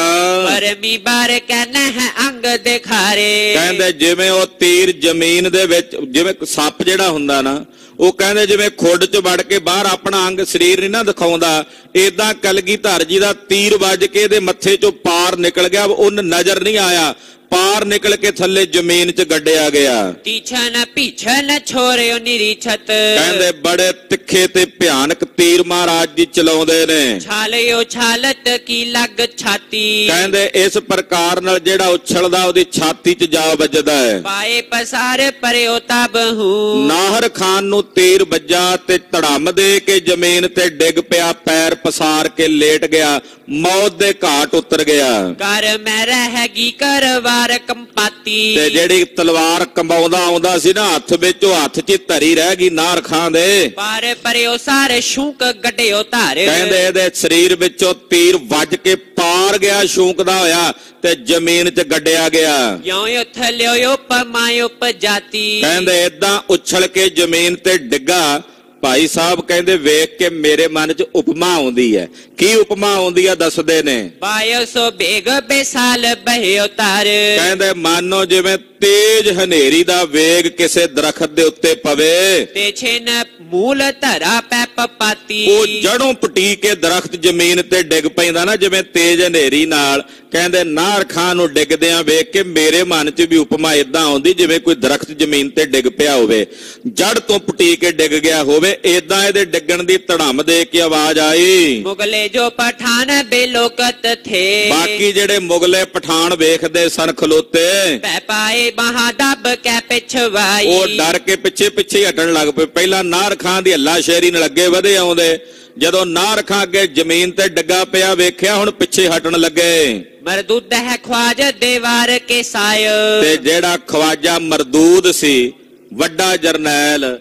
ਪਰਮੀ ਬਾਰ ਕਹਿਣਾ ਹੈ ਅੰਗ ਦਿਖਾਰੇ। ਕਹਿੰਦੇ ਜਿਵੇਂ ਉਹ ਤੀਰ ਜ਼ਮੀਨ ਦੇ ਵਿੱਚ, ਜਿਵੇਂ ਸੱਪ ਜਿਹੜਾ ਹੁੰਦਾ ਨਾ, ਉਹ ਕਹਿੰਦੇ ਜਿਵੇਂ ਖੁੱਡ ਚ ਵੜ ਕੇ ਬਾਹਰ ਆਪਣਾ ਅੰਗ ਸਰੀਰ ਨਹੀਂ ਨਾ ਦਿਖਾਉਂਦਾ, ਏਦਾਂ ਕਲਗੀਧਰ ਜੀ ਦਾ ਤੀਰ ਵੱਜ ਕੇ ਇਹਦੇ ਮੱਥੇ ਚੋਂ ਪਾਰ ਨਿਕਲ ਗਿਆ। ਉਹਨ ਨਜ਼ਰ ਨਹੀਂ ਆਇਆ, ਪਾਰ ਨਿਕਲ ਕੇ ਥੱਲੇ ਜ਼ਮੀਨ 'ਚ ਗੱਡਿਆ ਗਿਆ। ਤੀਛਨ ਪੀਛਨ ਛੋਰਿਓ ਨਿਰੀਛਤ। ਕਹਿੰਦੇ ਬੜੇ ਤਿੱਖੇ ਤੇ ਭਿਆਨਕ ਤੀਰ ਮਹਾਰਾਜ ਜੀ ਚਲਾਉਂਦੇ ਨੇ। ਛਾਲਿਓ ਛਾਲਤ ਕੀ ਲੱਗ ਛਾਤੀ। ਕਹਿੰਦੇ ਇਸ ਪ੍ਰਕਾਰ ਨਾਲ ਜਿਹੜਾ ਉਛਲਦਾ ਉਹਦੀ ਛਾਤੀ 'ਚ ਜਾ ਵੱਜਦਾ ਹੈ। ਪਾਏ ਪਸਾਰ ਪਰਿਓ ਤਬਹੂ। ਨਾਹਰ ਖਾਨ ਨੂੰ ਤੀਰ ਵੱਜਾ ਤੇ ਧੜਮ ਦੇ ਕੇ ਜ਼ਮੀਨ ਤੇ ਡਿੱਗ ਪਿਆ, ਪੈਰ ਪਸਾਰ ਕੇ ਲੇਟ ਗਿਆ, ਮੌਤ ਦੇ ਘਾਟ ਉਤਰ ਗਿਆ। ਕਰ ਮੈਂ ਰਹੇਗੀ ਕਰਵਾਰ ਕੰਪਾਤੀ। ਤੇ ਜਿਹੜੀ ਤਲਵਾਰ ਕੰਬਾਉਂਦਾ ਆਉਂਦਾ ਸੀ ਨਾ ਹੱਥ ਵਿੱਚ, ਉਹ ਹੱਥ 'ਚ ਧਰੀ ਰਹਿ ਗਈ ਨਾਹਰ ਖਾਨ ਦੇ। ਪਾਰ ਪਰਿਓ ਸਾਰੇ ਸ਼ੂਕ ਗੱਡਿਓ ਧਾਰ। ਕਹਿੰਦੇ ਇਹਦੇ ਸਰੀਰ ਵਿੱਚੋਂ ਤੀਰ ਵੱਜ ਕੇ ਪਾਰ ਗਿਆ, ਸ਼ੂਕਦਾ ਹੋਇਆ ਤੇ ਜ਼ਮੀਨ 'ਚ ਗੱਡਿਆ ਗਿਆ। ਯੋਂ ਥਲਿਓ ਉਪਮਾ ਉਪਜਾਤੀ। ਕਹਿੰਦੇ ਏਦਾਂ ਉਛਲ ਕੇ ਜ਼ਮੀਨ ਤੇ ਡਿੱਗਾ। ਭਾਈ ਸਾਹਿਬ ਕਹਿੰਦੇ ਵੇਖ ਕੇ ਮੇਰੇ ਮਨ 'ਚ ਉਪਮਾ ਆਉਂਦੀ ਹੈ। ਕੀ ਉਪਮਾ ਆਉਂਦੀ ਹੈ ਦੱਸਦੇ ਨੇ। ਬਾਇਓ ਸੋ ਬੇਗ ਬੇਸਾਲ ਬਹਿਓ ਤਾਰ। ਕਹਿੰਦੇ ਮਾਨੋ ਜਿਵੇਂ ਤੇਜ ਹਨੇਰੀ ਦਾ ਵੇਗ ਕਿਸੇ ਦਰਖਤ ਦੇ ਉੱਤੇ ਪਵੇ ਤੇ ਛੇਨ ਮੂਲ ਧਰਾ ਪੈ ਪਪਾਤੀ। ਉਹ ਜੜੋਂ ਪਟੀ ਕੇ ਦਰਖਤ ਜ਼ਮੀਨ ਤੇ ਡਿੱਗ ਪੈਂਦਾ ਨਾ, ਜਿਵੇਂ ਤੇਜ ਹਨੇਰੀ ਨਾਲ। ਕਹਿੰਦੇ ਨਾਹਰ ਖਾਨ ਨੂੰ ਡਿੱਗਦਿਆਂ ਵੇਖ ਕੇ ਮੇਰੇ ਮਨ 'ਚ ਵੀ ਉਪਮਾ ਏਦਾਂ ਆਉਂਦੀ ਜਿਵੇਂ ਕੋਈ ਦਰਖਤ ਜ਼ਮੀਨ ਤੇ ਡਿੱਗ ਪਿਆ ਹੋਵੇ, ਜੜ ਤੋਂ ਪਟੀ ਕੇ ਡਿੱਗ ਗਿਆ ਹੋਵੇ। ਏਦਾਂ ਇਹਦੇ ਡਿੱਗਣ ਦੀ ਧੜਮ ਦੇ ਕੇ ਆਵਾਜ਼ ਆਈ। ਮੁਗਲੇ ਜੋ ਪਠਾਨ ਬੇਲੋਕਤ ਥੇ। ਬਾਕੀ ਜਿਹੜੇ ਮੁਗਲੇ ਪਠਾਨ ਵੇਖਦੇ ਸਨ ਖਲੋਤੇ, ਪੈ ਪਾਏ ਬਾਹਾਂ ਦੱਬ ਕੇ ਪਿਛਵਾਈ। ਉਹ ਡਰ ਕੇ ਪਿੱਛੇ ਪਿੱਛੇ ਹਟਣ ਲੱਗ ਪਏ। ਪਹਿਲਾਂ ਨਾਹਰ ਖਾਨ ਦੀ ਹੱਲਾ ਸ਼ੇਰੀ ਨਾਲ ਅੱਗੇ ਵਧੇ ਆਉਂਦੇ, ਜਦੋਂ ਨਾਹਰ ਖਾਨ ਅੱਗੇ ਜ਼ਮੀਨ ਤੇ ਡਿੱਗਾ ਪਿਆ ਵੇਖਿਆ, ਹੁਣ ਪਿੱਛੇ ਹਟਣ ਲੱਗੇ। ਮਰਦੂਦ ਹੈ ਖਵਾਜ ਦੇਵਾਰ ਕੇ ਸਾਇ। ਤੇ ਜਿਹੜਾ ਖਵਾਜਾ ਮਰਦੂਦ ਸੀ, ਵੱਡਾ ਜਰਨੈਲ,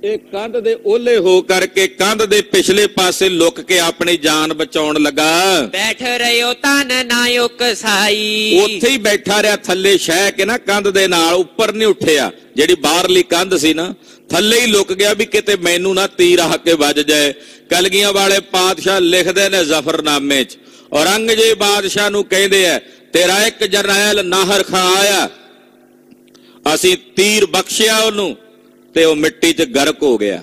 ਇਹ ਕੰਧ ਦੇ ਓਲੇ ਹੋ ਕਰਕੇ ਕੰਧ ਦੇ ਪਿਛਲੇ ਪਾਸੇ ਲੁਕ ਕੇ ਆਪਣੀ ਜਾਨ ਬਚਾਉਣ ਲੱਗਾ। ਬੈਠ ਰਿਓ ਤਨ ਨਾਇਕ ਸਾਈ। ਉੱਥੇ ਹੀ ਬੈਠਾ ਰਿਹਾ ਥੱਲੇ ਸ਼ਹਿ ਕੇ ਨਾ, ਕੰਧ ਦੇ ਨਾਲ ਉੱਪਰ ਨਹੀਂ ਉੱਠਿਆ। ਜਿਹੜੀ ਬਾਹਰਲੀ ਕੰਧ ਸੀ ਨਾ, ਥੱਲੇ ਹੀ ਲੁਕ ਗਿਆ ਵੀ ਕਿਤੇ ਮੈਨੂੰ ਨਾ ਤੀਰ ਆ ਕੇ ਵੱਜ ਜਾਏ। ਕਲਗੀਆਂ ਵਾਲੇ ਪਾਤਸ਼ਾਹ ਲਿਖਦੇ ਨੇ ਜ਼ਫਰਨਾਮੇ 'ਚ, ਔਰੰਗਜ਼ੇਬ ਬਾਦਸ਼ਾਹ ਨੂੰ ਕਹਿੰਦੇ ਆ ਤੇਰਾ ਇੱਕ ਜਰਨੈਲ ਨਾਹਰ ਖਾਨ ਆਇਆ, ਅਸੀਂ ਤੀਰ ਬਖਸ਼ਿਆ ਉਹਨੂੰ ਤੇ ਉਹ ਮਿੱਟੀ 'ਚ ਗਰਕ ਹੋ ਗਿਆ,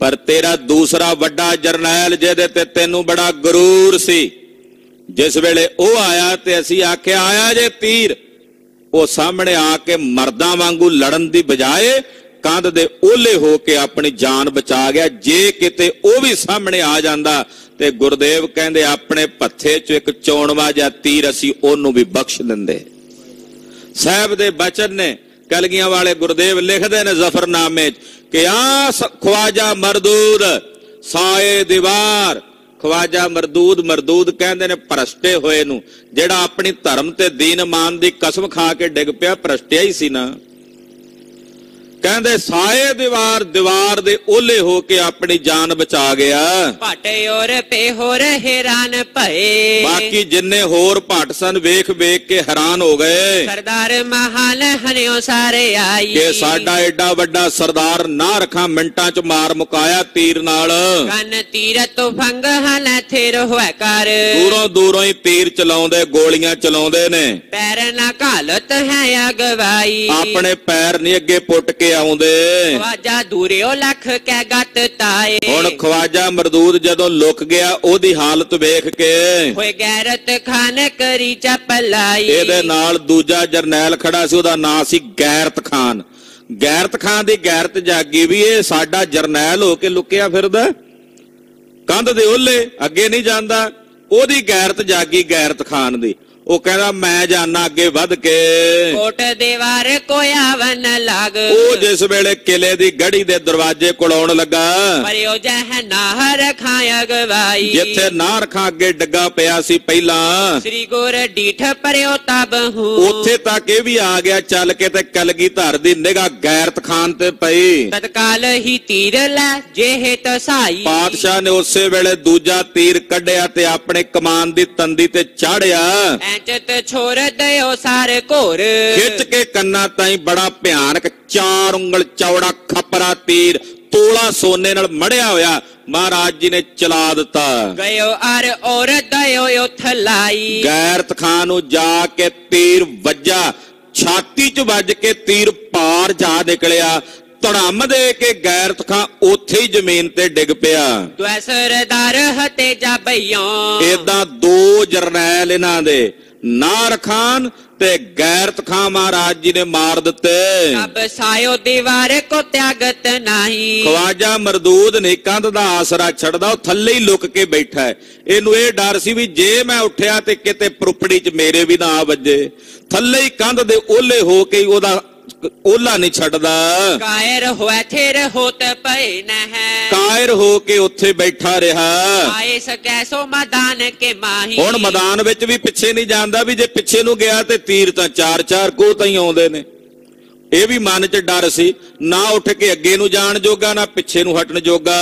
ਪਰ ਤੇਰਾ ਦੂਸਰਾ ਵੱਡਾ ਜਰਨੈਲ ਜਿਹਦੇ ਤੇ ਤੈਨੂੰ ਬੜਾ ਗਰੂਰ ਸੀ, ਜਿਸ ਵੇਲੇ ਉਹ ਆਇਆ ਤੇ ਅਸੀਂ ਆਖਿਆ ਆਇਆ ਜੇ ਤੀਰ, ਉਹ ਸਾਹਮਣੇ ਆ ਕੇ ਮਰਦਾਂ ਵਾਂਗੂ ਲੜਨ ਦੀ ਬਜਾਏ ਕੰਧ ਦੇ ਓਲੇ ਹੋ ਕੇ ਆਪਣੀ ਜਾਨ ਬਚਾ ਗਿਆ। ਜੇ ਕਿਤੇ ਉਹ ਵੀ ਸਾਹਮਣੇ ਆ ਜਾਂਦਾ ਤੇ ਗੁਰਦੇਵ ਕਹਿੰਦੇ ਆਪਣੇ ਪੱਥੇ 'ਚ ਇੱਕ ਚੋਣਵਾ ਜਿਹਾ ਤੀਰ ਅਸੀਂ ਉਹਨੂੰ ਵੀ ਬਖਸ਼ ਦਿੰਦੇ। ਸਾਹਿਬ ਦੇ ਬਚਨ ਨੇ, ਕਲਗੀਆਂ ਵਾਲੇ ਗੁਰਦੇਵ ਲਿਖਦੇ ਨੇ ਜ਼ਫਰਨਾਮੇ 'ਚ ਕਿ ਆ ਖਵਾਜਾ ਮਰਦੂਦ ਸਾਏ ਦੀਵਾਰ। ਖਵਾਜਾ ਮਰਦੂਦ ਕਹਿੰਦੇ ਨੇ ਭ੍ਰਸ਼ਟੇ ਹੋਏ ਨੂੰ, ਜਿਹੜਾ ਆਪਣੀ ਧਰਮ ਤੇ ਦੀਨ ਮਾਨ ਦੀ ਕਸਮ ਖਾ ਕੇ ਡਿੱਗ ਪਿਆ, ਭ੍ਰਸ਼ਟਿਆ ਹੀ ਸੀ ਨਾ। ਕਹਿੰਦੇ ਸਾਏ ਦੀਵਾਰ, ਦੀਵਾਰ ਦੇ ਓਲੇ ਹੋ ਕੇ ਆਪਣੀ ਜਾਨ ਬਚਾ ਗਿਆ। ਭਟੇ ਔਰ ਪੇ ਹੋਰ ਹੈਰਾਨ ਭਏ। ਬਾਕੀ ਜਿੰਨੇ ਹੋਰ ਭੱਟ ਸਨ ਵੇਖ ਵੇਖ ਕੇ ਹੈਰਾਨ ਹੋ ਗਏ। ਸਰਦਾਰ ਮਹਾਲ ਹਨਿਓ ਸਾਰੇ ਆਈ। ਕਿ ਸਾਡਾ ਐਡਾ ਵੱਡਾ ਸਰਦਾਰ ਨਾਹਰ ਖਾਨ ਮਿੰਟਾਂ 'ਚ ਮਾਰ ਮੁਕਾਇਆ ਤੀਰ ਨਾਲ। ਕੰਨ ਤੀਰ ਤੋਂ ਫੰਗ ਹਲ ਥਿਰ ਹੋਇ ਕਰ। ਦੂਰੋਂ ਦੂਰੋਂ ਹੀ ਤੀਰ ਚਲਾਉਂਦੇ, ਗੋਲੀਆਂ ਚਲਾਉਂਦੇ ਨੇ। ਪੈਰ ਨਾ ਘਾਲਤ ਹੈ ਅਗਵਾਈ। ਆਪਣੇ ਪੈਰ ਨਹੀਂ ਅੱਗੇ ਪੁੱਟ ਕੇ ਆਉਂਦੇ। ਖਵਾਜਾ ਦੂਰਿਓ ਲੱਖ ਕੈ ਗੱਤ ਤਾਏ। ਹੁਣ ਖਵਾਜਾ ਮਰਦੂਦ ਜਦੋਂ ਲੁਕ ਗਿਆ, ਉਹਦੀ ਹਾਲਤ ਵੇਖ ਕੇ ਹੋਏ ਗੈਰਤ ਖਾਨ ਕਰੀ ਚਪਲਾਈ। ਇਹਦੇ ਨਾਲ ਦੂਜਾ ਜਰਨੈਲ ਖੜਾ ਸੀ, ਉਹਦਾ ਨਾਂ ਸੀ ਗੈਰਤ ਖਾਨ। ਗੈਰਤ ਖਾਨ ਦੀ ਗੈਰਤ ਜਾਗੀ ਵੀ ਇਹ ਸਾਡਾ ਜਰਨੈਲ ਹੋ ਕੇ ਲੁਕਿਆ ਫਿਰਦਾ, ਕੰਧ ਦੇ ਓਲੇ ਅੱਗੇ ਨਹੀਂ ਜਾਂਦਾ। ਉਹਦੀ ਗੈਰਤ ਜਾਗੀ ਗੈਰਤ ਖਾਨ ਦੀ। ਉਹ ਕਹਿੰਦਾ ਮੈਂ ਜਾਣਾ ਅੱਗੇ ਵੱਧ ਕੇ। ਕੋਟ ਦੀਵਾਰ ਕੋਇਆ ਵਨ ਲਾਗ। ਉਹ ਜਿਸ ਵੇਲੇ ਕਿਲੇ ਦੀ ਗੜੀ ਦੇ ਦਰਵਾਜ਼ੇ ਕੋਲ ਆਉਣ ਲੱਗਾ, ਪਰਿਓ ਜਹ ਨਾਹਰ ਖਾਂ ਅਗਵਾਈ। ਜਿੱਥੇ ਨਾਹਰ ਖਾਂ ਅੱਗੇ ਡੱਗਾ ਪਿਆ ਸੀ ਪਹਿਲਾਂ, ਸ੍ਰੀ ਗੁਰ ਡੀਠ ਪਰਿਓ ਤਬਹੂ। ਉੱਥੇ ਤੱਕ ਇਹ ਵੀ ਆ ਗਿਆ ਚੱਲ ਕੇ ਤੇ ਕਲਗੀਧਰ ਦੀ ਨਿਗਾਹ ਗੈਰਤ ਖਾਨ ਤੇ ਪਈ। ਤਤਕਾਲ ਹੀ ਤੀਰ ਲੈ ਜਿਹੇ ਤਸਾਈ। ਪਾਤਸ਼ਾਹ ਨੇ ਉਸੇ ਵੇਲੇ ਦੂਜਾ ਤੀਰ ਕੱਢਿਆ ਤੇ ਆਪਣੇ ਕਮਾਨ ਦੀ ਤੰਦੀ ਤੇ ਚਾੜਿਆ। ਖਿੱਚਤ ਛੋਰ ਦਿਓ ਸਾਰ ਘੋਰ ਖਿੱਚ ਕੇ ਕੰਨਾਂ ਤਾਈਂ ਬੜਾ ਭਿਆਨਕ 4 ਉਂਗਲ ਚੌੜਾ ਖਪਰਾ ਤੀਰ ਤੋਲਾ ਸੋਨੇ ਨਾਲ ਮੜਿਆ ਹੋਇਆ ਮਹਾਰਾਜ ਜੀ ਨੇ ਚਲਾ ਦਿੱਤਾ। ਗਇਓ ਅਰ ਔਰ ਦਇਓ ਉਥ ਲਾਈ ਗੈਰਤ ਖਾਨ ਨੂੰ ਜਾ ਕੇ ਤੀਰ ਵੱਜਾ, ਛਾਤੀ 'ਚ ਵੱਜ ਕੇ ਤੀਰ ਪਾਰ ਜਾ ਨਿਕਲਿਆ। ਧੜਮ ਦੇ ਕੇ ਗੈਰਤ ਖਾਂ ਉੱਥੇ ਹੀ ਜ਼ਮੀਨ ਤੇ ਡਿੱਗ ਪਿਆ। ਤੈ ਸਰਦਾਰ ਹਤੇ ਜਾਬਈਓ ਏਦਾਂ 2 ਜਰਨੈਲ ਇਹਨਾਂ ਦੇ ਨਾਰ ਖਾਨ ਤੇ ਗੈਰਤ ਖਾਂ ਮਹਾਰਾਜ ਜੀ ਨੇ ਮਾਰ ਦਿੱਤੇ। ਅਬ ਸਾਇਓ ਦੀਵਾਰ ਕੋ ਤਿਆਗਤ ਨਹੀਂ ਖਵਾਜਾ ਮਰਦੂਦ ਨੇ ਕੰਧ ਦਾ ਆਸਰਾ ਛੱਡਦਾ, ਉਹ ਥੱਲੇ ਹੀ ਲੁਕ ਕੇ ਬੈਠਾ ਹੈ। ਇਹਨੂੰ ਇਹ ਡਰ ਸੀ ਵੀ ਜੇ ਮੈਂ ਉੱਠਿਆ ਤੇ ਕਿਤੇ ਪਰੁਪੜੀ 'ਚ ਮੇਰੇ ਵੀ ਨਾ ਆ ਵੱਜੇ। ਥੱਲੇ ਹੀ ਕੰਧ ਦੇ ਓਲੇ ਹੋ ਕੇ ਉਹਦਾ ਓਲਾ ਨਹੀਂ ਛੱਡਦਾ। ਕਾਇਰ ਹੋਇ ਥੇਰ ਹੋਤ ਪਏ ਨ ਹੈ ਕਾਇਰ ਹੋ ਕੇ ਉੱਥੇ ਬੈਠਾ ਰਿਹਾ। ਆਏ ਸਕੈ ਸੋ ਮੈਦਾਨ ਕੇ ਮਾਹੀ ਹੁਣ ਮੈਦਾਨ ਵਿੱਚ ਵੀ ਪਿੱਛੇ ਨਹੀਂ ਜਾਂਦਾ ਵੀ ਜੇ ਪਿੱਛੇ ਨੂੰ ਗਿਆ ਤੇ ਤੀਰ ਤਾਂ 4-4 ਕੋਹ ਤਾਈਂ ਆਉਂਦੇ ਨੇ। ਇਹ ਵੀ ਮਨ 'ਚ ਡਰ ਸੀ, ਨਾ ਉੱਠ ਕੇ ਅੱਗੇ ਨੂੰ ਜਾਣ ਜੋਗਾ ਨਾ ਪਿੱਛੇ ਨੂੰ ਹਟਣ ਜੋਗਾ।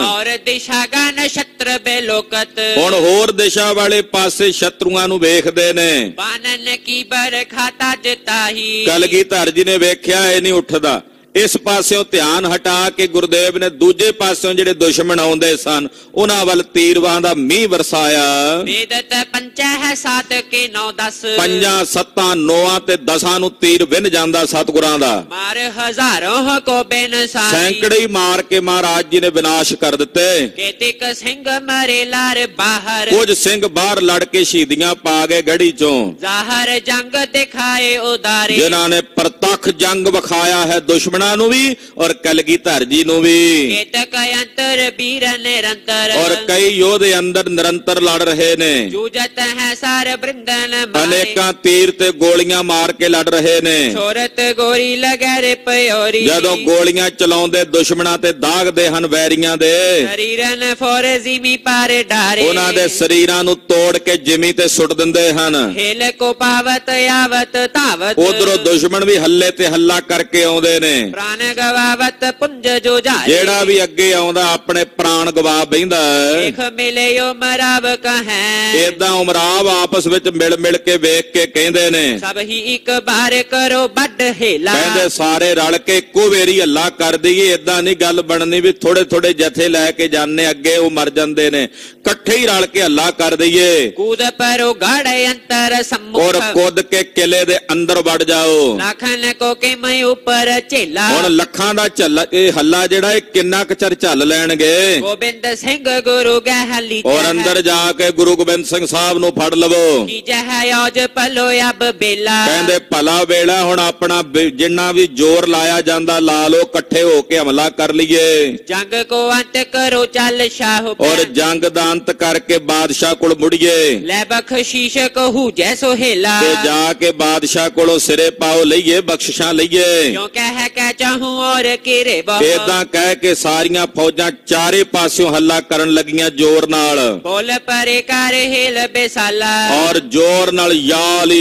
ਔਰ ਦਿਸ਼ਾ ਗਾ ਨਛਤਰ ਬੇਲੋਕਤ ਹੁਣ ਹੋਰ ਦਿਸ਼ਾ ਵਾਲੇ ਪਾਸੇ ਸ਼ਤਰੂਆਂ ਨੂੰ ਵੇਖਦੇ ਨੇ। ਬਾਨਨ ਕੀ ਬਰਖਾ ਤਜ ਤਾਹੀ ਕਲਗੀਧਰ ਜੀ ਨੇ ਵੇਖਿਆ ਇਹ ਨਹੀਂ ਉੱਠਦਾ। ਇਸ ਪਾਸਿਓਂ ਧਿਆਨ ਹਟਾ ਕੇ ਗੁਰਦੇਵ ਨੇ ਦੂਜੇ ਪਾਸਿਓਂ ਜਿਹੜੇ ਦੁਸ਼ਮਣ ਆਉਂਦੇ ਸਨ ਉਹਨਾਂ ਵੱਲ ਤੀਰਵਾਂ ਦਾ ਮੀਂਹ ਵਰਸਾਇਆ। ਵੇਦਤ ਪੰਚੈ ਹੈ 7 ਕੇ 9 10 5 7 9 ਤੇ 10 ਨੂੰ ਤੀਰ ਵਿੰਨ ਜਾਂਦਾ ਸਤਿਗੁਰਾਂ ਦਾ। ਮਾਰ ਹਜ਼ਾਰਾਂ ਕੋ ਬੇਨਸਾਈ ਸੈਂਕੜੇ ਹੀ ਮਾਰ ਕੇ ਮਹਾਰਾਜ ਜੀ ਨੇ ਵਿਨਾਸ਼ ਕਰ ਦਿੱਤੇ। ਕੇਤਿਕ ਸਿੰਘ ਮਰੇ ਲਾਰ ਬਾਹਰ ਕੁਝ ਸਿੰਘ ਬਾਹਰ ਲੜ ਕੇ ਸ਼ਹੀਦੀਆਂ ਪਾ ਗਏ ਗੜੀ ਚੋਂ। ਜ਼ਾਹਰ ਜੰਗ ਦਿਖਾਏ ਉਦਾਰੇ ਜਿਨ੍ਹਾਂ ਨੇ ਪ੍ਰਤੱਖ ਜੰਗ ਵਿਖਾਇਆ ਹੈ ਦੁਸ਼ਮਣਾਂ ਨੂੰ ਵੀ ਔਰ ਕਲਗੀਧਰ ਜੀ ਨੂੰ ਵੀ। ਕੇਤਕ ਅੰਤਰ ਵੀਰ ਨਿਰੰਤਰ ਔਰ ਕਈ ਯੋਧੇ ਅੰਦਰ ਨਿਰੰਤਰ ਲੜ ਰਹੇ ਨੇ। ਜੂਜਤ ਹੈ ਸਾਰ ਬ੍ਰਿੰਦਨ ਅਨੇਕਾਂ ਤੀਰ ਤੇ ਗੋਲੀਆਂ ਮਾਰ ਕੇ ਲੜ ਰਹੇ ਨੇ। ਛੋਰਤ ਗੋਰੀ ਲਗਰੇ ਪਿਓਰੀ ਜਦੋਂ ਗੋਲੀਆਂ ਚਲਾਉਂਦੇ ਦੁਸ਼ਮਣਾਂ ਤੇ ਦਾਗਦੇ ਹਨ ਵੈਰੀਆਂ ਦੇ। ਸਰੀਰਨ ਫੋਰ ਜ਼ਿਮੀ ਪਾਰ ਡਾਰੇ ਉਹਨਾਂ ਦੇ ਸਰੀਰਾਂ ਨੂੰ ਤੋੜ ਕੇ ਜ਼ਿਮੀ ਤੇ ਸੁੱਟ ਦਿੰਦੇ ਹਨ। ਹਿਲ ਕੋ ਪਾਵਤ ਆਵਤ ਧਾਵਤ ਉਧਰੋਂ ਦੁਸ਼ਮਣ ਵੀ ਹੱਲੇ ਤੇ ਹੱਲਾ ਕਰਕੇ ਆਉਂਦੇ ਨੇ। ਪ੍ਰਾਨ ਗਵਾਵਤ ਪੁੰਜ ਜੋ ਜਾਏ ਜਿਹੜਾ ਵੀ ਅੱਗੇ ਆਉਂਦਾ ਆਪਣੇ ਪ੍ਰਾਣ ਗਵਾ ਬੈਂਦਾ। ਦੇਖ ਮਿਲਿਓ ਮਰਾਵ ਕਹੈ ਏਦਾਂ ਉਮਰਾਵ ਆਪਸ ਵਿੱਚ ਮਿਲ ਮਿਲ ਕੇ ਵੇਖ ਕੇ ਕਹਿੰਦੇ ਨੇ। ਸਭ ਹੀ ਇੱਕ ਬਾਰ ਕਰੋ ਵੱਡ ਹੇਲਾ ਕਹਿੰਦੇ ਸਾਰੇ ਰਲ ਕੇ ਇੱਕੋ ਵੇਰੀ ਹੱਲਾ ਕਰ ਦਈਏ। ਏਦਾਂ ਨਹੀਂ ਗੱਲ ਬਣਨੀ ਵੀ ਥੋੜੇ ਥੋੜੇ ਜਥੇ ਲੈ ਕੇ ਜਾਂਦੇ ਅੱਗੇ ਉਹ ਮਰ ਜਾਂਦੇ ਨੇ। ਇਕੱਠੇ ਹੀ ਰਲ ਕੇ ਹੱਲਾ ਕਰ ਦਈਏ। ਕੂਦ ਪਰੋ ਗਾੜੇ ਅੰਤਰ ਔਰ ਸੰਮੁਖ ਕੁੱਦ ਕੇ ਕਿਲੇ ਦੇ ਅੰਦਰ ਵੜ ਜਾਓ। ਲਖਨ ਕੋ ਕੇ ਮੈਂ ਉੱਪਰ ਝੇਲਾ ਹੁਣ ਲੱਖਾਂ ਦਾ ਝੱਲ ਇਹ ਹੱਲਾ ਜਿਹੜਾ ਇਹ ਕਿੰਨਾ ਕੁ ਚਿਰ ਝੱਲ ਲੈਣਗੇ। ਗੋਬਿੰਦ ਸਿੰਘ ਗੁਰੂ ਗਹਿਲੀ ਔਰ ਅੰਦਰ ਜਾ ਕੇ ਗੁਰੂ ਗੋਬਿੰਦ ਸਿੰਘ ਸਾਹਿਬ ਨੂੰ ਫੜ ਲਵੋ। ਕੀ ਜਹ ਔਜ ਪਲੋ ਅਬ ਬੇਲਾ ਕਹਿੰਦੇ ਭਲਾ ਵੇਲਾ ਹੁਣ ਆਪਣਾ ਜਿੰਨਾ ਵੀ ਜ਼ੋਰ ਲਾਇਆ ਜਾਂਦਾ ਲਾ ਲੋ, ਇਕੱਠੇ ਹੋ ਕੇ ਹਮਲਾ ਕਰ ਲਈਏ। ਜੰਗ ਕੋ ਅੰਤ ਕਰੋ ਚੱਲ ਸ਼ਾਹ ਔਰ ਜੰਗ ਦਾ ਅੰਤ ਕਰਕੇ ਬਾਦਸ਼ਾਹ ਕੋਲ ਮੁੜੀਏ ਲੈ ਬਖਸ਼ੀਸ਼ ਕਹੂ ਜੈ ਸੋਹੇਲਾ ਤੇ ਜਾ ਕੇ ਬਾਦਸ਼ਾਹ ਕੋਲੋਂ ਸਿਰੇ ਪਾਓ ਲਈਏ, ਬਖਸ਼ਿਸ਼ਾਂ ਲਈਏ। ਕਿਉਂ ਕਹਿ ਕਹਿ ਚਾਹੂੰ ਔਰ ਕਿਰੇ ਬਹੁ ਏਦਾਂ ਕਹਿ ਕੇ ਸਾਰੀਆਂ ਫੌਜਾਂ ਚਾਰੇ ਪਾਸਿਓਂ ਹੱਲਾ ਕਰਨ ਲੱਗੀਆਂ ਜ਼ੋਰ ਨਾਲ। ਬੋਲ ਪਰੇ ਕਰ ਹਿਲ ਬੇਸਾਲਾ ਔਰ ਜ਼ੋਰ ਨਾਲ ਯਾਲ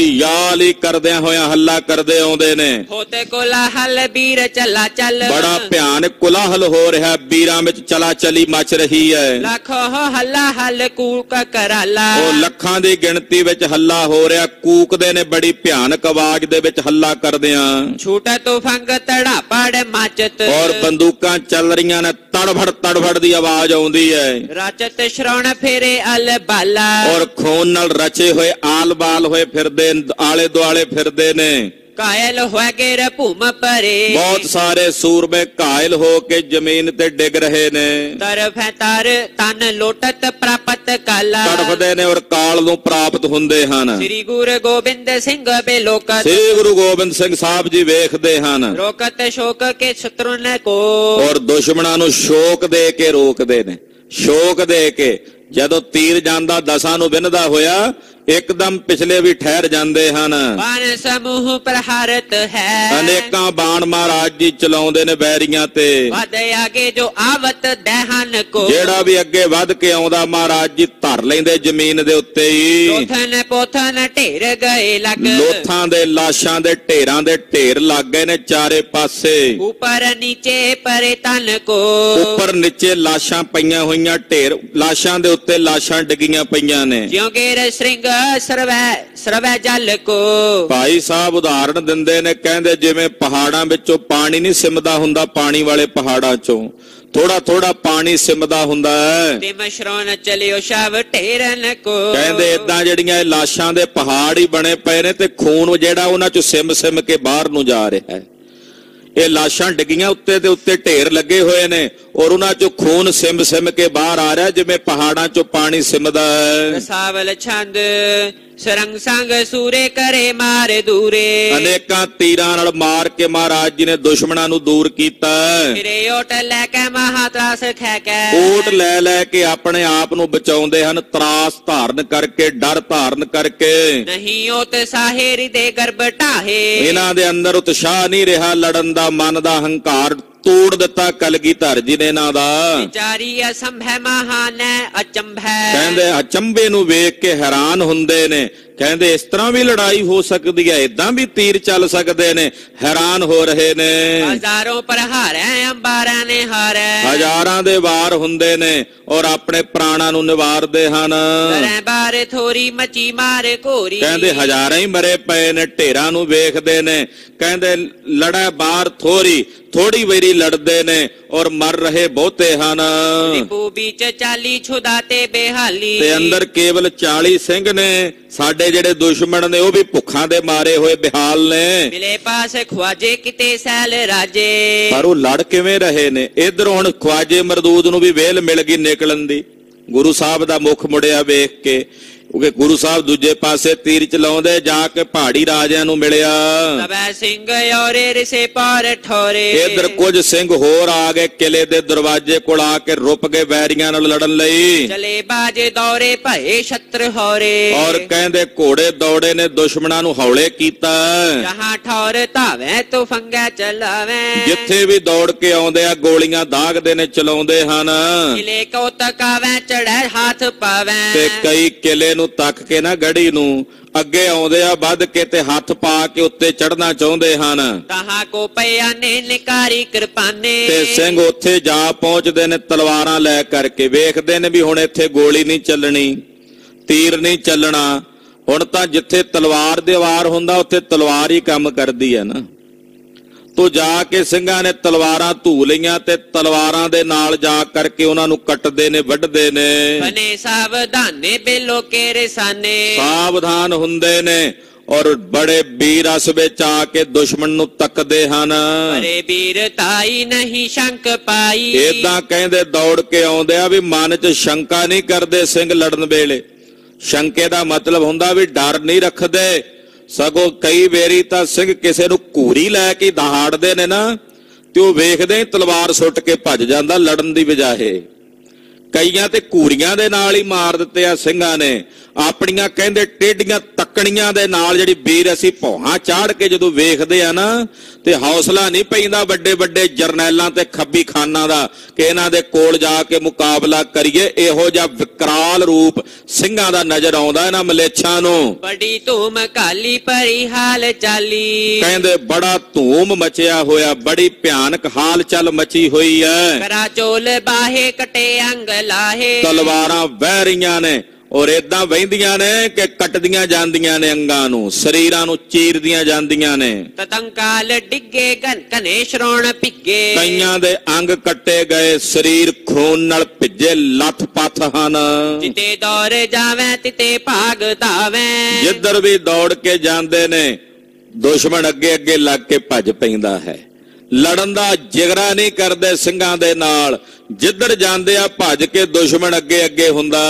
ਹੀ ਕਰਦਿਆਂ ਹੋਇਆਂ ਹੱਲਾ ਕਰਦੇ ਆਉਂਦੇ ਨੇ। ਹੋਤੇ ਕੋਲਾਹਲ ਵੀਰ ਚੱਲਾ ਚੱਲ ਬੜਾ ਭਿਆਨਕ ਕੋਲਾਹਲ ਹੋ ਰਿਹਾ, ਵੀਰਾਂ ਵਿੱਚ ਚਲਾ ਚਲੀ ਮਚ ਰਹੀ ਹੈ। ਲੱਖੋ ਹੱਲਾ ਹੱਲ ਕੂਕ ਕਰਾਲਾ ਉਹ ਲੱਖਾਂ ਦੀ ਗਿਣਤੀ ਵਿੱਚ ਹੱਲਾ ਹੋ ਰਿਹਾ, ਕੂਕਦੇ ਨੇ ਬੜੀ ਭਿਆਨਕ ਆਵਾਜ਼ ਦੇ ਵਿੱਚ ਹੱਲਾ ਕਰਦਿਆਂ। ਛੂਟਾ ਤੁਫੰਗ ਤੜਾ ਪੜ ਮਚਤ ਔਰ ਬੰਦੂਕਾਂ ਚੱਲ ਰਹੀਆਂ ਨੇ, ਤੜਫੜ ਦੀ ਆਵਾਜ਼ ਆਉਂਦੀ ਹੈ। ਰਚਤ ਸ਼ਰਵਣ ਫੇਰੇ ਅਲ ਬਾਲਾ ਔਰ ਖੂਨ ਨਾਲ ਰਚੇ ਹੋਏ ਆਲ ਬਾਲ ਹੋਏ ਫਿਰਦੇ, ਆਲੇ ਦੁਆਲੇ ਫਿਰਦੇ ਨੇ। ਕਾਇਲ ਹੋਏ ਗੇਰ ਭੂਮ ਪਰੇ ਬਹੁਤ ਸਾਰੇ ਸੂਰਮੇ ਘਾਇਲ ਹੋ ਕੇ ਜ਼ਮੀਨ ਤੇ ਡਿੱਗ ਰਹੇ ਨੇ। ਤਰਫ ਹੈ ਤਰ ਤਨ ਲੋਟਤ ਪ੍ਰਾਪਤ ਕਾਲਾ ਤੜਫਦੇ ਨੇ ਔਰ ਕਾਲ ਨੂੰ ਪ੍ਰਾਪਤ ਹੁੰਦੇ ਹਨ। ਸ੍ਰੀ ਗੁਰੂ ਗੋਬਿੰਦ ਸਿੰਘ ਬੇਲੋਕਤ ਸ੍ਰੀ ਗੁਰੂ ਗੋਬਿੰਦ ਸਿੰਘ ਸਾਹਿਬ ਜੀ ਵੇਖਦੇ ਹਨ। ਰੋਕਤ ਸ਼ੋਕ ਕੇ ਸ਼ਤਰੁਨ ਕੋ ਔਰ ਦੁਸ਼ਮਣਾਂ ਨੂੰ ਸ਼ੋਕ ਦੇ ਕੇ ਰੋਕਦੇ ਨੇ। ਸ਼ੋਕ ਦੇ ਕੇ ਜਦੋਂ ਤੀਰ ਜਾਂਦਾ 10 ਨੂੰ ਵਿੰਨਦਾ ਹੋਇਆ ਇੱਕਦਮ ਪਿਛਲੇ ਵੀ ਠਹਿਰ ਜਾਂਦੇ ਹਨ। ਬਾਣ ਸਮੂਹ ਪ੍ਰਹਾਰਤ ਹੈ ਅਨੇਕਾਂ ਬਾਣ ਮਹਾਰਾਜ ਜੀ ਚਲਾਉਂਦੇ ਨੇ ਬੈਰੀਆਂ ਤੇ। ਵਧ ਆਗੇ ਜੋ ਆਵਤ ਦਹਨ ਕੋ ਜਿਹੜਾ ਵੀ ਅੱਗੇ ਵੱਧ ਕੇ ਆਉਂਦਾ ਮਹਾਰਾਜ ਜੀ ਧਰ ਲੈਂਦੇ ਜ਼ਮੀਨ ਦੇ ਉੱਤੇ ਹੀ। ਲੋਥਨ ਪੋਥਨ ਢੇਰ ਗਏ ਲੱਗ ਲੋਥਾਂ ਦੇ ਲਾਸ਼ਾਂ ਦੇ ਢੇਰਾਂ ਦੇ ਢੇਰ ਲੱਗ ਗਏ ਨੇ ਚਾਰੇ ਪਾਸੇ। ਉੱਪਰ ਨੀਚੇ ਪਰੇ ਤਨ ਕੋ ਉੱਪਰ ਨੀਚੇ ਲਾਸ਼ਾਂ ਪਈਆਂ ਹੋਈਆਂ, ਢੇਰ ਲਾਸ਼ਾਂ ਦੇ ਉੱਤੇ ਲਾਸ਼ਾਂ ਡਿੱਗੀਆਂ ਪਈਆਂ ਨੇ। ਜਿਉਂ ਗੇਰ ਸਿੰਘ ਸਰਵੈ ਜਲ ਕੋ। ਭਾਈ ਸਾਹਿਬ ਉਦਾਹਰਣ ਦਿੰਦੇ ਨੇ, ਕਹਿੰਦੇ ਜਿਵੇਂ ਪਹਾੜਾਂ ਵਿੱਚੋਂ ਪਾਣੀ ਨਹੀਂ ਸਿਮਦਾ ਹੁੰਦਾ, ਪਾਣੀ ਵਾਲੇ ਪਹਾੜਾਂ ਚੋਂ ਥੋੜਾ ਥੋੜਾ ਪਾਣੀ ਸਿਮਦਾ ਹੁੰਦਾ ਹੈ, ਤੇ ਮਸ਼ਰੋਨ ਚਲਿਓ ਸ਼ਵ ਢੇਰਨ ਕੋ। ਕਹਿੰਦੇ ਇਦਾਂ ਜਿਹੜੀਆਂ ਇਹ ਲਾਸ਼ਾਂ ਦੇ ਪਹਾੜ ਹੀ ਬਣੇ ਪਏ ਨੇ ਤੇ ਖੂਨ ਜਿਹੜਾ ਉਹਨਾਂ ਚੋਂ ਸਿਮ ਸਿਮ ਕੇ ਬਾਹਰ ਨੂੰ ਜਾ ਰਿਹਾ ਹੈ। ਇਹ ਲਾਸ਼ਾਂ ਡਿੱਗੀਆਂ ਉੱਤੇ ਤੇ ਉੱਤੇ ਢੇਰ ਲੱਗੇ ਹੋਏ ਨੇ ਔਰ ਉਹਨਾਂ ਚੋਂ ਖੂਨ ਸਿਮ ਸਿਮ ਕੇ ਬਾਹਰ ਆ ਰਿਹਾ, ਜਿਵੇਂ ਪਹਾੜਾਂ ਚੋਂ ਪਾਣੀ ਸਿਮਦਾ ਹੈ। ਰਸਾਵਲ ਛੰਦ ਸਰੰਗ ਸੰਗ ਸੂਰੇ ਕਰੇ ਮਾਰੇ ਦੂਰੇ। ਅਨੇਕਾਂ ਤੀਰਾਂ ਨਾਲ ਮਾਰ ਕੇ ਮਹਾਰਾਜ ਜੀ ਨੇ ਦੁਸ਼ਮਣਾਂ ਨੂੰ ਦੂਰ ਕੀਤਾ। ਫਿਰੇ ਓਟ ਲੈ ਕੇ ਮਹਾਤਰਾਸ ਖੈ ਕੇ। ਓਟ ਲੈ ਲੈ ਕੇ ਆਪਣੇ ਆਪ ਨੂੰ ਬਚਾਉਂਦੇ ਹਨ, ਤਰਾਸ ਧਾਰਨ ਕਰਕੇ, ਡਰ ਧਾਰਨ ਕਰਕੇ। ਨਹੀਂ ਓਤ ਸਾਹੇਰੀ ਦੇ ਗਰਭ ਢਾਹੇ। ਇਹਨਾਂ ਦੇ ਅੰਦਰ ਉਤਸ਼ਾਹ ਨਹੀਂ ਰਿਹਾ ਲੜਨ ਦਾ, ਮਨ ਦਾ ਹੰਕਾਰ ਤੋੜ ਦਿੱਤਾ ਕਲਗੀਧਰ ਜੀ ਨੇ ਇਹਨਾਂ ਦਾ। ਵਿਚਾਰੀ ਅਸੰਭੈ ਮਹਾਨੈ ਅਚੰਭੈ। ਕਹਿੰਦੇ ਅਚੰਭੇ ਨੂੰ ਵੇਖ ਕੇ ਹੈਰਾਨ ਹੁੰਦੇ ਨੇ, ਕਹਿੰਦੇ ਇਸ ਤਰ੍ਹਾਂ ਵੀ ਲੜਾਈ ਹੋ ਸਕਦੀ ਹੈ, ਇਦਾਂ ਵੀ ਤੀਰ ਚੱਲ ਸਕਦੇ ਨੇ, ਹੈਰਾਨ ਹੋ ਰਹੇ ਨੇ। ਹਜ਼ਾਰਾਂ ਪ੍ਰਹਾਰੈ ਅੰਬਾਰਾਂ ਨੇ ਹਾਰੈ। ਹਜ਼ਾਰਾਂ ਦੇ ਵਾਰ ਹੁੰਦੇ ਨੇ ਔਰ ਆਪਣੇ ਪ੍ਰਾਣਾਂ ਨੂੰ ਨਿਵਾਰਦੇ ਹਨ। ਦਰੈ ਬਾਰੇ ਥੋਰੀ ਮਚੀ ਮਾਰੇ ਘੋਰੀ। ਕਹਿੰਦੇ ਹਜ਼ਾਰਾਂ ਹੀ ਮਰੇ ਪਏ ਨੇ, ਢੇਰਾਂ ਨੂੰ ਵੇਖਦੇ ਨੇ, ਕਹਿੰਦੇ ਲੜੈ ਬਾਰ ਥੋਰੀ, ਥੋੜੀ ਵੇਰੀ ਲੜਦੇ ਨੇ ਔਰ ਮਰ ਰਹੇ ਬਹੁਤੇ ਹਨ। ਰਿਪੂ ਵਿੱਚ 40 ਛੁਦਾ ਤੇ ਬੇਹਾਲੀ। ਤੇ ਅੰਦਰ ਕੇਵਲ 40 ਸਿੰਘ ਨੇ, ਸਾਡੇ ਜਿਹੜੇ ਦੁਸ਼ਮਣ ਨੇ ਉਹ ਵੀ ਭੁੱਖਾਂ ਦੇ ਮਾਰੇ ਹੋਏ ਬਿਹਾਲ ਨੇ। ਮਿਲੇ ਪਾਸ ਖਵਾਜੇ ਕਿਤੇ ਸੈਲ ਰਾਜੇ। ਪਰ ਉਹ ਲੜ ਕਿਵੇਂ ਰਹੇ ਨੇ? ਇਧਰ ਹੁਣ ਖਵਾਜੇ ਮਰਦੂਦ ਨੂੰ ਵੀ ਵੇਲ ਮਿਲ ਗਈ ਨਿਕਲਣ ਦੀ, ਗੁਰੂ ਸਾਹਿਬ ਦਾ ਮੁਖ ਮੁੜਿਆ ਵੇਖ ਕੇ, ਕਿਉਂਕਿ ਗੁਰੂ ਸਾਹਿਬ ਦੂਜੇ ਪਾਸੇ ਤੀਰ ਚਲਾਉਂਦੇ, ਜਾ ਕੇ ਪਹਾੜੀ ਰਾਜਿਆਂ ਨੂੰ ਮਿਲਿਆ। ਸਭੈ ਸਿੰਘ ਔਰੇ ਰਿਸੇ ਪਾਰ ਠੋਰੇ। ਇਧਰ ਕੁਝ ਸਿੰਘ ਹੋਰ ਆ ਗਏ, ਕਿਲੇ ਦੇ ਦਰਵਾਜ਼ੇ ਕੋਲ ਆ ਕੇ ਰੁਪ ਗਏ ਵੈਰੀਆਂ ਨਾਲ ਲੜਨ ਲਈ। ਚਲੇ ਬਾਜੇ ਦੌਰੇ ਭਏ ਛਤਰ ਹੋਰੇ। ਔਰ ਕਹਿੰਦੇ ਘੋੜੇ ਦੌੜੇ ਨੇ, ਦੁਸ਼ਮਣਾਂ ਨੂੰ ਹੌਲੇ ਕੀਤਾ। ਜਹਾਂ ਠੌਰ ਧਾਵੇਂ ਤੂੰ ਫੰਗਾ ਚਲਾਵੇਂ। ਜਿੱਥੇ ਵੀ ਦੌੜ ਕੇ ਆਉਂਦੇ ਆ ਗੋਲੀਆਂ ਦਾਗਦੇ ਨੇ, ਚਲਾਉਂਦੇ ਹਨ। ਕਿਲੇ ਕੋ ਤਕਾਵੇਂ ਚੜ੍ਹੈ ਹੱਥ ਪਾਵੇਂ। ਤੇ ਕਈ ਕਿਲੇ ਨੂੰ ਤੱਕ ਕੇ ਨਾ ਗੜੀ ਨੂੰ ਅੱਗੇ ਆਉਂਦੇ ਆ ਵੱਧ ਕੇ ਤੇ ਹੱਥ ਪਾ ਕੇ ਉੱਤੇ ਚੜ੍ਹਨਾ ਚਾਹੁੰਦੇ ਹਨ। ਤਹਾਂ ਕੋ ਪਿਆ ਨੇ ਨਿਕਾਰੀ ਕਿਰਪਾਨੇ। ਤੇ ਸਿੰਘ ਉੱਥੇ ਜਾ ਪਹੁੰਚਦੇ ਨੇ ਤਲਵਾਰਾਂ ਲੈ ਕਰਕੇ, ਵੇਖਦੇ ਨੇ ਵੀ ਹੁਣ ਇੱਥੇ ਗੋਲੀ ਨਹੀਂ ਚੱਲਣੀ, ਤੀਰ ਨਹੀਂ ਚੱਲਣਾ, ਹੁਣ ਤਾਂ ਜਿੱਥੇ ਤਲਵਾਰ ਦੇ ਵਾਰ ਹੁੰਦਾ ਉੱਥੇ ਤਲਵਾਰ ਹੀ ਕੰਮ ਕਰਦੀ ਹੈ ਨਾ। ਤੋ ਜਾ ਕੇ ਸਿੰਘਾਂ ਨੇ ਤਲਵਾਰਾਂ ਧੂ ਲਈਆਂ ਤੇ ਤਲਵਾਰਾਂ ਦੇ ਨਾਲ ਜਾ ਕਰਕੇ ਉਹਨਾਂ ਨੂੰ ਕੱਟਦੇ ਨੇ, ਵੱਢਦੇ ਨੇ। ਬਨੇ ਸਾਵਧਾਨੇ ਬੇਲੋ ਕੇ ਰਸਾਨੇ। ਸਾਵਧਾਨ ਹੁੰਦੇ ਨੇ ਔਰ ਬੜੇ ਵੀਰ ਰਸ ਵਿੱਚ ਆ ਕੇ ਦੁਸ਼ਮਣ ਨੂੰ ਤੱਕਦੇ ਹਨ। ਬੜੇ ਵੀਰ ਤਾਈ ਨਹੀਂ ਸ਼ੰਕ ਪਾਈ। ਏਦਾਂ ਕਹਿੰਦੇ ਦੌੜ ਕੇ ਆਉਂਦੇ ਆ ਵੀ ਮਨ 'ਚ ਸ਼ੰਕਾ ਨਹੀਂ ਕਰਦੇ ਸਿੰਘ ਲੜਨ ਵੇਲੇ। ਸ਼ੰਕੇ ਦਾ ਮਤਲਬ ਹੁੰਦਾ ਵੀ ਡਰ ਨਹੀਂ ਰੱਖਦੇ, ਸਗੋਂ ਕਈ ਵੇਰੀ ਤਾਂ ਸਿੰਘ ਕਿਸੇ ਨੂੰ ਘੂਰੀ ਲੈ ਕੇ ਦਹਾੜਦੇ ਨੇ ਨਾ, ਤੇ ਉਹ ਵੇਖਦੇ ਹੀ ਤਲਵਾਰ ਸੁੱਟ ਕੇ ਭੱਜ ਜਾਂਦਾ ਲੜਨ ਦੀ ਬਜਾਏ। ਕਈਆਂ ਤੇ ਘੂਰੀਆਂ ਦੇ ਨਾਲ ਹੀ ਮਾਰ ਦਿੱਤੇ ਆ ਸਿੰਘਾਂ ਨੇ। ਆਪਣੀਆਂ ਕਹਿੰਦੇ ਟੇਢੀਆਂ ਤੱਕਣੀਆਂ ਦੇ ਨਾਲ ਜਿਹੜੀ ਵੀਰ ਅਸੀਂ ਭੌਹਾਂ ਚਾੜ ਕੇ ਜਦੋਂ ਵੇਖਦੇ ਆ ਨਾ, ਤੇ ਹੌਸਲਾ ਨਹੀਂ ਪੈਂਦਾ ਵੱਡੇ ਵੱਡੇ ਜਰਨੈਲਾਂ ਤੇ ਖੱਬੀ ਖਾਨਾਂ ਦਾ ਕਿ ਇਹਨਾਂ ਦੇ ਕੋਲ ਜਾ ਕੇ ਮੁਕਾਬਲਾ ਕਰੀਏ। ਇਹੋ ਜਿਹਾ ਵਿਕਰਾਲ ਰੂਪ ਸਿੰਘਾਂ ਦਾ ਨਜ਼ਰ ਆਉਂਦਾ ਇਹਨਾਂ ਮਲੇਛਾਂ ਨੂੰ। ਬੜੀ ਧੂਮ ਕਾਲੀ ਭਰੀ ਹਾਲ ਚਾਲੀ। ਕਹਿੰਦੇ ਬੜਾ ਧੂਮ ਮਚਿਆ ਹੋਇਆ, ਬੜੀ ਭਿਆਨਕ ਹਾਲ ਚਾਲ ਮਚੀ ਹੋਈ ਹੈ। ਕਰਾ ਚੋਲ ਬਾਹੇ ਕਟੇ ਅੰਗ ਲਾਹੇ। ਤਲਵਾਰਾਂ ਵਹਿ ਰਹੀਆਂ ਨੇ ਔਰ ਏਦਾਂ ਵਹਿੰਦੀਆਂ ਨੇ ਕਿ ਕੱਟਦੀਆਂ ਜਾਂਦੀਆਂ ਨੇ, ਅੰਗਾਂ ਨੂੰ, ਸਰੀਰਾਂ ਨੂੰ ਚੀਰਦੀਆਂ ਜਾਂਦੀਆਂ ਨੇ। ਤਤੰਕਾਲ ਡਿੱਗੇ ਘਨੇ ਸ਼ਰੋਣ ਭਿੱਗੇ। ਕਈਆਂ ਦੇ ਅੰਗ ਕੱਟੇ ਗਏ, ਸਰੀਰ ਖੂਨ ਨਾਲ ਭਿੱਜੇ ਲੱਥ-ਪੱਥ ਹਨ। ਜਿੱਤੇ ਦੌੜ ਜਾਵੇਂ ਤਿਤੇ ਭਾਗ ਧਾਵੇਂ। ਜਿੱਧਰ ਵੀ ਦੌੜ ਕੇ ਜਾਂਦੇ ਨੇ ਦੁਸ਼ਮਣ ਅੱਗੇ ਅੱਗੇ ਲੱਗ ਕੇ ਭੱਜ ਪੈਂਦਾ ਹੈ। ਲੜਨ ਦਾ ਜਿਗਰਾ ਨਹੀਂ ਕਰਦੇ ਸਿੰਘਾਂ ਦੇ ਨਾਲ, ਜਿੱਧਰ ਜਾਂਦੇ ਆ ਭੱਜ ਕੇ ਦੁਸ਼ਮਣ ਅੱਗੇ ਅੱਗੇ ਹੁੰਦਾ।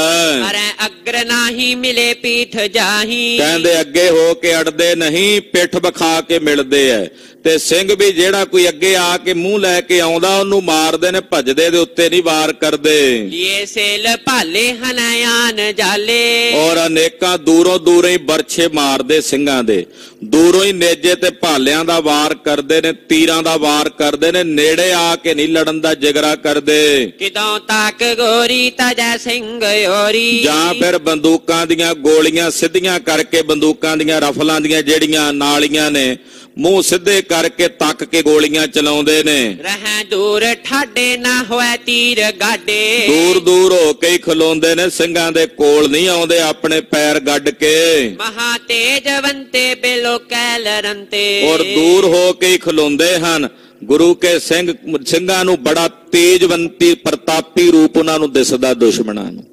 ਅਰੇ ਅਗਰ ਨਾਹੀ ਮਿਲੇ ਪੀਠ ਜਾਹੀ। ਕਹਿੰਦੇ ਅੱਗੇ ਹੋ ਕੇ ਅੜਦੇ ਨਹੀਂ, ਪਿੱਠ ਵਿਖਾ ਕੇ ਮਿਲਦੇ ਐ। ਤੇ ਸਿੰਘ ਵੀ ਜਿਹੜਾ ਕੋਈ ਅੱਗੇ ਆ ਕੇ ਮੂੰਹ ਲੈ ਕੇ ਆਉਂਦਾ ਉਹਨੂੰ ਮਾਰਦੇ ਨੇ, ਭੱਜਦੇ ਦੇ ਉੱਤੇ ਨਹੀਂ ਵਾਰ ਕਰਦੇ। ਇਹ ਸੇਲ ਭਾਲੇ ਹਨਾਇਆਨ ਜਾਲੇ। ਔਰ ਅਨੇਕਾਂ ਦੂਰੋਂ ਦੂਰੋਂ ਹੀ ਬਰਛੇ ਮਾਰਦੇ ਸਿੰਘਾਂ ਦੇ, ਦੂਰੋਂ ਹੀ ਨੇਜੇ ਤੇ ਭਾਲਿਆਂ ਦਾ ਵਾਰ ਕਰਦੇ ਨੇ, ਤੀਰਾਂ ਦਾ ਵਾਰ ਕਰਦੇ ਨੇ, ਨੇੜੇ ਆ ਕੇ ਨਹੀਂ ਲੜਨ ਦਾ ਜਿਗਰਾ ਕਰਦੇ। ਕਿਦੋਂ ਤੱਕ ਗੋਰੀ ਤਜੈ ਸਿੰਘ ਓਰੀ। ਜਾਂ ਫਿਰ ਬੰਦੂਕਾਂ ਦੀਆਂ ਗੋਲੀਆਂ ਸਿੱਧੀਆਂ ਕਰਕੇ, ਬੰਦੂਕਾਂ ਦੀਆਂ ਰਫਲਾਂ ਦੀਆਂ ਜਿਹੜੀਆਂ ਨਾਲੀਆਂ ਨੇ ਮੂੰਹ ਸਿੱਧੇ ਕਰਕੇ ਤੱਕ ਕੇ ਗੋਲੀਆਂ ਚਲਾਉਂਦੇ ਨੇ। ਰਹਿ ਦੂਰ ਠਾਡੇ ਨਾ ਹੋਏ ਤੀਰ ਗਾਡੇ, ਦੂਰ ਦੂਰ ਹੋ ਕੇ ਹੀ ਖਲੋਂਦੇ ਨੇ, ਸਿੰਘਾਂ ਦੇ ਕੋਲ ਨਹੀਂ ਆਉਂਦੇ ਆਪਣੇ ਪੈਰ ਗੱਡ ਕੇ। ਮਹਾ ਤੇਜਵੰਤੇ ਬਿਲੋ ਕੈ ਲਰੰਤੇ, ਔਰ ਦੂਰ ਹੋ ਕੇ ਹੀ ਖਲੋਂਦੇ ਹਨ। ਗੁਰੂ ਕੇ ਸਿੰਘਾਂ ਨੂੰ ਬੜਾ ਤੇਜਵੰਤੀ ਪ੍ਰਤਾਪੀ ਰੂਪ ਉਹਨਾਂ ਨੂੰ ਦਿਸਦਾ, ਦੁਸ਼ਮਣਾਂ ਨੂੰ।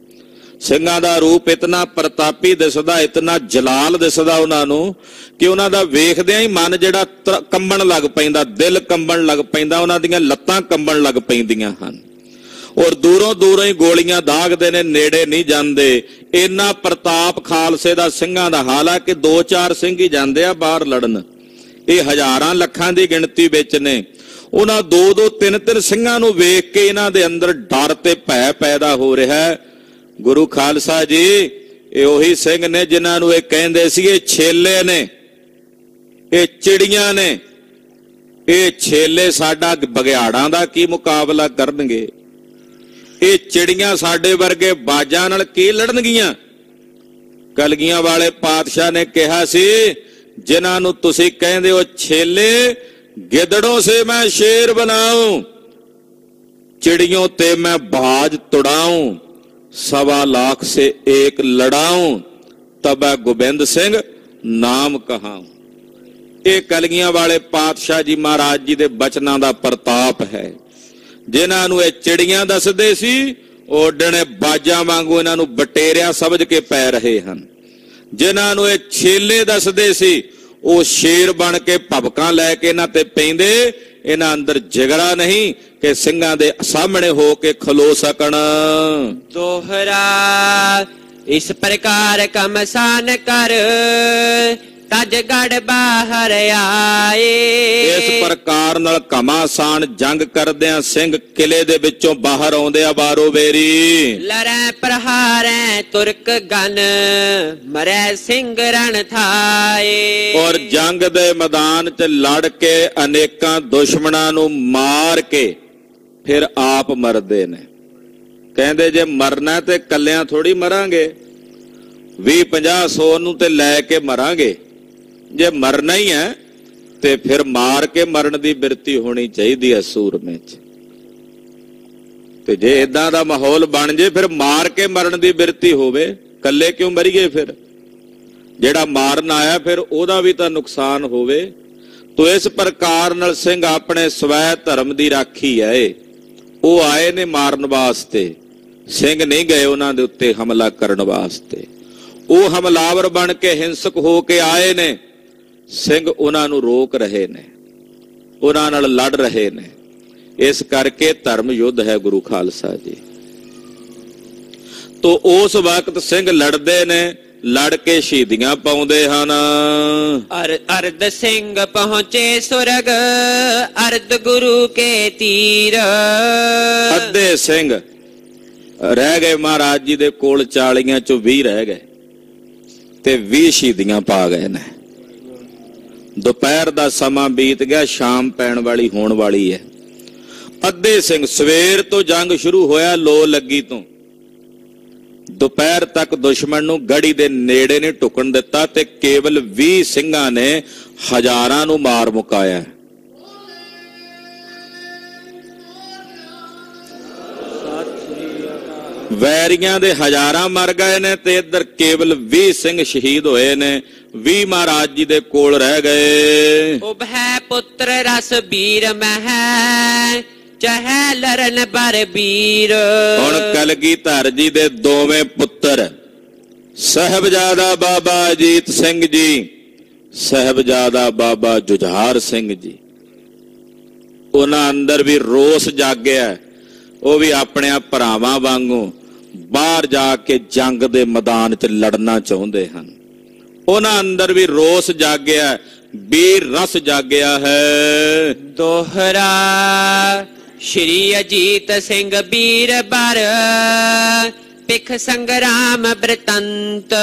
ਸਿੰਘਾਂ ਦਾ ਰੂਪ ਇਤਨਾ ਪ੍ਰਤਾਪੀ ਦਿਸਦਾ, ਇਤਨਾ ਜਲਾਲ ਦਿਸਦਾ ਉਹਨਾਂ ਨੂੰ ਕਿ ਉਹਨਾਂ ਦਾ ਵੇਖਦਿਆਂ ਹੀ ਮਨ ਜਿਹੜਾ ਕੰਬਣ ਲੱਗ ਪੈਂਦਾ, ਦਿਲ ਕੰਬਣ ਲੱਗ ਪੈਂਦਾ, ਉਹਨਾਂ ਦੀਆਂ ਲੱਤਾਂ ਕੰਬਣ ਲੱਗ ਪੈਂਦੀਆਂ ਹਨ। ਔਰ ਦੂਰੋਂ ਦੂਰੋਂ ਹੀ ਗੋਲੀਆਂ ਦਾਗਦੇ ਨੇ, ਨੇੜੇ ਨਹੀਂ ਜਾਂਦੇ। ਇੰਨਾ ਪ੍ਰਤਾਪ ਖਾਲਸੇ ਦਾ ਸਿੰਘਾਂ ਦਾ। ਹਾਲਾਂਕਿ 2-4 ਸਿੰਘ ਹੀ ਜਾਂਦੇ ਆ ਬਾਹਰ ਲੜਨ, ਇਹ ਹਜ਼ਾਰਾਂ ਲੱਖਾਂ ਦੀ ਗਿਣਤੀ ਵਿੱਚ ਨੇ। ਉਹਨਾਂ 2-2, 3-3 ਸਿੰਘਾਂ ਨੂੰ ਵੇਖ ਕੇ ਇਹਨਾਂ ਦੇ ਅੰਦਰ ਡਰ ਤੇ ਭੈ ਪੈਦਾ ਹੋ ਰਿਹਾ ਹੈ। ਗੁਰੂ ਖਾਲਸਾ ਜੀ ਇਹ ਉਹੀ ਸਿੰਘ ਨੇ ਜਿਨ੍ਹਾਂ ਨੂੰ ਇਹ ਕਹਿੰਦੇ ਸੀ ਇਹ ਛੇਲੇ ਨੇ, ਇਹ ਚਿੜੀਆਂ ਨੇ, ਇਹ ਛੇਲੇ ਸਾਡਾ ਬਘਿਆੜਾਂ ਦਾ ਕੀ ਮੁਕਾਬਲਾ ਕਰਨਗੇ, ਇਹ ਚਿੜੀਆਂ ਸਾਡੇ ਵਰਗੇ ਬਾਜਾਂ ਨਾਲ ਕੀ ਲੜਨਗੀਆਂ। ਕਲਗੀਆਂ ਵਾਲੇ ਪਾਤਸ਼ਾਹ ਨੇ ਕਿਹਾ ਸੀ ਜਿਨ੍ਹਾਂ ਨੂੰ ਤੁਸੀਂ ਕਹਿੰਦੇ ਹੋ ਛੇਲੇ, गिदड़ों से मैं शेर बनाऊं, चिड़ियों ते मैं बाज तुड़ाऊं, 1.25 लाख से एक लड़ाऊं, तब गोबिंद सिंह नाम कहाऊं। ये कलगियां वाले पातशाह जी महाराज जी दे बचनां दा प्रताप है। जिन्हां नूं ये चिड़ियां दसदे सी ओडणे बाजां वांगू इन्हां नूं बटेरिया समझ के पै रहे हन। जिन्हां नूं ये छेले दसदे सी ਉਹ ਸ਼ੇਰ ਬਣ ਕੇ ਭਬਕਾਂ ਲੈ ਕੇ ਇਹਨਾਂ ਤੇ ਪੈਂਦੇ। ਇਹਨਾਂ ਅੰਦਰ ਜਿਗਰਾ ਨਹੀਂ ਕਿ ਸਿੰਘਾਂ ਦੇ ਸਾਹਮਣੇ ਹੋ ਕੇ ਖਲੋ ਸਕਣ। ਦੋਹਰਾ ਇਸ ਪ੍ਰਕਾਰ ਕਮਸਾਨ ਕਰ, ਤਜ ਗੜ ਬਾਹਰ ਆਏ। ਇਸ ਪ੍ਰਕਾਰ ਨਾਲ ਘਮਾਸਾਨ ਜੰਗ ਕਰਦਿਆਂ ਸਿੰਘ ਕਿਲੇ ਦੇ ਵਿੱਚੋਂ ਬਾਹਰ ਆਉਂਦੇ ਆ ਬਾਰੋ ਬੇਰੀ। ਲੜੈ ਪ੍ਰਹਾਰੈ ਤੁਰਕ ਗਨ, ਮਰੈ ਸਿੰਘ ਰਣ ਥਾਏ। ਔਰ ਜੰਗ ਦੇ ਮੈਦਾਨ 'ਚ ਲੜ ਕੇ ਅਨੇਕਾਂ ਦੁਸ਼ਮਣਾਂ ਨੂੰ ਮਾਰ ਕੇ ਫਿਰ ਆਪ ਮਰਦੇ ਨੇ। ਕਹਿੰਦੇ ਜੇ ਮਰਨਾ ਤੇ ਕੱਲਿਆਂ ਥੋੜੀ ਮਰਾਂਗੇ, 20-50-100 ਨੂੰ ਤੇ ਲੈ ਕੇ ਮਰਾਂਗੇ। ਜੇ ਮਰਨਾ ਹੀ ਹੈ ਤੇ ਫਿਰ ਮਾਰ ਕੇ ਮਰਨ ਦੀ ਬਿਰਤੀ ਹੋਣੀ ਚਾਹੀਦੀ ਹੈ ਸੂਰਮੇ 'ਚ। ਤੇ ਜੇ ਇਦਾਂ ਦਾ ਮਾਹੌਲ ਬਣ ਜੇ ਫਿਰ ਮਾਰ ਕੇ ਮਰਨ ਦੀ ਬਿਰਤੀ ਹੋਵੇ, ਕੱਲੇ ਕਿਉਂ ਮਰੀਏ। ਫਿਰ ਜਿਹੜਾ ਮਾਰਨ ਆਇਆ ਫਿਰ ਉਹਦਾ ਵੀ ਤਾਂ ਨੁਕਸਾਨ ਹੋਵੇ। ਤੋ ਇਸ ਪ੍ਰਕਾਰ ਨਾਲ ਸਿੰਘ ਆਪਣੇ ਸਵੈ ਧਰਮ ਦੀ ਰਾਖੀ ਹੈ। ਉਹ ਆਏ ਨੇ ਮਾਰਨ ਵਾਸਤੇ, ਸਿੰਘ ਨਹੀਂ ਗਏ ਉਹਨਾਂ ਦੇ ਉੱਤੇ ਹਮਲਾ ਕਰਨ ਵਾਸਤੇ। ਉਹ ਹਮਲਾਵਰ ਬਣ ਕੇ ਹਿੰਸਕ ਹੋ ਕੇ ਆਏ ਨੇ, ਸਿੰਘ ਉਹਨਾਂ ਨੂੰ ਰੋਕ ਰਹੇ ਨੇ, ਉਹਨਾਂ ਨਾਲ ਲੜ ਰਹੇ ਨੇ। ਇਸ ਕਰਕੇ ਧਰਮ ਯੁੱਧ ਹੈ ਗੁਰੂ ਖਾਲਸਾ ਜੀ। ਤੋ ਉਸ ਵਕਤ ਸਿੰਘ ਲੜਦੇ ਨੇ, ਲੜ ਕੇ ਸ਼ਹੀਦੀਆਂ ਪਾਉਂਦੇ ਹਨ। ਅਰਧ ਸਿੰਘ ਪਹੁੰਚੇ ਸੁਰਗ, ਅਰਧ ਗੁਰੂ ਕੇ ਤੀਰ। ਅੱਧੇ ਸਿੰਘ ਰਹਿ ਗਏ ਮਹਾਰਾਜ ਜੀ ਦੇ ਕੋਲ, 40 ਚੋਂ 20 ਰਹਿ ਗਏ ਤੇ 20 ਸ਼ਹੀਦੀਆਂ ਪਾ ਗਏ ਨੇ। ਦੁਪਹਿਰ ਦਾ ਸਮਾਂ ਬੀਤ ਗਿਆ, ਸ਼ਾਮ ਪੈਣ ਵਾਲੀ ਹੋਣ ਵਾਲੀ ਹੈ। ਅੱਧੇ ਸਿੰਘ, ਸਵੇਰ ਤੋਂ ਜੰਗ ਸ਼ੁਰੂ ਹੋਇਆ ਲੋ ਲੱਗੀ ਤੋਂ, ਦੁਪਹਿਰ ਤੱਕ ਦੁਸ਼ਮਣ ਨੂੰ ਗੜੀ ਦੇ ਨੇੜੇ ਨਹੀਂ ਢੁਕਣ ਦਿੱਤਾ ਤੇ ਕੇਵਲ 20 ਸਿੰਘਾਂ ਨੇ ਹਜ਼ਾਰਾਂ ਨੂੰ ਮਾਰ ਮੁਕਾਇਆ। ਵੈਰੀਆਂ ਦੇ ਹਜ਼ਾਰਾਂ ਮਰ ਗਏ ਨੇ ਤੇ ਇੱਧਰ ਕੇਵਲ 20 ਸਿੰਘ ਸ਼ਹੀਦ ਹੋਏ ਨੇ। 20 ਮਹਾਰਾਜ ਜੀ ਦੇ ਕੋਲ ਰਹਿ ਗਏ। ਉਭੈ ਪੁੱਤਰ ਰਸ ਵੀਰ ਮਹਿ, ਚਹਿ ਲਰਨ ਬਰ ਵੀਰ। ਹੁਣ ਕਲਗੀਧਰ ਜੀ ਦੇ ਦੋਵੇਂ ਪੁੱਤਰ ਸਾਹਿਬਜ਼ਾਦਾ ਬਾਬਾ ਅਜੀਤ ਸਿੰਘ ਜੀ, ਸਾਹਿਬਜ਼ਾਦਾ ਬਾਬਾ ਜੁਝਾਰ ਸਿੰਘ ਜੀ, ਉਹਨਾਂ ਅੰਦਰ ਵੀ ਰੋਸ ਜਾਗਿਆ। ਉਹ ਵੀ ਆਪਣੇ ਭਰਾਵਾਂ ਵਾਂਗੂ ਬਾਹਰ ਜਾ ਕੇ ਜੰਗ ਦੇ ਮੈਦਾਨ 'ਚ ਲੜਨਾ ਚਾਹੁੰਦੇ ਹਨ। ਉਹਨਾਂ ਅੰਦਰ ਵੀ ਰੋਸ ਜਾਗਿਆ, ਵੀਰ ਰਸ ਜਾਗਿਆ ਹੈ। ਦੋਹਰਾ ਸ਼੍ਰੀ ਅਜੀਤ ਸਿੰਘ ਵੀਰ ਬਰ, ਪਿਖ ਸੰਗਰਾਮ ਬ੍ਰਿਤੰਤ।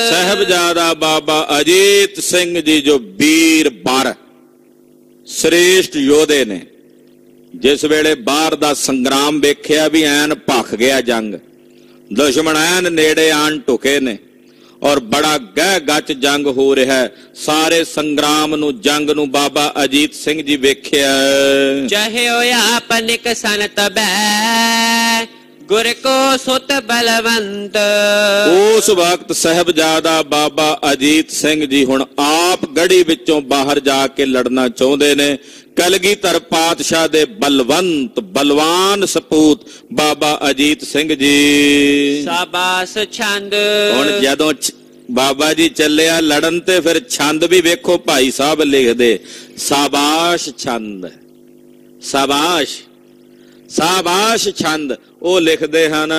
ਸਾਹਿਬਜ਼ਾਦਾ ਬਾਬਾ ਅਜੀਤ ਸਿੰਘ ਜੀ ਜੋ ਵੀਰ ਬਰ ਸ੍ਰੇਸ਼ਟ ਯੋਧੇ ਨੇ, ਜਿਸ ਵੇਲੇ ਬਾਹਰ ਦਾ ਸੰਗਰਾਮ ਵੇਖਿਆ ਵੀ ਐਨ ਭਖ ਗਿਆ ਜੰਗ, ਦੁਸ਼ਮਣ ਐਨ ਨੇੜੇ ਆਣ ਢੁਕੇ ਨੇ, ਔਰ ਬੜਾ ਗਹਿ ਗੱਚ ਜੰਗ ਹੋ ਰਿਹਾ ਹੈ। ਸਾਰੇ ਸੰਗਰਾਮ ਨੂੰ, ਜੰਗ ਨੂੰ ਬਾਬਾ ਅਜੀਤ ਸਿੰਘ ਜੀ ਵੇਖਿਆ। ਚਾਹੇ ਹੋਇਆ ਪਨਿਕ ਸਨ ਤਬੈ ਗੁਰ ਕੋ ਸੁਤ ਬਲਵੰਤ। ਉਸ ਵਕਤ ਸਾਹਿਬਜ਼ਾਦਾ ਬਾਬਾ ਅਜੀਤ ਸਿੰਘ ਜੀ ਹੁਣ ਆਪ ਗੜੀ ਵਿੱਚੋਂ ਬਾਹਰ ਜਾ ਕੇ ਲੜਨਾ ਚਾਹੁੰਦੇ ਨੇ। ਕਲਗੀਧਰ ਪਾਤਸ਼ਾਹ ਦੇ ਬਲਵੰਤ ਬਲਵਾਨ ਸਪੂਤ ਬਾਬਾ ਅਜੀਤ ਸਿੰਘ ਜੀ। ਸਾਬਾਸ ਛੰਦ। ਹੁਣ ਜਦੋਂ ਬਾਬਾ ਜੀ ਚੱਲਿਆ ਲੜਨ ਤੇ ਫਿਰ ਛੰਦ ਵੀ ਵੇਖੋ ਭਾਈ ਸਾਹਿਬ ਲਿਖਦੇ, ਸਾਬਾਸ਼ ਛੰਦ, ਸਾਬਾਸ਼ ਸਾਬਾਸ਼ ਛੰਦ ਉਹ ਲਿਖਦੇ ਹਨ।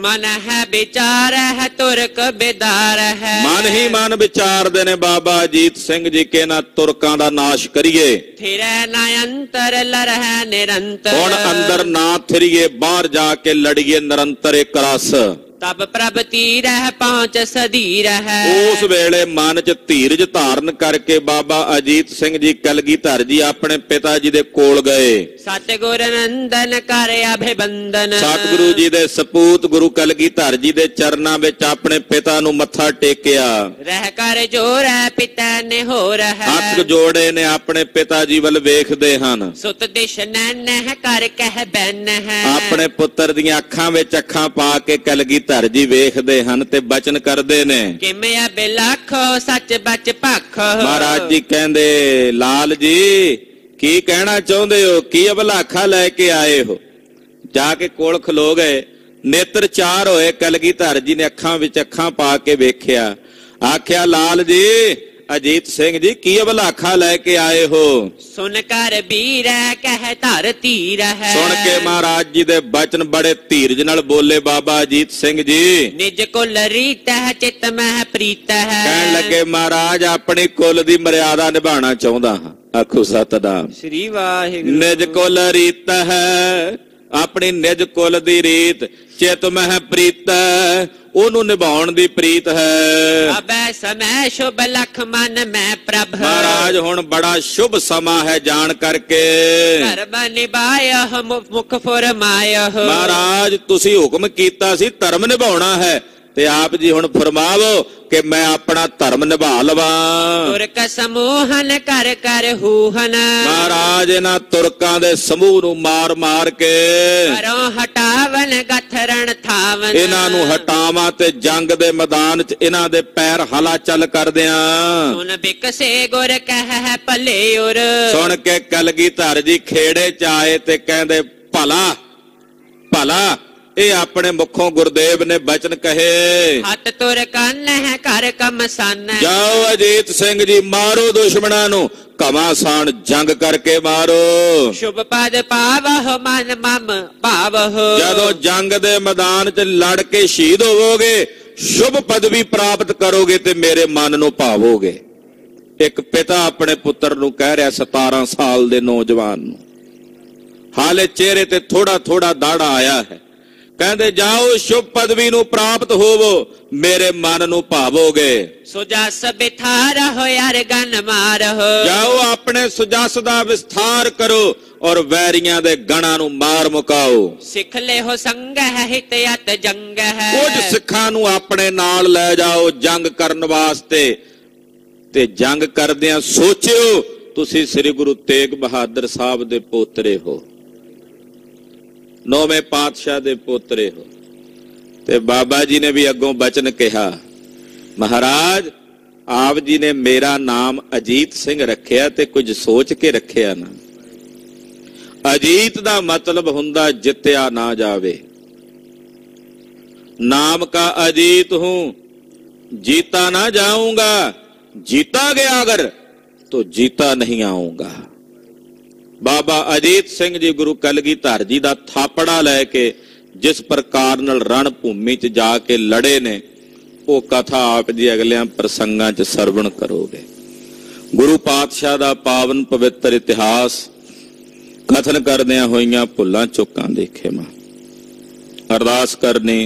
ਮਨ ਹੈ ਵਿਚਾਰ ਹੈ ਤੁਰਕ ਬੇਦਾਰ ਹੈ। ਮਨ ਹੀ ਮਨ ਵਿਚਾਰਦੇ ਨੇ ਬਾਬਾ ਅਜੀਤ ਸਿੰਘ ਜੀ ਕਿ ਇਹਨਾਂ ਤੁਰਕਾਂ ਦਾ ਨਾਸ਼ ਕਰੀਏ। ਥਿਰੈ ਨਾ ਅੰਤਰ ਲਰਹਿ ਨਿਰੰਤਰ। ਹੁਣ ਅੰਦਰ ਨਾ ਥਿਰੀਏ, ਬਾਹਰ ਜਾ ਕੇ ਲੜੀਏ ਨਿਰੰਤਰ ਇੱਕ ਰਸ। ਤਬ ਪ੍ਰਭ ਧੀਰਹਿ ਪਹੁੰਚ ਸਧੀਰ ਹੈ। ਉਸ ਵੇਲੇ ਮਨ ਚ ਧੀਰਜ ਧਾਰਨ ਕਰਕੇ ਬਾਬਾ ਅਜੀਤ ਸਿੰਘ ਜੀ ਕਲਗੀਧਰ ਜੀ ਆਪਣੇ ਪਿਤਾ ਜੀ ਦੇ ਕੋਲ ਗਏ। ਸਤਿਗੁਰ ਨੰਦਨ ਕਰ ਅਭਿਵੰਦਨ। ਸਤਿਗੁਰੂ ਜੀ ਦੇ ਸਪੂਤ ਗੁਰੂ ਕਲਗੀਧਰ ਜੀ ਦੇ ਚਰਨਾਂ ਵਿੱਚ ਆਪਣੇ ਪਿਤਾ ਨੂੰ ਮੱਥਾ ਟੇਕਿਆ। ਰਹਿ ਕਰ ਜੋਰ ਹੈ ਪਿਤਾ ਨੇ ਹੋ ਰਹਾ। ਹੱਥ ਜੋੜੇ ਨੇ ਆਪਣੇ ਪਿਤਾ ਜੀ ਵੱਲ ਵੇਖਦੇ ਹਨ। ਸੁਤ ਦਿਸ਼ ਨੈਣ ਹੈ ਕਰ ਕਹਿ ਬੈਨ ਹੈ। ਆਪਣੇ ਪੁੱਤਰ ਦੀਆਂ ਅੱਖਾਂ ਵਿੱਚ ਅੱਖਾਂ ਪਾ ਕੇ ਕਲਗੀਧਰ ਜੀ ਵੇਖਦੇ ਹਨ ਤੇ ਬਚਨ ਕਰਦੇ ਨੇ। ਕਿਵੇਂ ਆ ਬਿਲਖੋ ਸੱਚ ਬਚ ਭਖ। ਮਹਾਰਾਜ ਜੀ ਕਹਿੰਦੇ, ਲਾਲ ਜੀ ਕੀ ਕਹਿਣਾ ਚਾਹੁੰਦੇ ਹੋ, ਕੀ ਅਭਲਾਖਾ ਲੈ ਕੇ ਆਏ ਹੋ? ਜਾ ਕੇ ਕੋਲ ਖਲੋ ਗਏ, ਨੇਤਰ ਚਾਰ ਹੋਏ। ਕਲਗੀਧਰ ਜੀ ਨੇ ਅੱਖਾਂ ਵਿੱਚ ਅੱਖਾਂ ਪਾ ਕੇ ਵੇਖਿਆ, ਆਖਿਆ ਲਾਲ ਜੀ ਅਜੀਤ ਸਿੰਘ ਜੀ ਕੀ ਅਭਲਾਖਾ ਲੈ ਕੇ ਆਏ ਹੋ? ਸੁਨ ਕਰ ਵੀਰ ਕਹਿ ਧਰ ਧੀਰ ਹੈ। ਸੁਣ ਕੇ ਮਹਾਰਾਜ ਜੀ ਦੇ ਬਚਨ ਬੜੇ ਧੀਰਜ ਨਾਲ ਬੋਲੇ ਬਾਬਾ ਅਜੀਤ ਸਿੰਘ ਜੀ। ਨਿਜ ਕੁਲ ਰੀਤ ਹੈ ਚਿਤ ਮਹਿ ਪ੍ਰੀਤ ਹੈ। ਕਹਿਣ ਲੱਗੇ ਮਹਾਰਾਜ ਆਪਣੀ ਕੁਲ ਦੀ ਮਰਿਆਦਾ ਨਿਭਾਉਣਾ ਚਾਹੁੰਦਾ ਹਾਂ। ਆਖੋ ਸਤਿਨਾਮ ਸ੍ਰੀ ਵਾਹਿਗੁਰੂ। ਨਿਜ ਕੁਲ ਰੀਤ ਹੈ, ਆਪਣੀ ਨਿਜ ਕੁਲ ਦੀ ਰੀਤ ਚਿਤ ਮਹਿ ਪ੍ਰੀਤ, ਉਹਨੂੰ ਨਿਭਾਉਣ ਦੀ ਪ੍ਰੀਤ ਹੈ। ਅਬੈ ਸਮੈ ਸ਼ੁਭ ਲਖ ਮਨ ਮੈਂ ਪ੍ਰਭ। ਮਹਾਰਾਜ ਹੁਣ ਬੜਾ ਸ਼ੁਭ ਸਮਾਂ ਹੈ ਜਾਣ ਕਰਕੇ। ਧਰਮ ਨਿਭਾਇ ਮੁਖ ਫਰਮਾਇ। ਮਹਾਰਾਜ ਤੁਸੀਂ ਹੁਕਮ ਕੀਤਾ ਸੀ ਧਰਮ ਨਿਭਾਉਣਾ ਹੈ ਤੇ ਆਪ ਜੀ ਹੁਣ ਫਰਮਾਵੋ ਕਿ ਮੈਂ ਆਪਣਾ ਧਰਮ ਨਿਭਾ ਲਵਾਂ। ਤੁਰਕ ਸਮੂਹਨ ਕਰ ਕਰ ਹੂਹਨ। ਮਹਾਰਾਜ ਇਹਨਾਂ ਤੁਰਕਾਂ ਦੇ ਸਮੂਹ ਨੂੰ ਮਾਰ ਮਾਰ ਕੇ ਕਰੋ ਹਟਾਵਨ ਗਥਰਣ ਥਾਵਨ। ਇਹਨਾਂ ਨੂੰ ਹਟਾਵਾਂ ਤੇ ਜੰਗ ਦੇ ਮੈਦਾਨ 'ਚ ਇਹਨਾਂ ਦੇ ਪੈਰ ਹਲਾ ਚੱਲ ਕਰਦਿਆਂ। ਸੁਨ ਬਿਕਸੇ ਗੁਰ ਕਹਿ ਭਲੇ ਉਰ। ਸੁਣ ਕੇ ਕਲਗੀਧਰ ਜੀ ਖੇੜੇ 'ਚ ਆਏ ਤੇ ਕਹਿੰਦੇ ਭਲਾ ਭਲਾ। ਇਹ ਆਪਣੇ ਮੁਖੋਂ ਗੁਰਦੇਵ ਨੇ ਬਚਨ ਕਹੇ। ਹੱਥ ਤੁਰ ਕੰਨ ਹੈ ਘਰ ਕਮਸਨ। ਜਾਓ ਅਜੀਤ ਸਿੰਘ ਜੀ ਮਾਰੋ ਦੁਸ਼ਮਣਾਂ ਨੂੰ, ਘਮਾਸਾਨ ਜੰਗ ਕਰਕੇ ਮਾਰੋ। ਸ਼ੁਭ ਪਦ ਪਾਵਹੁ ਮਨ ਮਮ ਭਾਵਹੁ। ਜਦੋਂ ਜੰਗ ਦੇ ਮੈਦਾਨ 'ਚ ਲੜ ਕੇ ਸ਼ਹੀਦ ਹੋਵੋਗੇ, ਸ਼ੁਭ ਪਦਵੀ ਪ੍ਰਾਪਤ ਕਰੋਗੇ ਤੇ ਮੇਰੇ ਮਨ ਨੂੰ ਭਾਵੋਗੇ। ਇੱਕ ਪਿਤਾ ਆਪਣੇ ਪੁੱਤਰ ਨੂੰ ਕਹਿ ਰਿਹਾ 17 ਸਾਲ ਦੇ ਨੌਜਵਾਨ ਨੂੰ, ਹਾਲੇ ਚਿਹਰੇ ਤੇ ਥੋੜਾ ਥੋੜਾ ਦਾੜਾ ਆਇਆ ਹੈ। ਕਹਿੰਦੇ ਜਾਓ ਸ਼ੁਭ ਪਦਵੀ ਨੂੰ ਪ੍ਰਾਪਤ ਹੋਵੋ, ਮੇਰੇ ਮਨ ਨੂੰ ਭਾਵੋਗੇ। ਸੁਜਸ ਬਿਥਾਰਹੁ ਅਰਗਨ ਮਾਰਹੁ। ਜਾਓ ਆਪਣੇ ਸੁਜਸ ਦਾ ਵਿਸਥਾਰ ਕਰੋ ਔਰ ਵੈਰੀਆਂ ਦੇ ਗਣਾਂ ਨੂੰ ਮਾਰ ਮੁਕਾਓ। ਸਿੱਖ ਲਿਓ ਸੰਗ ਹੈ ਹਿਤ ਅਤ ਜੰਗ ਹੈ। ਕੁਝ ਸਿੱਖਾਂ ਨੂੰ ਆਪਣੇ ਨਾਲ ਲੈ ਜਾਓ ਜੰਗ ਕਰਨ ਵਾਸਤੇ, ਤੇ ਜੰਗ ਕਰਦਿਆਂ ਸੋਚਿਓ ਤੁਸੀਂ ਸ੍ਰੀ ਗੁਰੂ ਤੇਗ ਬਹਾਦਰ ਸਾਹਿਬ ਦੇ ਪੋਤਰੇ ਹੋ, 9ਵੇਂ ਪਾਤਸ਼ਾਹ ਦੇ ਪੋਤਰੇ ਹੋ। ਤੇ ਬਾਬਾ ਜੀ ਨੇ ਵੀ ਅੱਗੋਂ ਬਚਨ ਕਿਹਾ, ਮਹਾਰਾਜ ਆਪ ਜੀ ਨੇ ਮੇਰਾ ਨਾਮ ਅਜੀਤ ਸਿੰਘ ਰੱਖਿਆ ਤੇ ਕੁਝ ਸੋਚ ਕੇ ਰੱਖਿਆ ਨਾ। ਅਜੀਤ ਦਾ ਮਤਲਬ ਹੁੰਦਾ ਜਿੱਤਿਆ ਨਾ ਜਾਵੇ। ਨਾਮ ਕਾ ਅਜੀਤ ਹੂੰ जीता ना जाऊंगा, जीता गया अगर तो जीता नहीं आऊंगा। बाबा अजीत सिंह जी गुरु कलगीधर जी दा थापड़ा लैके जिस प्रकार नाल रण भूमि च जाके लड़े ने वो कथा आप जी अगलियां प्रसंगां च सरवण करोगे। गुरु पातशाह दा पावन पवित्र इतिहास कथन करदियां होइयां भुल्लां चुकां दी खेमा अरदास करनी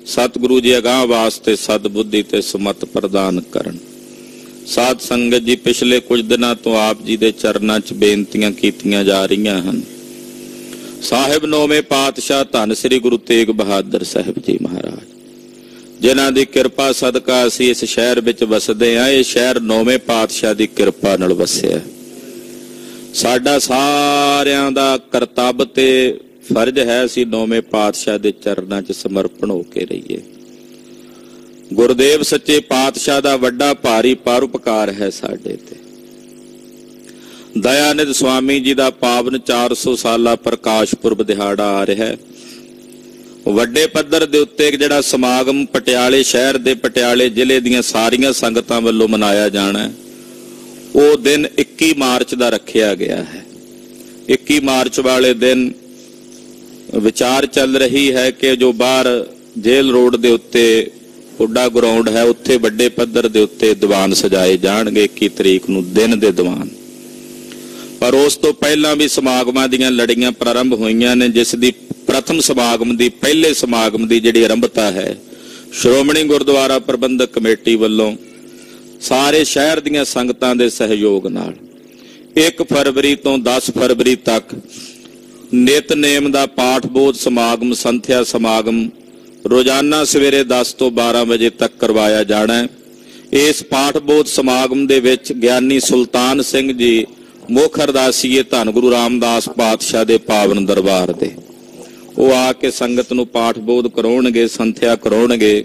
सतगुरु जी अगाह वास्ते सदबुद्धि ते सुमत प्रदान करन। साध संगत जी पिछले कुछ दिनों तो आप जी दे चरनां च बेनतियां कीतियां जा रहीआं हन। साहिब नौवें पातशाह धन श्री गुरु तेग बहादुर साहिब जी महाराज ਜਿਨ੍ਹਾਂ ਦੀ ਕਿਰਪਾ ਸਦਕਾ ਅਸੀਂ ਇਸ ਸ਼ਹਿਰ ਵਿੱਚ ਵਸਦੇ ਹਾਂ। ਇਹ ਸ਼ਹਿਰ 9ਵੇਂ ਪਾਤਸ਼ਾਹ ਦੀ ਕਿਰਪਾ ਨਾਲ ਵਸਿਆ। ਸਾਡਾ ਸਾਰਿਆਂ ਦਾ ਕਰਤੱਵ ਤੇ ਫਰਜ਼ ਹੈ ਅਸੀਂ 9ਵੇਂ ਪਾਤਸ਼ਾਹ ਦੇ ਚਰਨਾਂ 'ਚ ਸਮਰਪਣ ਹੋ ਕੇ ਰਹੀਏ। ਗੁਰਦੇਵ ਸੱਚੇ ਪਾਤਸ਼ਾਹ ਦਾ ਵੱਡਾ ਭਾਰੀ ਪਰਉਪਕਾਰ ਹੈ ਸਾਡੇ ਤੇ। ਦਇਆਨੰਦ ਸਵਾਮੀ ਜੀ ਦਾ ਪਾਵਨ 400 ਸਾਲਾ ਪ੍ਰਕਾਸ਼ ਪੁਰਬ ਦਿਹਾੜਾ ਆ ਰਿਹਾ ਹੈ। ਵੱਡੇ ਪੱਧਰ ਦੇ ਉੱਤੇ ਜਿਹੜਾ ਸਮਾਗਮ ਪਟਿਆਲੇ ਸ਼ਹਿਰ ਦੇ, ਪਟਿਆਲੇ ਜ਼ਿਲ੍ਹੇ ਦੀਆਂ ਸਾਰੀਆਂ ਸੰਗਤਾਂ ਵੱਲੋਂ ਮਨਾਇਆ ਜਾਣਾ, ਉਹ ਦਿਨ 21 ਮਾਰਚ ਦਾ ਰੱਖਿਆ ਗਿਆ ਹੈ। 21 ਮਾਰਚ ਵਾਲੇ ਦਿਨ ਵਿਚਾਰ ਚੱਲ ਰਹੀ ਹੈ ਕਿ ਜੋ ਬਾਹਰ ਜੇਲ੍ਹ ਰੋਡ ਦੇ ਉੱਤੇ ਹੁੱਡਾ ਗਰਾਊਂਡ ਹੈ, ਉੱਥੇ ਵੱਡੇ ਪੱਧਰ ਦੇ ਉੱਤੇ ਦੀਵਾਨ ਸਜਾਏ ਜਾਣਗੇ 21 ਤਰੀਕ ਨੂੰ, ਦਿਨ ਦੇ ਦੀਵਾਨ। ਪਰ ਉਸ ਤੋਂ ਪਹਿਲਾਂ ਵੀ ਸਮਾਗਮਾਂ ਦੀਆਂ ਲੜੀਆਂ ਪ੍ਰਾਰੰਭ ਹੋਈਆਂ ਨੇ, ਜਿਸ ਦੀ ਪ੍ਰਥਮ ਸਮਾਗਮ ਦੀ, ਪਹਿਲੇ ਸਮਾਗਮ ਦੀ ਜਿਹੜੀ ਆਰੰਭਤਾ ਹੈ ਸ਼੍ਰੋਮਣੀ ਗੁਰਦੁਆਰਾ ਪ੍ਰਬੰਧਕ ਕਮੇਟੀ ਵੱਲੋਂ ਸਾਰੇ ਸ਼ਹਿਰ ਦੀਆਂ ਸੰਗਤਾਂ ਦੇ ਸਹਿਯੋਗ ਨਾਲ 1 ਫਰਵਰੀ ਤੋਂ 10 ਫਰਵਰੀ ਤੱਕ ਨਿਤਨੇਮ ਦਾ ਪਾਠ ਬੋਧ ਸਮਾਗਮ, ਸੰਥਿਆ ਸਮਾਗਮ ਰੋਜ਼ਾਨਾ ਸਵੇਰੇ 10 ਤੋਂ 12 ਵਜੇ ਤੱਕ ਕਰਵਾਇਆ ਜਾਣਾ ਹੈ। ਇਸ ਪਾਠ ਬੋਧ ਸਮਾਗਮ ਦੇ ਵਿੱਚ ਗਿਆਨੀ ਸੁਲਤਾਨ ਸਿੰਘ ਜੀ ਮੁੱਖ ਅਰਦਾਸੀਏ ਧੰਨ ਗੁਰੂ ਰਾਮਦਾਸ ਪਾਤਸ਼ਾਹ ਦੇ ਪਾਵਨ ਦਰਬਾਰ ਦੇ, ਉਹ ਆ ਕੇ ਸੰਗਤ ਨੂੰ ਪਾਠ ਬੋਧ ਕਰਾਉਣਗੇ, ਸੰਥਿਆ ਕਰਾਉਣਗੇ।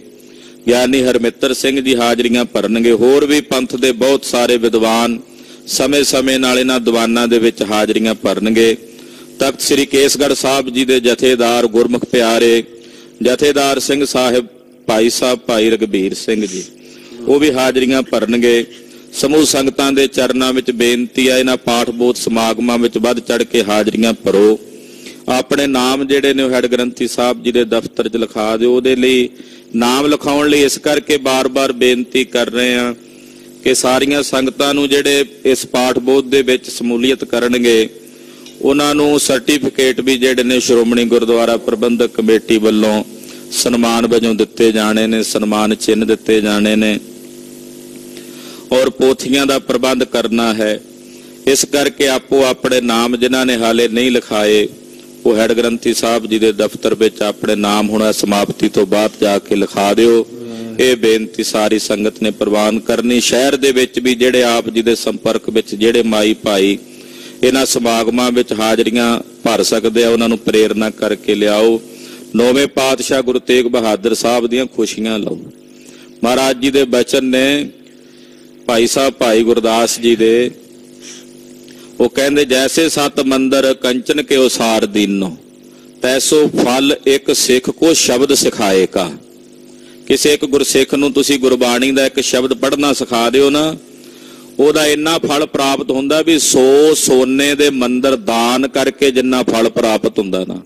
ਗਿਆਨੀ ਹਰਮਿੱਤਰ ਸਿੰਘ ਜੀ ਹਾਜ਼ਰੀਆਂ ਭਰਨਗੇ। ਹੋਰ ਵੀ ਪੰਥ ਦੇ ਬਹੁਤ ਸਾਰੇ ਵਿਦਵਾਨ ਸਮੇਂ-ਸਮੇਂ ਨਾਲ ਇਹਨਾਂ ਦੀਵਾਨਾਂ ਦੇ ਵਿੱਚ ਹਾਜ਼ਰੀਆਂ ਭਰਨਗੇ। ਤਖਤ ਸ੍ਰੀ ਕੇਸਗੜ੍ਹ ਸਾਹਿਬ ਜੀ ਦੇ ਜਥੇਦਾਰ ਗੁਰਮੁਖ ਪਿਆਰੇ ਜਥੇਦਾਰ ਸਿੰਘ ਸਾਹਿਬ ਭਾਈ ਸਾਹਿਬ ਭਾਈ ਰਘਬੀਰ ਸਿੰਘ ਜੀ, ਉਹ ਵੀ ਹਾਜ਼ਰੀਆਂ ਭਰਨਗੇ। ਸਮੂਹ ਸੰਗਤਾਂ ਦੇ ਚਰਨਾਂ ਵਿੱਚ ਬੇਨਤੀ ਹੈ, ਇਹਨਾਂ ਪਾਠ ਬੋਧ ਸਮਾਗਮਾਂ ਵਿੱਚ ਵੱਧ ਚੜ ਕੇ ਹਾਜ਼ਰੀਆਂ ਭਰੋ। ਆਪਣੇ ਨਾਮ ਜਿਹੜੇ ਨੇ ਉਹ ਹੈਡ ਗ੍ਰੰਥੀ ਸਾਹਿਬ ਜੀ ਦੇ ਦਫ਼ਤਰ 'ਚ ਲਿਖਾ ਦਿਓ। ਉਹਦੇ ਲਈ ਨਾਮ ਲਿਖਾਉਣ ਲਈ ਇਸ ਕਰਕੇ ਬਾਰ-ਬਾਰ ਬੇਨਤੀ ਕਰ ਰਹੇ ਹਾਂ ਕਿ ਸਾਰੀਆਂ ਸੰਗਤਾਂ ਨੂੰ ਜਿਹੜੇ ਇਸ ਪਾਠ ਬੋਧ ਦੇ ਵਿੱਚ ਸਮੂਲੀਅਤ ਕਰਨਗੇ, ਉਹਨਾਂ ਨੂੰ ਸਰਟੀਫਿਕੇਟ ਵੀ ਜਿਹੜੇ ਨੇ ਸ਼੍ਰੋਮਣੀ ਗੁਰਦੁਆਰਾ ਪ੍ਰਬੰਧਕ ਕਮੇਟੀ ਵੱਲੋਂ ਸਨਮਾਨ ਵਜੋਂ ਦਿੱਤੇ ਜਾਣੇ ਨੇ, ਸਨਮਾਨ ਚਿੰਨ੍ਹ ਦਿੱਤੇ ਜਾਣੇ ਨੇ, ਔਰ ਪੋਥੀਆਂ ਦਾ ਪ੍ਰਬੰਧ ਕਰਨਾ ਹੈ। ਇਸ ਕਰਕੇ ਆਪੋ ਆਪਣੇ ਨਾਮ ਜਿਨ੍ਹਾਂ ਨੇ ਹਾਲੇ ਨਹੀਂ ਲਿਖਾਏ, ਉਹ ਹੈਡ ਗ੍ਰੰਥੀ ਸਾਹਿਬ ਜੀ ਦੇ ਦਫ਼ਤਰ ਵਿੱਚ ਆਪਣੇ ਨਾਮ ਹੁਣ ਸਮਾਪਤੀ ਤੋਂ ਬਾਅਦ ਜਾ ਕੇ ਲਿਖਾ ਦਿਓ। ਇਹ ਬੇਨਤੀ ਸਾਰੀ ਸੰਗਤ ਨੇ ਪ੍ਰਵਾਨ ਕਰਨੀ। ਸ਼ਹਿਰ ਦੇ ਵਿੱਚ ਵੀ ਜਿਹੜੇ ਆਪ ਜੀ ਦੇ ਸੰਪਰਕ ਵਿੱਚ ਜਿਹੜੇ ਮਾਈ ਭਾਈ ਇਹਨਾਂ ਸਮਾਗਮਾਂ ਵਿੱਚ ਹਾਜ਼ਰੀਆਂ ਭਰ ਸਕਦੇ ਆ, ਉਹਨਾਂ ਨੂੰ ਪ੍ਰੇਰਨਾ ਕਰਕੇ ਲਿਆਓ। 9ਵੇਂ ਪਾਤਸ਼ਾਹ ਗੁਰੂ ਤੇਗ ਬਹਾਦਰ ਸਾਹਿਬ ਦੀਆਂ ਖੁਸ਼ੀਆਂ ਲਓ। ਮਹਾਰਾਜ ਜੀ ਦੇ ਬਚਨ ਨੇ ਭਾਈ ਸਾਹਿਬ ਭਾਈ ਗੁਰਦਾਸ ਜੀ ਦੇ, ਉਹ ਕਹਿੰਦੇ ਜੈਸੇ 7 ਮੰਦਰ ਕੰਚਨ ਕੇ ਉਸਾਰ ਦੀਨੋ, ਤੈਸੋ ਫਲ ਇੱਕ ਸਿੱਖ ਕੋ ਸ਼ਬਦ ਸਿਖਾਏ ਕਾ। ਕਿਸੇ ਇੱਕ ਗੁਰਸਿੱਖ ਨੂੰ ਤੁਸੀਂ ਗੁਰਬਾਣੀ ਦਾ ਇੱਕ ਸ਼ਬਦ ਪੜ੍ਹਨਾ ਸਿਖਾ ਦਿਓ ਨਾ, ਉਹਦਾ ਇੰਨਾ ਫਲ ਪ੍ਰਾਪਤ ਹੁੰਦਾ ਵੀ 100 ਸੋਨੇ ਦੇ ਮੰਦਰ ਦਾਨ ਕਰਕੇ ਜਿੰਨਾ ਫਲ ਪ੍ਰਾਪਤ ਹੁੰਦਾ ਨਾ,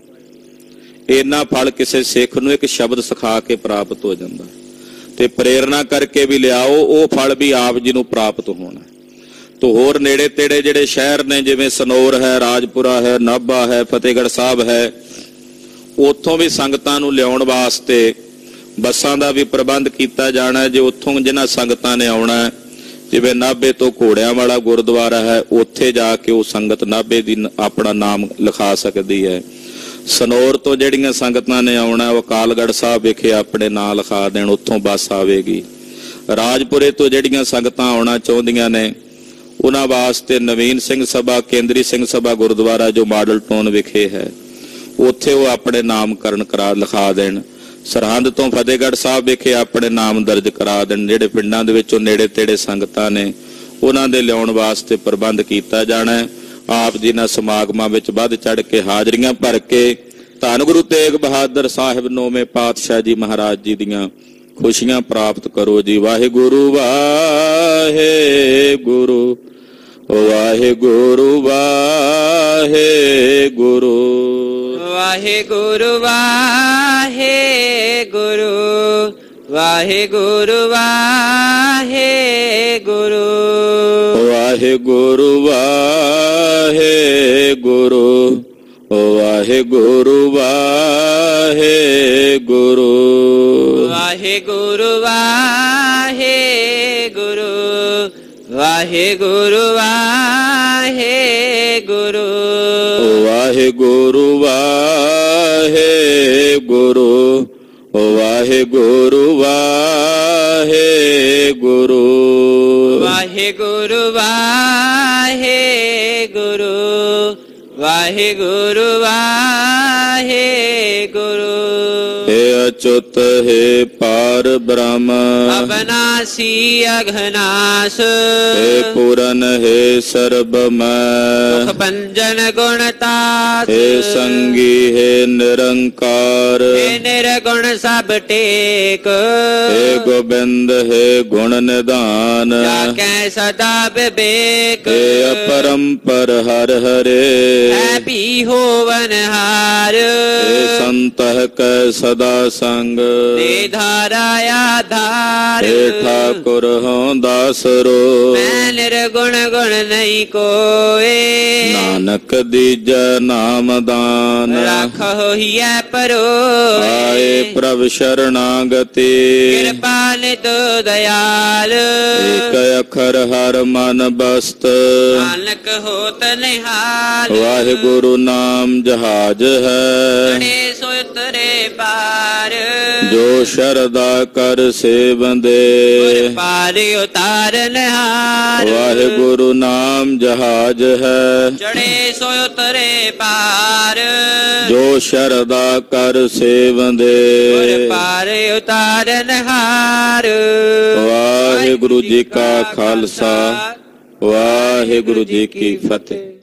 ਇੰਨਾ ਫਲ ਕਿਸੇ ਸਿੱਖ ਨੂੰ ਇੱਕ ਸ਼ਬਦ ਸਿਖਾ ਕੇ ਪ੍ਰਾਪਤ ਹੋ ਜਾਂਦਾ। ਤੇ ਪ੍ਰੇਰਨਾ ਕਰਕੇ ਵੀ ਲਿਆਓ, ਉਹ ਫਲ ਵੀ ਆਪ ਜੀ ਨੂੰ ਪ੍ਰਾਪਤ ਹੋਣਾ। ਤੋ ਹੋਰ ਨੇੜੇ ਤੇੜੇ ਜਿਹੜੇ ਸ਼ਹਿਰ ਨੇ, ਜਿਵੇਂ ਸਨੌਰ ਹੈ, ਰਾਜਪੁਰਾ ਹੈ, ਨਾਭਾ ਹੈ, ਫਤਿਹਗੜ੍ਹ ਸਾਹਿਬ ਹੈ, ਉੱਥੋਂ ਵੀ ਸੰਗਤਾਂ ਨੂੰ ਲਿਆਉਣ ਵਾਸਤੇ ਬੱਸਾਂ ਦਾ ਵੀ ਪ੍ਰਬੰਧ ਕੀਤਾ ਜਾਣਾ। ਜੇ ਉੱਥੋਂ ਜਿਨ੍ਹਾਂ ਸੰਗਤਾਂ ਨੇ ਆਉਣਾ, ਜਿਵੇਂ ਨਾਭੇ ਤੋਂ ਘੋੜਿਆਂ ਵਾਲਾ ਗੁਰਦੁਆਰਾ ਹੈ, ਉੱਥੇ ਜਾ ਕੇ ਉਹ ਸੰਗਤ ਨਾਭੇ ਦੀ ਆਪਣਾ ਨਾਮ ਲਿਖਾ ਸਕਦੀ ਹੈ। ਸਨੌਰ ਤੋਂ ਜਿਹੜੀਆਂ ਸੰਗਤਾਂ ਨੇ ਆਉਣਾ, ਉਹ ਅਕਾਲਗੜ੍ਹ ਸਾਹਿਬ ਵਿਖੇ ਆਪਣੇ ਨਾਂ ਲਿਖਾ ਦੇਣ, ਉੱਥੋਂ ਬੱਸ ਆਵੇਗੀ। ਰਾਜਪੁਰੇ ਤੋਂ ਜਿਹੜੀਆਂ ਸੰਗਤਾਂ ਆਉਣਾ ਚਾਹੁੰਦੀਆਂ ਨੇ, ਉਹਨਾਂ ਵਾਸਤੇ ਨਵੀਨ ਸਿੰਘ ਸਭਾ, ਕੇਂਦਰੀ ਸਿੰਘ ਸਭਾ ਗੁਰਦੁਆਰਾ ਜੋ ਮਾਡਲ ਟਾਊਨ ਵਿਖੇ ਹੈ, ਉੱਥੇ ਉਹ ਆਪਣੇ ਨਾਮਕਰਨ ਕਰਾ ਲਿਖਾ ਦੇਣ। ਸਰਹੰਦ ਤੋਂ ਫਤਿਹਗੜ੍ਹ ਸਾਹਿਬ ਵਿਖੇ ਆਪਣੇ ਨਾਮ ਦਰਜ ਕਰਾ ਦੇਣ। ਜਿਹੜੇ ਪਿੰਡਾਂ ਦੇ ਵਿੱਚੋਂ ਨੇੜੇ ਤੇੜੇ ਸੰਗਤਾਂ ਨੇ, ਉਹਨਾਂ ਦੇ ਲਿਆਉਣ ਵਾਸਤੇ ਪ੍ਰਬੰਧ ਕੀਤਾ ਜਾਣਾ ਹੈ। ਆਪ ਜੀ ਨਾਲ ਸਮਾਗਮਾਂ ਵਿੱਚ ਵੱਧ ਚੜ ਕੇ ਹਾਜ਼ਰੀਆਂ ਭਰ ਕੇ ਧੰਨ ਗੁਰੂ ਤੇਗ ਬਹਾਦਰ ਸਾਹਿਬ 9ਵੇਂ ਪਾਤਸ਼ਾਹ ਜੀ ਮਹਾਰਾਜ ਜੀ ਦੀਆਂ ਖੁਸ਼ੀਆਂ ਪ੍ਰਾਪਤ ਕਰੋ ਜੀ। ਵਾਹਿਗੁਰੂ ਵਾਹਿਗੁਰੂ ਵਾਹਿਗੁਰੂ ਵਾਹਿਗੁਰੂ ਵਾਹਿਗੁਰੂ ਵਾਹਿਗੁਰੂ ਵਾਹਿਗੁਰੂ ਵਾਹਿਗੁਰੂ ਵਾਹਿਗੁਰੂ ਵਾਹਿਗੁਰੂ ਵਾਹਿਗੁਰੂ ਵਾਹਿਗੁਰੂ ਵਾਹਿਗੁਰੂ ਵਾਹਿਗੁਰੂ ਵਾਹਿਗੁਰੂ ਵਾਹਿਗੁਰੂ ਵਾਹਿਗੁਰੂ ਵਾਹਿਗੁਰੂ ਵਾਹਿਗੁਰੂ गुरु वाहे गुरु वाहे गुरु वाहे गुरु वाहे गुरु वाहे गुरु हे अच्युत हे पार ब्रह्म अविनाशी अघनाश हे पूरन हे सर्वमय मुख भंजन गुणतास हे संगी हे निरंकार हे निर्गुण सब टेक हे गोविंद हे गुण निधान जाके सदा विवेक हे अपरंपर हर हरे है भी होवन हार हे संत कै सदा संग दे धारा आधार हे ठाकुर हों दासरो मैं निर्गुण गुण नहीं कोए नानक दीजै नाम दान राखो हिया परो आए प्रभ शरणागति कृपा नित दयाल एक अखर हर मन बस्त नानक होत निहाल वाहिगुरु नाम जहाज है चढ़े सो उतरे पार जो शरदा कर सेवंदे पार उतारन हार वाहिगुरु नाम जहाज है चढ़े सो उतरे पार जो शरदा कर सेवंदे पार उतारन हार वाहिगुरु जी का खालसा वाहिगुरु जी की फतेह।